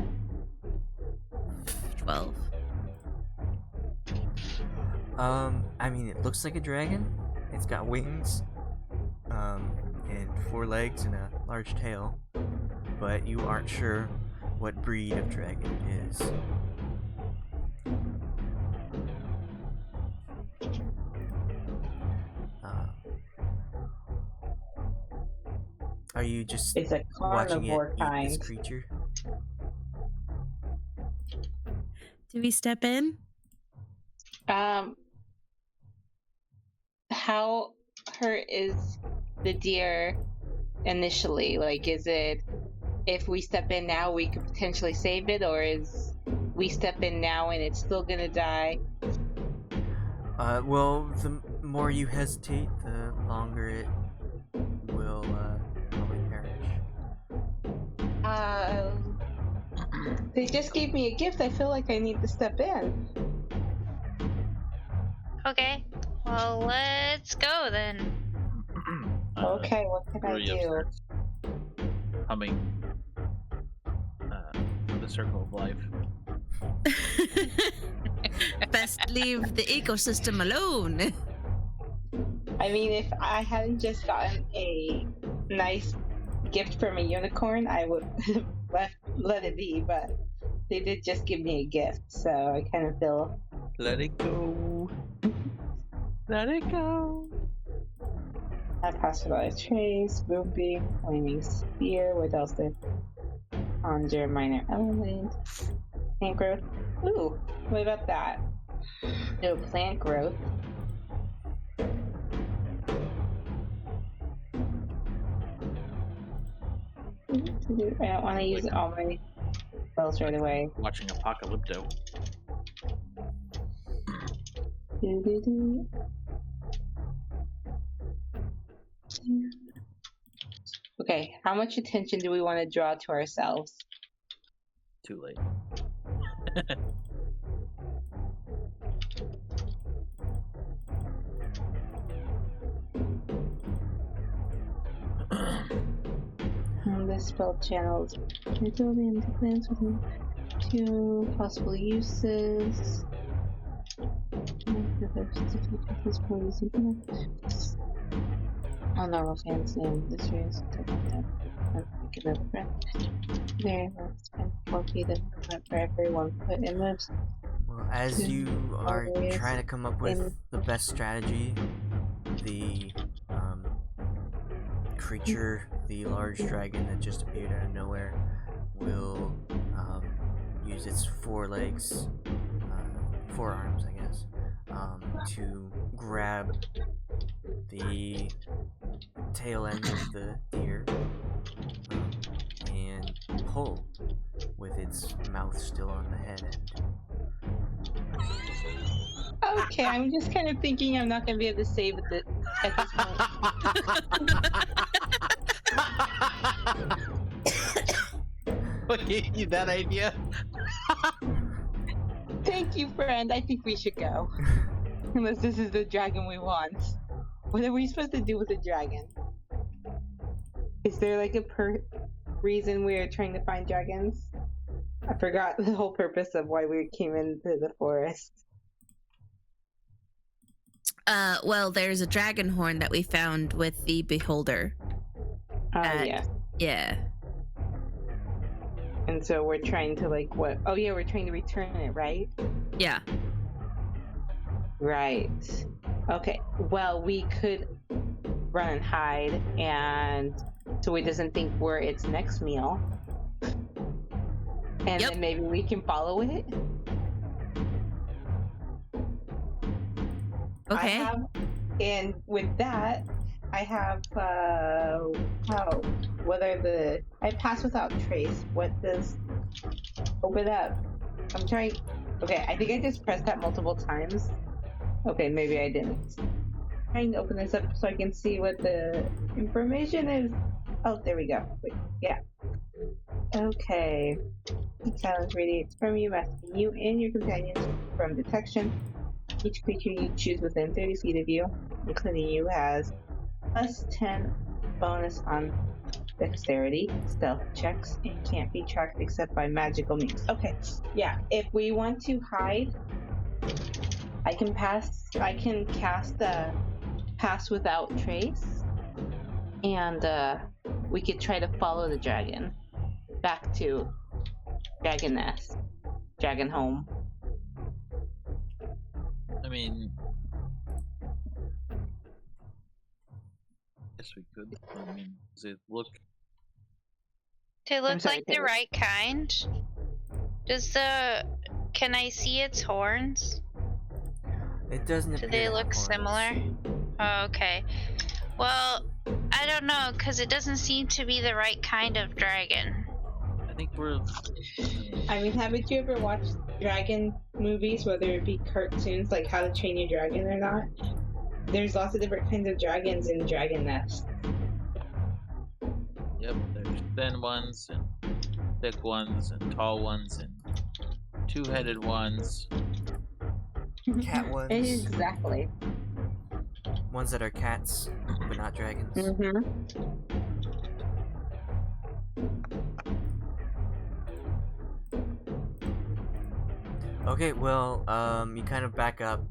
12. I mean, it looks like a dragon. It's got wings, and 4 legs and a large tail, but you aren't sure what breed of dragon it is. Are you just It's a watching it carnivore eat kind. this creature? Do we step in? How hurt is the deer initially? Like, is it if we step in now, we could potentially save it, or is we step in now and it's still gonna die? Well, the more you hesitate, the longer it will probably perish. They just gave me a gift. I feel like I need to step in. Okay. Well, let's go then. Okay, what can I Guryev do? starts humming the circle of life. Best leave the ecosystem alone. I mean, if I hadn't just gotten a nice gift from a unicorn, I would let it be, but they did just give me a gift, so I kind of feel... Let it go. Let it go. Pastoralized trace, moonbeam, flaming spear, what else did? Conjure minor element. Plant growth. Ooh, what about that? No, plant growth. I don't want to use all my spells right away. Watching Apocalypto. Do-do-do. Okay, how much attention do we want to draw to ourselves? Too late. This spell channels ability into plants with 2 possible uses. On normal fancy and this is there, let's spend 4 feet of for every 1 foot it moves. Well, as you are trying to come up with the best strategy, the creature, the large dragon that just appeared out of nowhere, will use its 4 legs, 4 arms, I guess, to grab the tail end of the deer and pull with its mouth still on the head end. Okay, I'm just kind of thinking I'm not going to be able to save it at this point. What gave you that idea? Thank you, friend. I think we should go. Unless this is the dragon we want. What are we supposed to do with the dragon? Is there like a reason we're trying to find dragons? I forgot the whole purpose of why we came into the forest. Well, there's a dragon horn that we found with the beholder. Yeah. Yeah. And so we're trying to like what? Oh yeah, we're trying to return it, right? Yeah. Right. Okay. Well, we could run and hide, and so it doesn't think we're its next meal. And then maybe we can follow it. Okay. And with that, I have I pass without trace. What does open up? I'm trying. Okay, I think I just pressed that multiple times. Okay, maybe I didn't. Trying to open this up so I can see what the information is. Oh, there we go. Wait, yeah. Okay. Silence radiates from you, masking you and your companions from detection. Each creature you choose within 30 feet of you, including you, has +10 bonus on dexterity, stealth checks, and can't be tracked except by magical means. Okay, yeah. If we want to hide, I can cast pass without trace, and we could try to follow the dragon back to Dragon Nest, Dragon Home. I mean, yes, we could. I mean, does it look? They look sorry, like the Taylor. right kind. Can I see its horns? It doesn't Do appear they to have look horns. similar? Oh, okay. Well, I don't know, because it doesn't seem to be the right kind of dragon. I think we're. I mean, haven't you ever watched dragon movies, whether it be cartoons like How to Train Your Dragon or not? There's lots of different kinds of dragons in Dragon Nest. Yep, there's thin ones and thick ones and tall ones and two-headed ones. Cat ones. Exactly. Ones that are cats, but not dragons. Mm-hmm. Okay, well, you kind of back up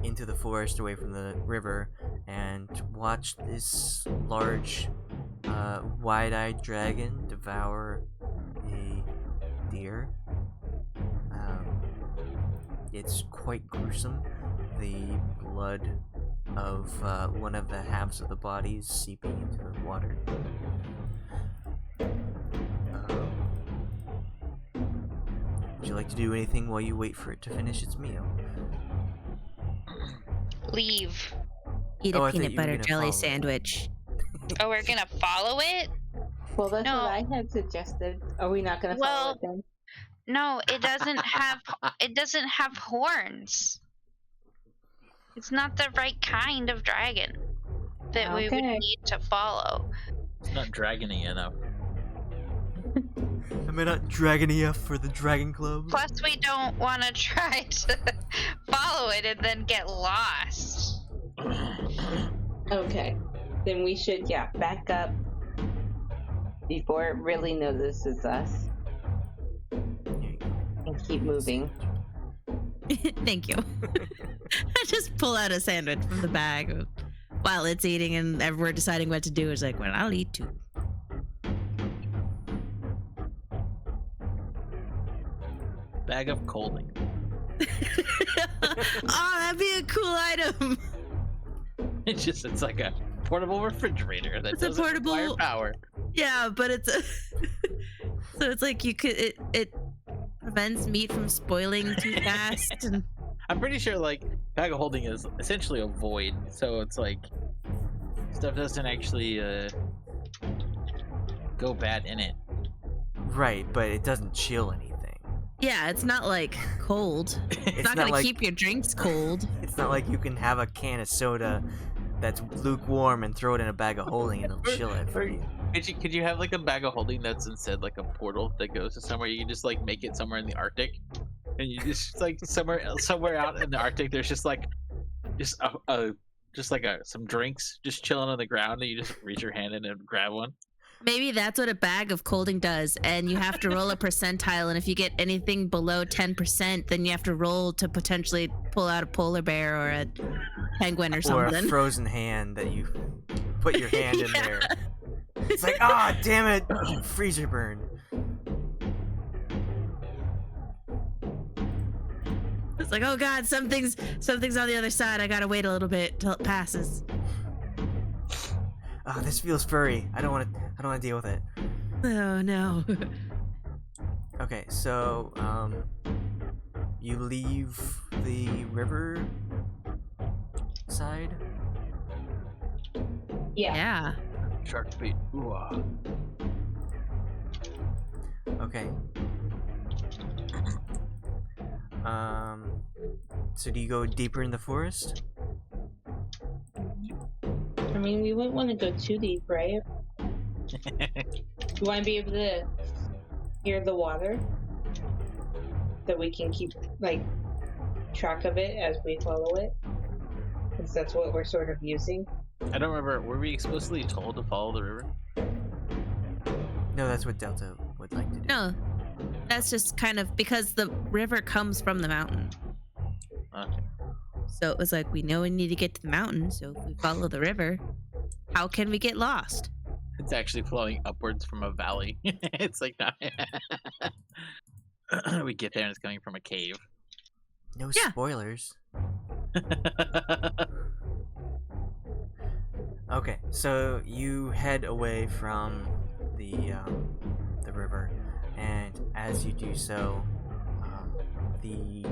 into the forest away from the river and watch this large, wide-eyed dragon devour a deer. It's quite gruesome. The blood of one of the halves of the body is seeping into the water. Would you like to do anything while you wait for it to finish its meal? Leave. Eat Oh, I a thought peanut you were butter gonna jelly follow. sandwich. Oh, we're gonna follow it? Well, that's No. what I had suggested. Are we not going to follow it then? No, it doesn't have horns. It's not the right kind of dragon that we would Okay. need to follow. It's not dragony enough. Am I not dragony enough for the Dragon Club? Plus, we don't want to try to follow it and then get lost. Okay. Then we should, back up before it really notices us and keep moving. Thank you. I just pull out a sandwich from the bag while it's eating, and we're deciding what to do. It's like, well, I'll eat too. Bag of colding. Oh, that'd be a cool item. It's like a portable refrigerator that It's a doesn't require portable- power. Yeah, but it's a so it's like it prevents meat from spoiling too fast. And I'm pretty sure like bag of holding is essentially a void, so it's like stuff doesn't actually go bad in it. Right, but it doesn't chill anything. yeah, it's not like cold. It's not gonna keep your drinks cold. It's not like you can have a can of soda that's lukewarm and throw it in a bag of holding and it'll chill it for you. Could you have like a bag of holding that's instead like a portal that goes to somewhere? You can just like make it somewhere in the Arctic, and you just like somewhere out in the Arctic. There's just like some drinks just chilling on the ground, and you just reach your hand in and grab one. Maybe that's what a bag of colding does, and you have to roll a percentile, and if you get anything below 10%, then you have to roll to potentially pull out a polar bear or a penguin or Or a something. frozen hand that you put your hand in Yeah. there. It's like, ah, damn it, freezer burn. It's like, oh god, something's on the other side. I gotta wait a little bit till it passes. Oh, this feels furry. I don't want to deal with it. Oh no. Okay, so you leave the river side. Yeah. Shark feet. Ooh, ah. Okay. So do you go deeper in the forest? I mean, we wouldn't want to go too deep, right? You want to be able to hear the water, so we can keep like track of it as we follow it, because that's what we're sort of using. I don't remember. Were we explicitly told to follow the river? No, that's what Delta would like to do. No, that's just kind of because the river comes from the mountain. Okay. So it was like, we know we need to get to the mountain. So if we follow the river, how can we get lost? It's actually flowing upwards from a valley. It's like not. We get there and it's coming from a cave. No Yeah. spoilers. Okay, so you head away from the river, and as you do so, the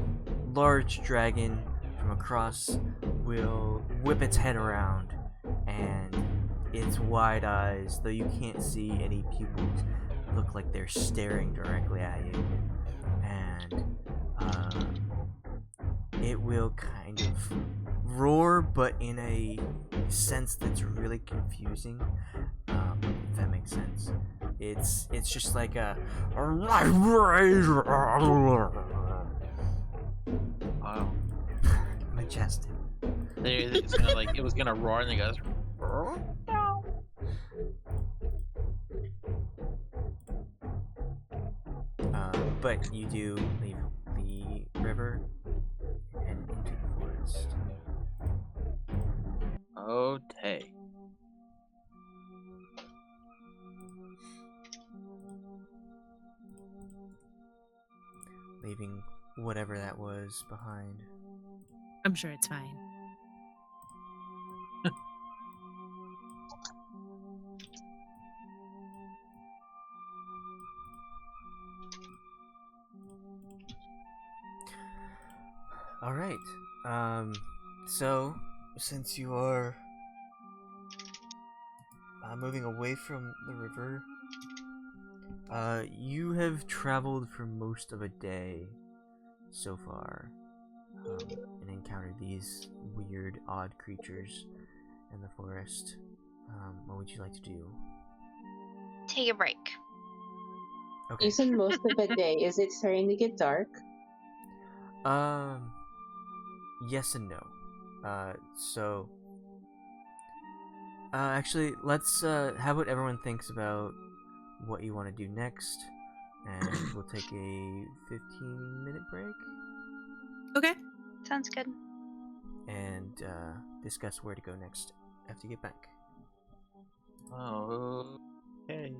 large dragon from across will whip its head around, and its wide eyes, though you can't see any pupils, look like they're staring directly at you, and it will kind of roar, but in a sense that's really confusing. If that makes sense, it's just like a Wow. majestic. It's gonna like it was gonna roar and it goes. But you do leave the river and into the forest. Okay. Leaving whatever that was behind. I'm sure it's fine. All right. So since you are moving away from the river, you have traveled for most of a day so far, and encountered these weird, odd creatures in the forest. What would you like to do? Take a break. Okay. You said most of the day. Is it starting to get dark? Yes and no. So actually, let's how about everyone thinks about what you want to do next, and we'll take a 15-minute break Okay. Sounds good. and discuss where to go next after you get back. Oh. Okay.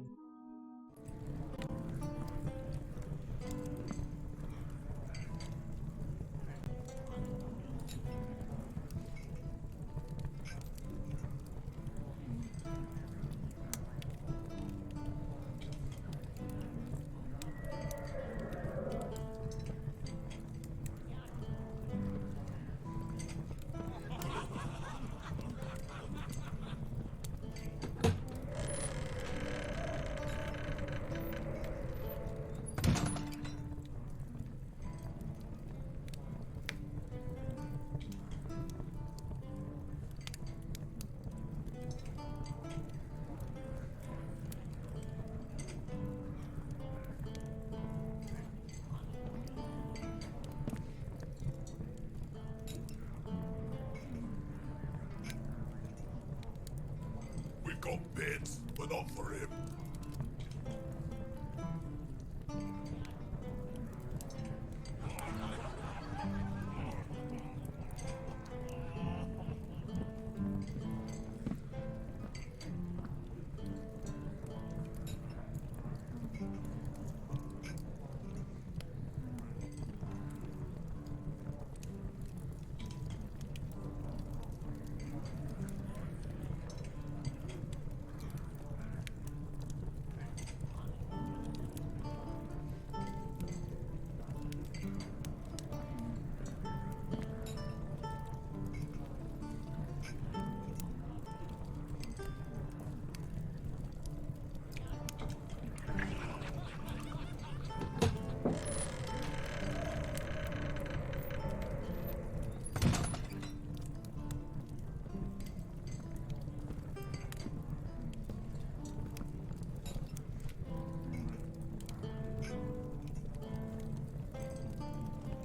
We got beds, but not for him.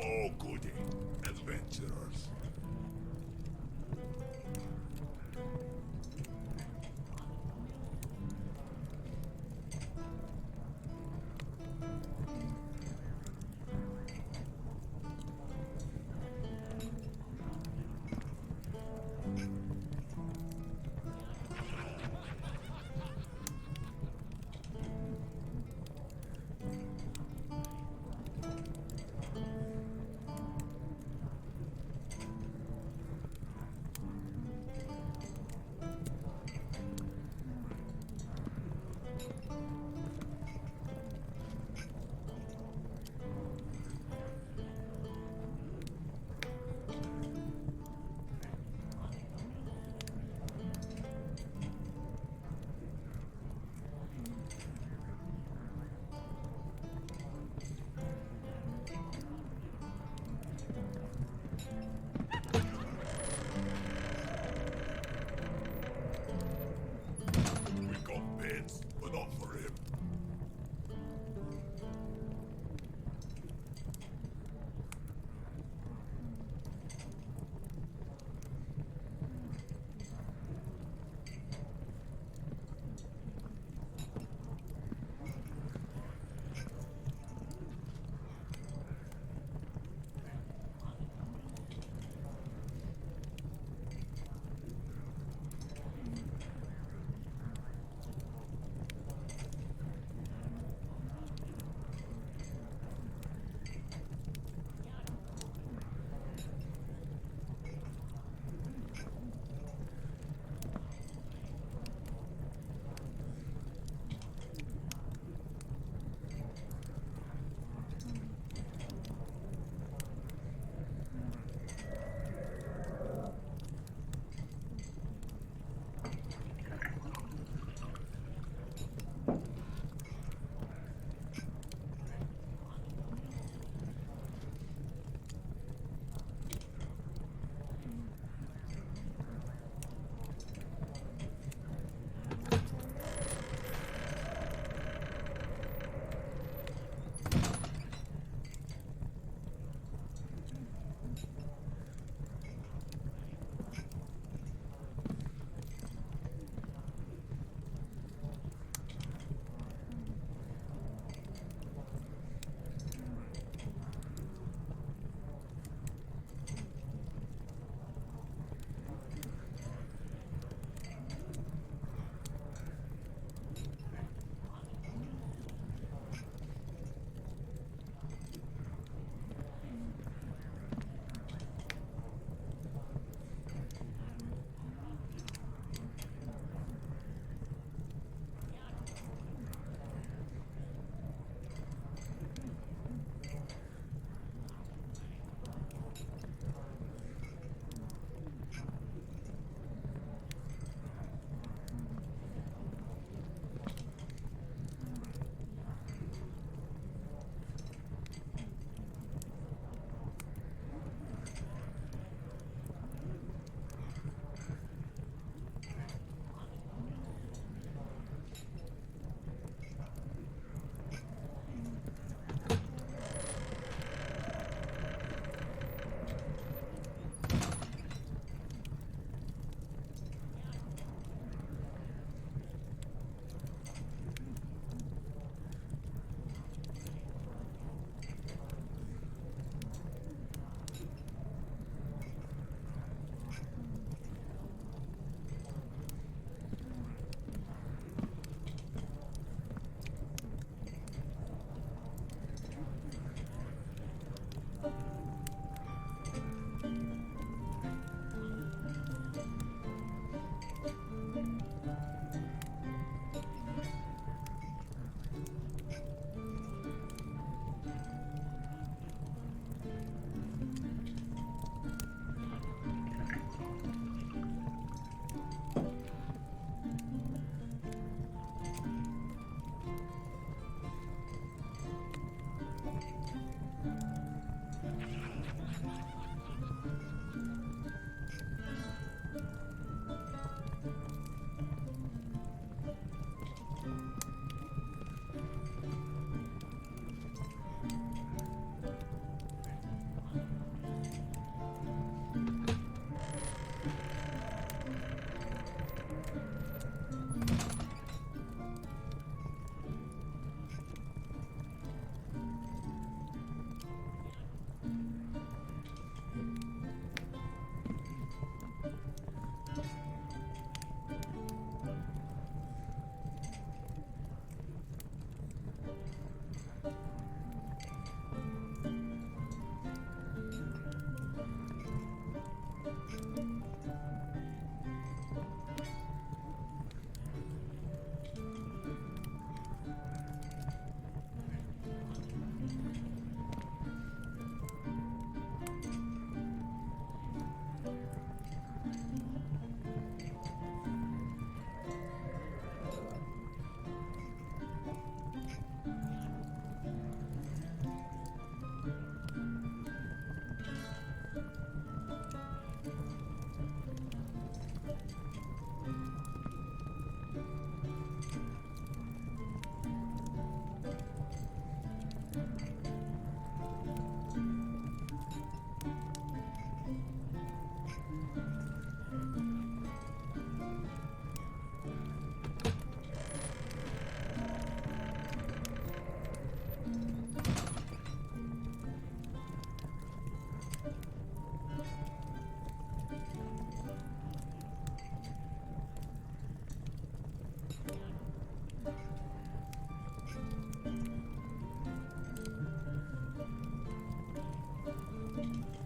Oh, goody. Adventurers.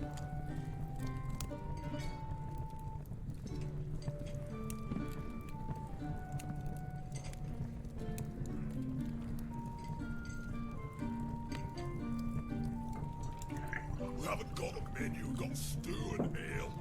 We haven't got a menu, we've got stew and ale.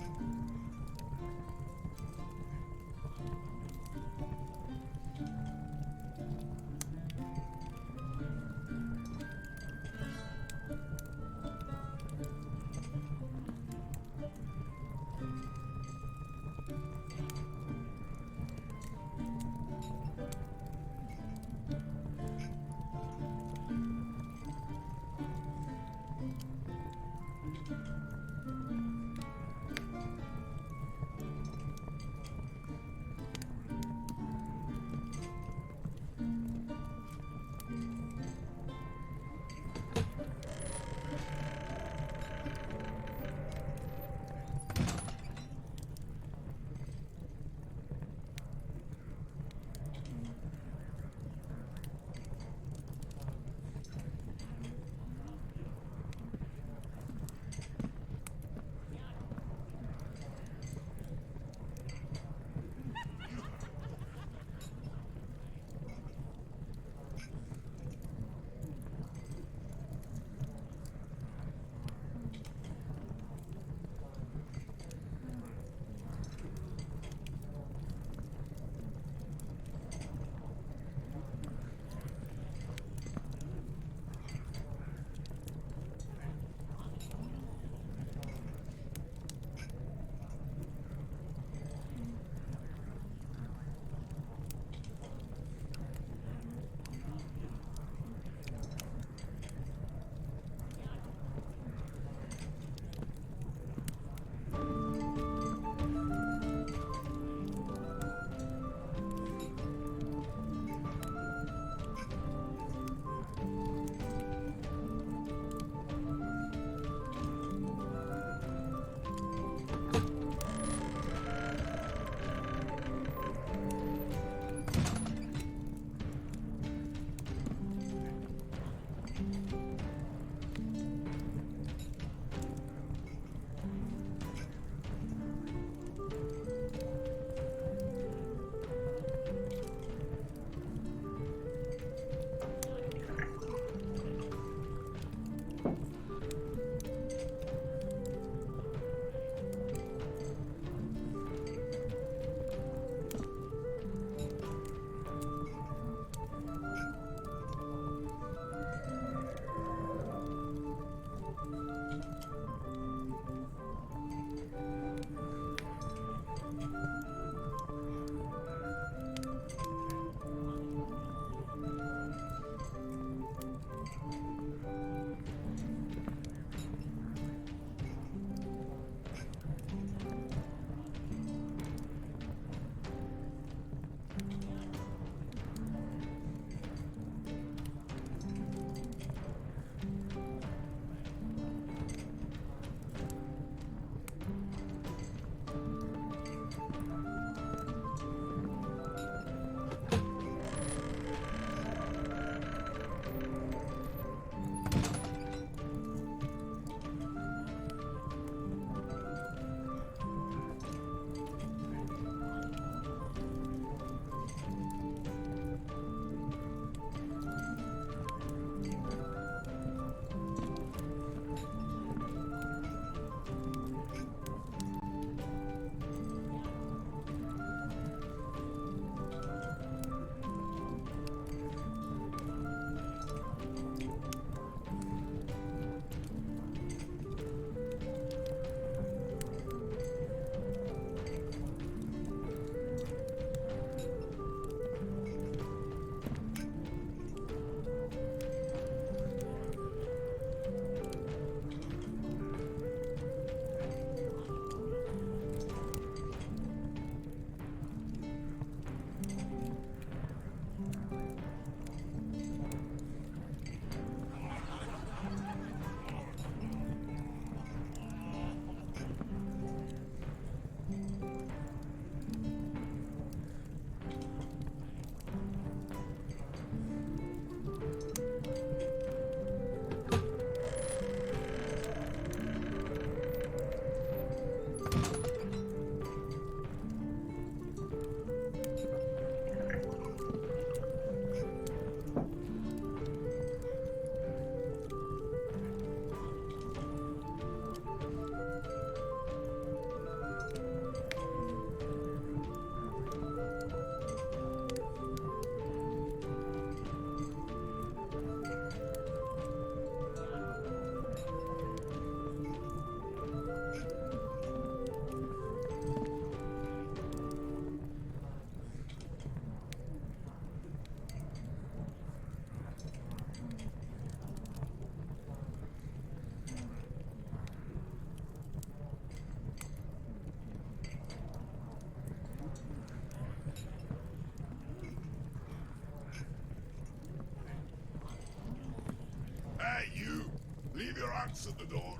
Hey, you! Leave your axe at the door.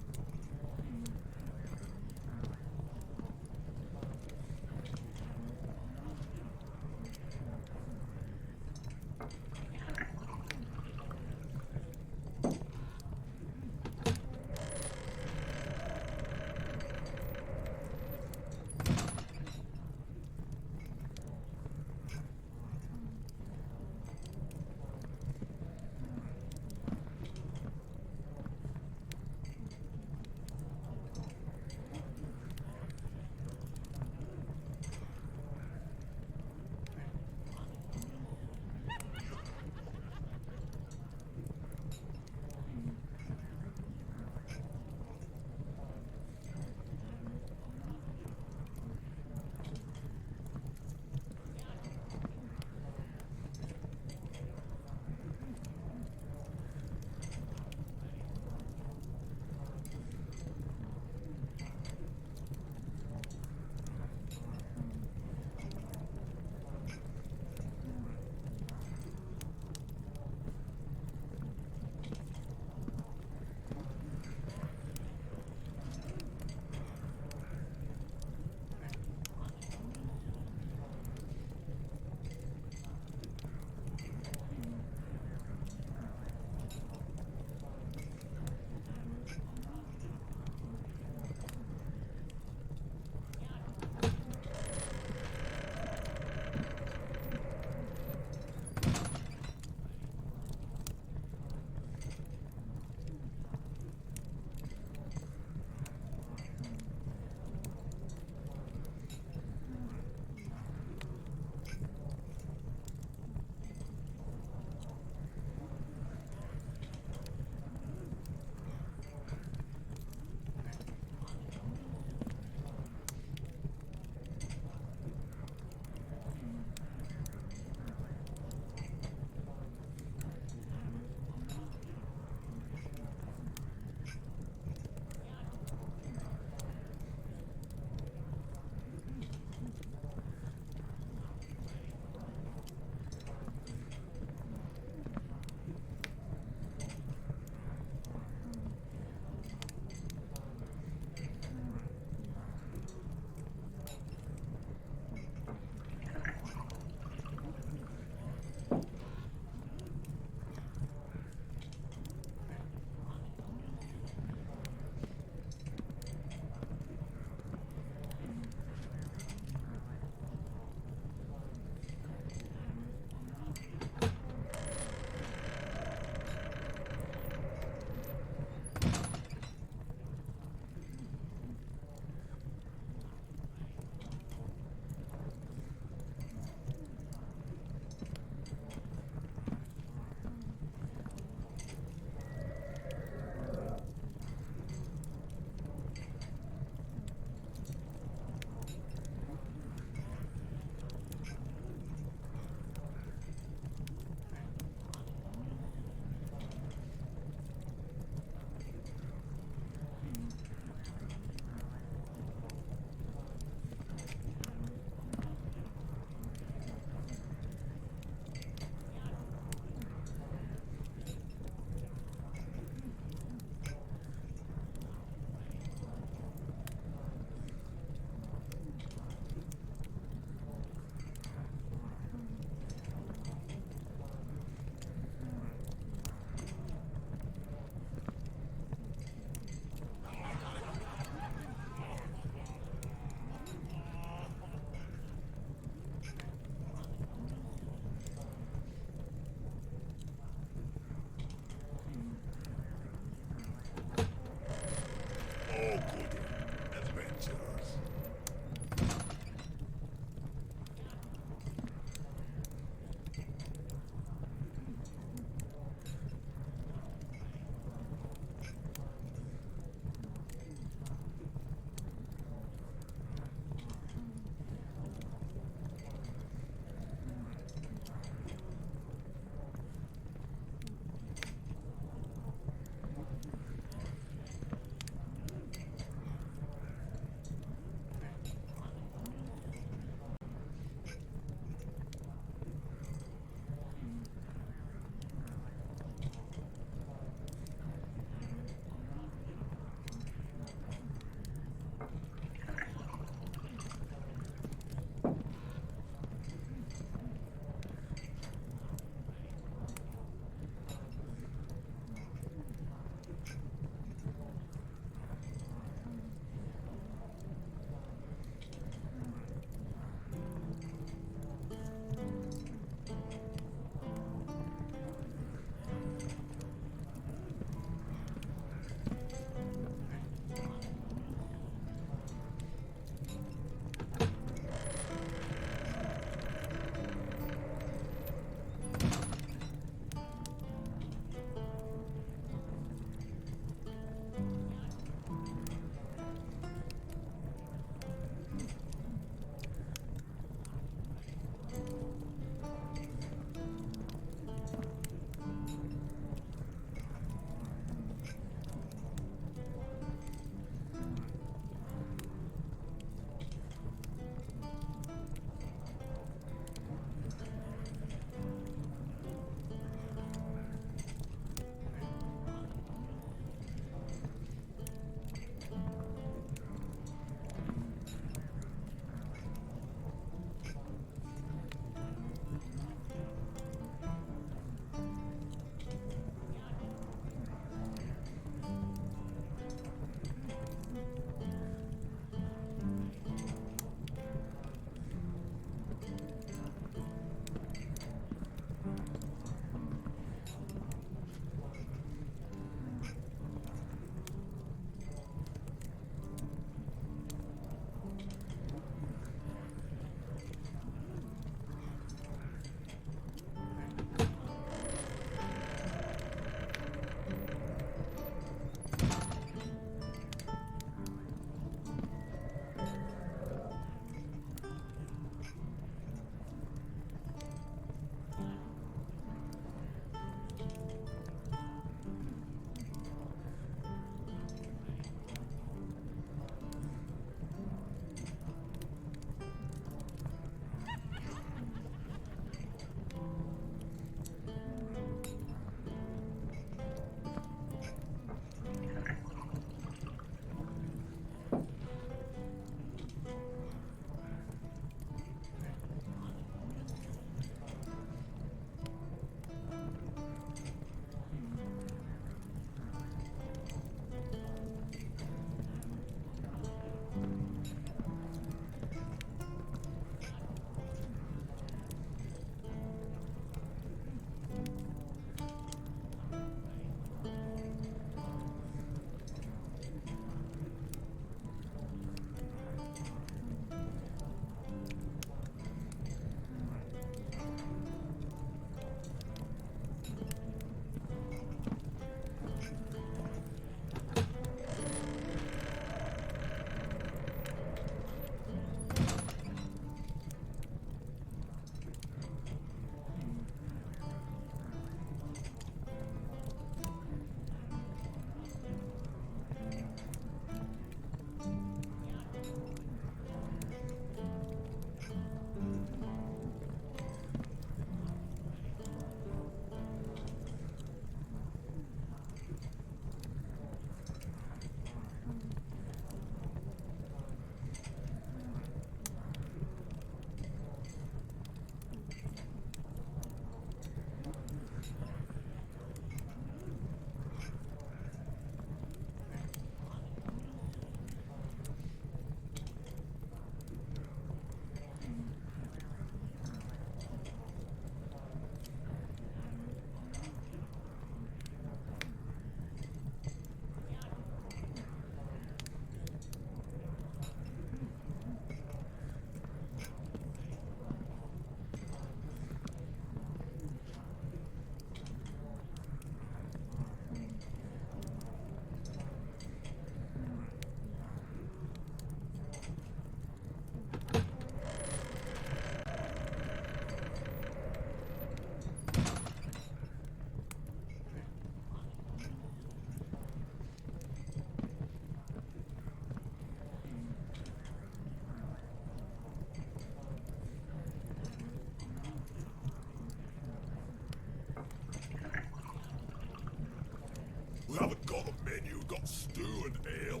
got stew and ale.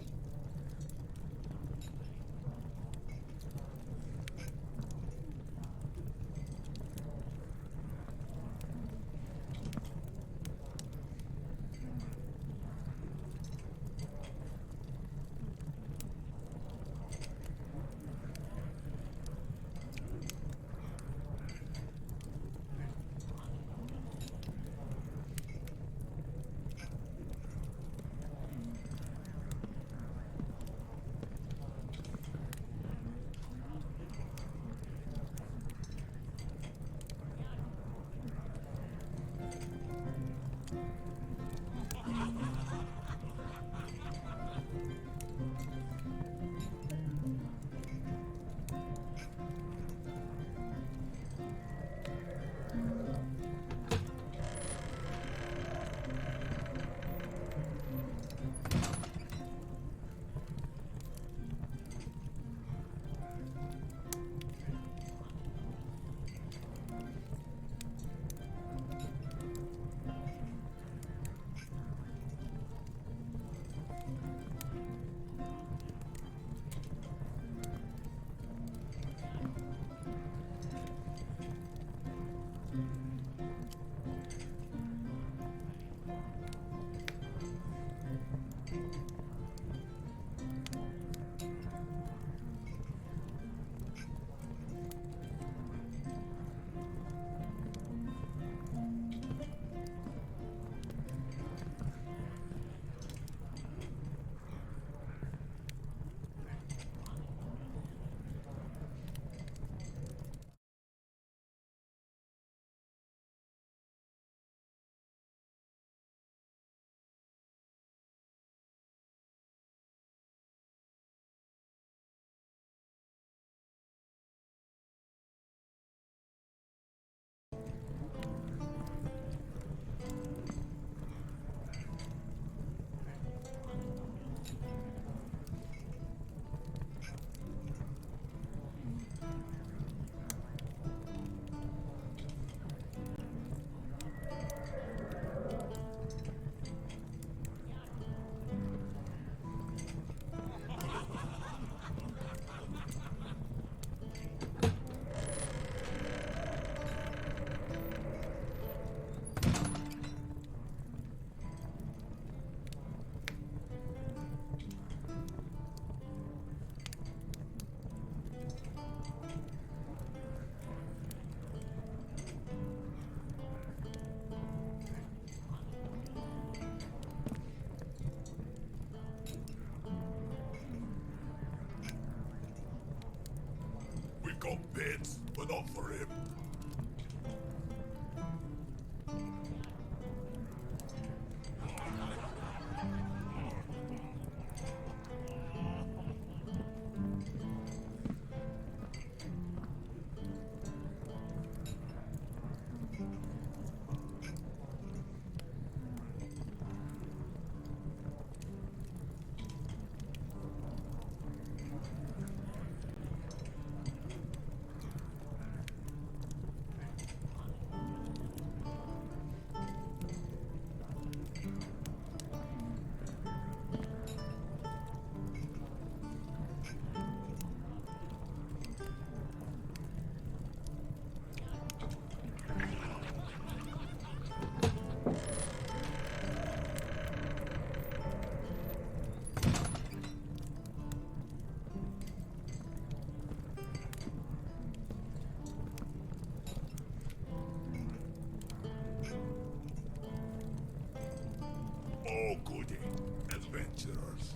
We got beds, but not for him. Oh, goody. Adventurers.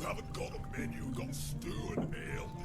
haven't got a menu, got stew and ale.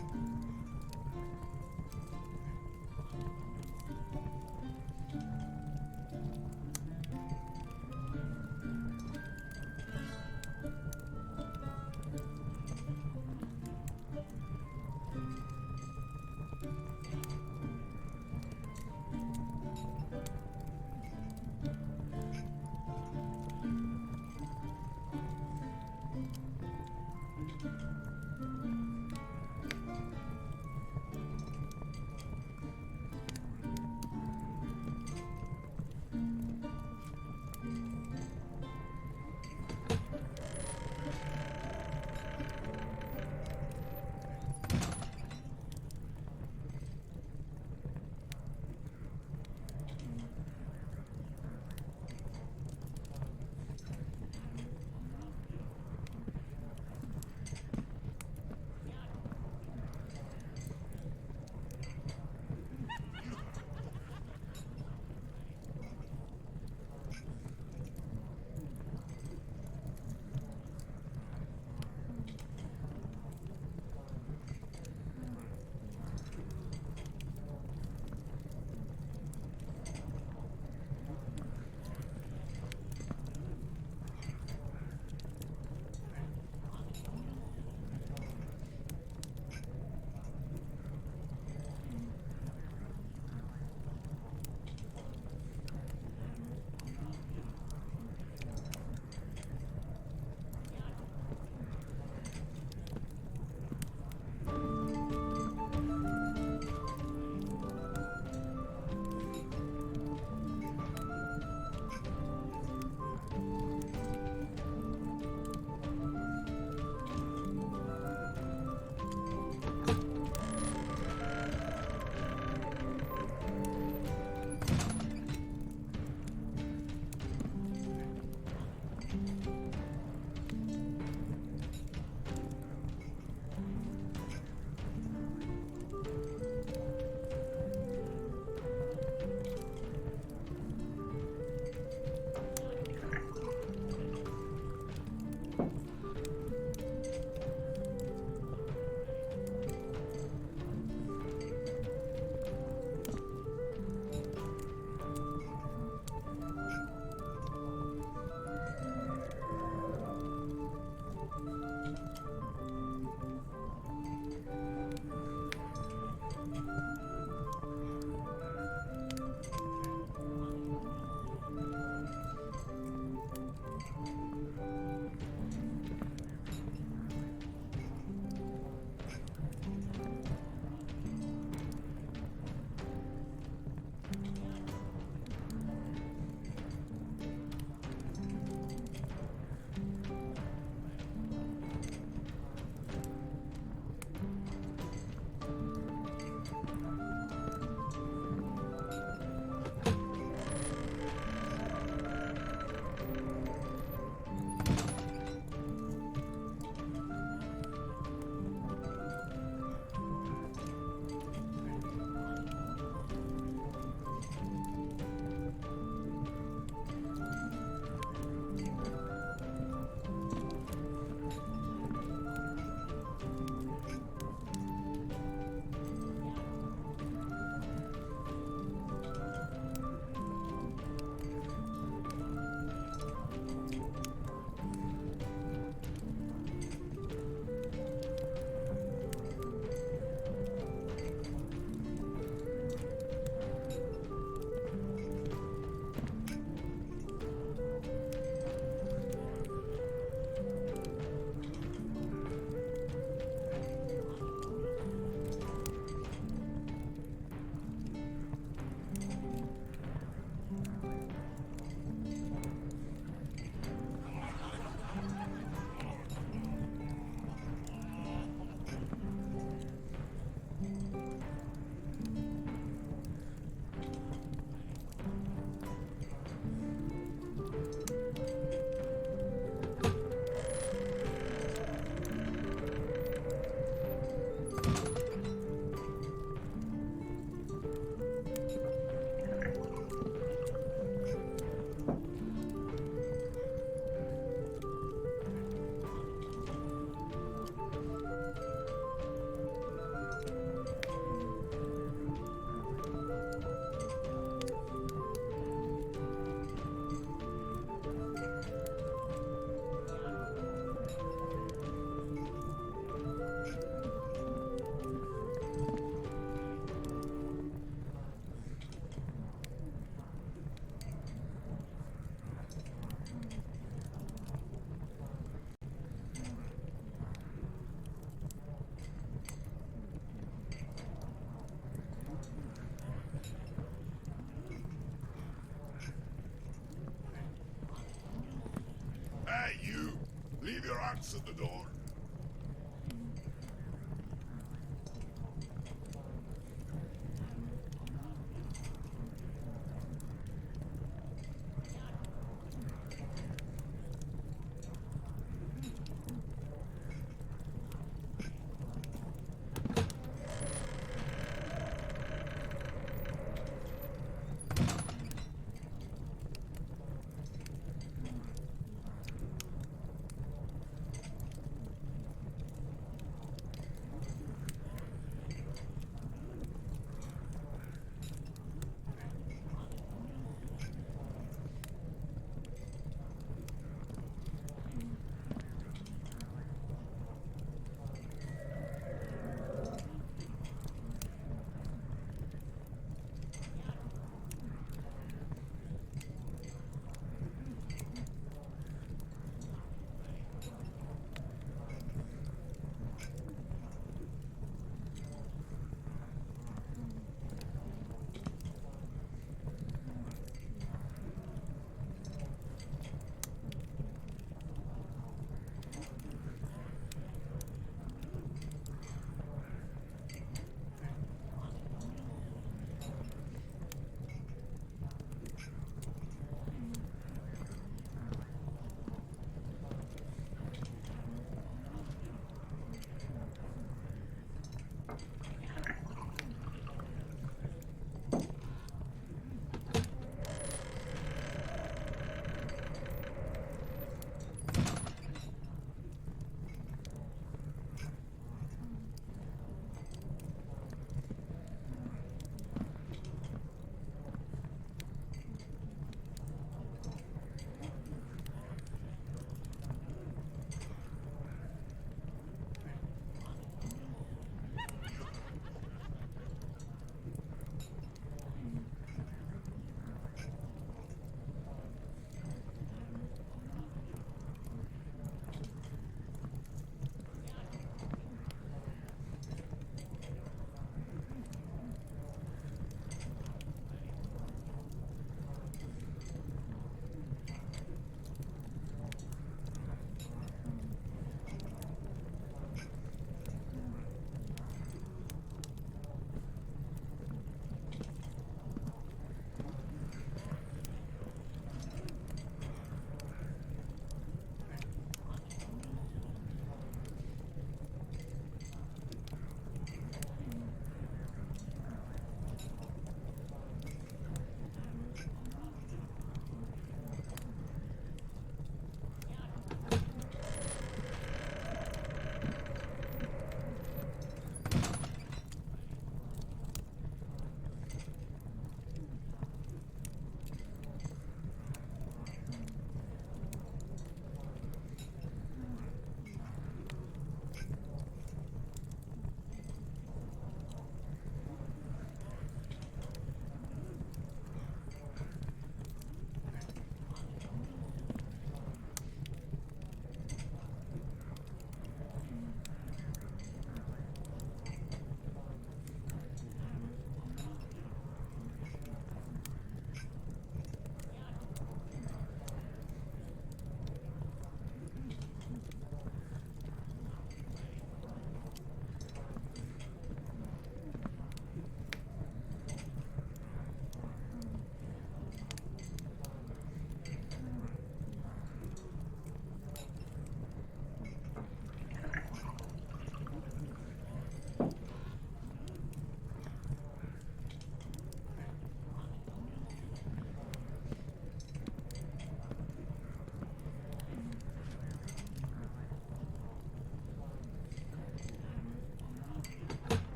Hey, you! Leave your axe at the door.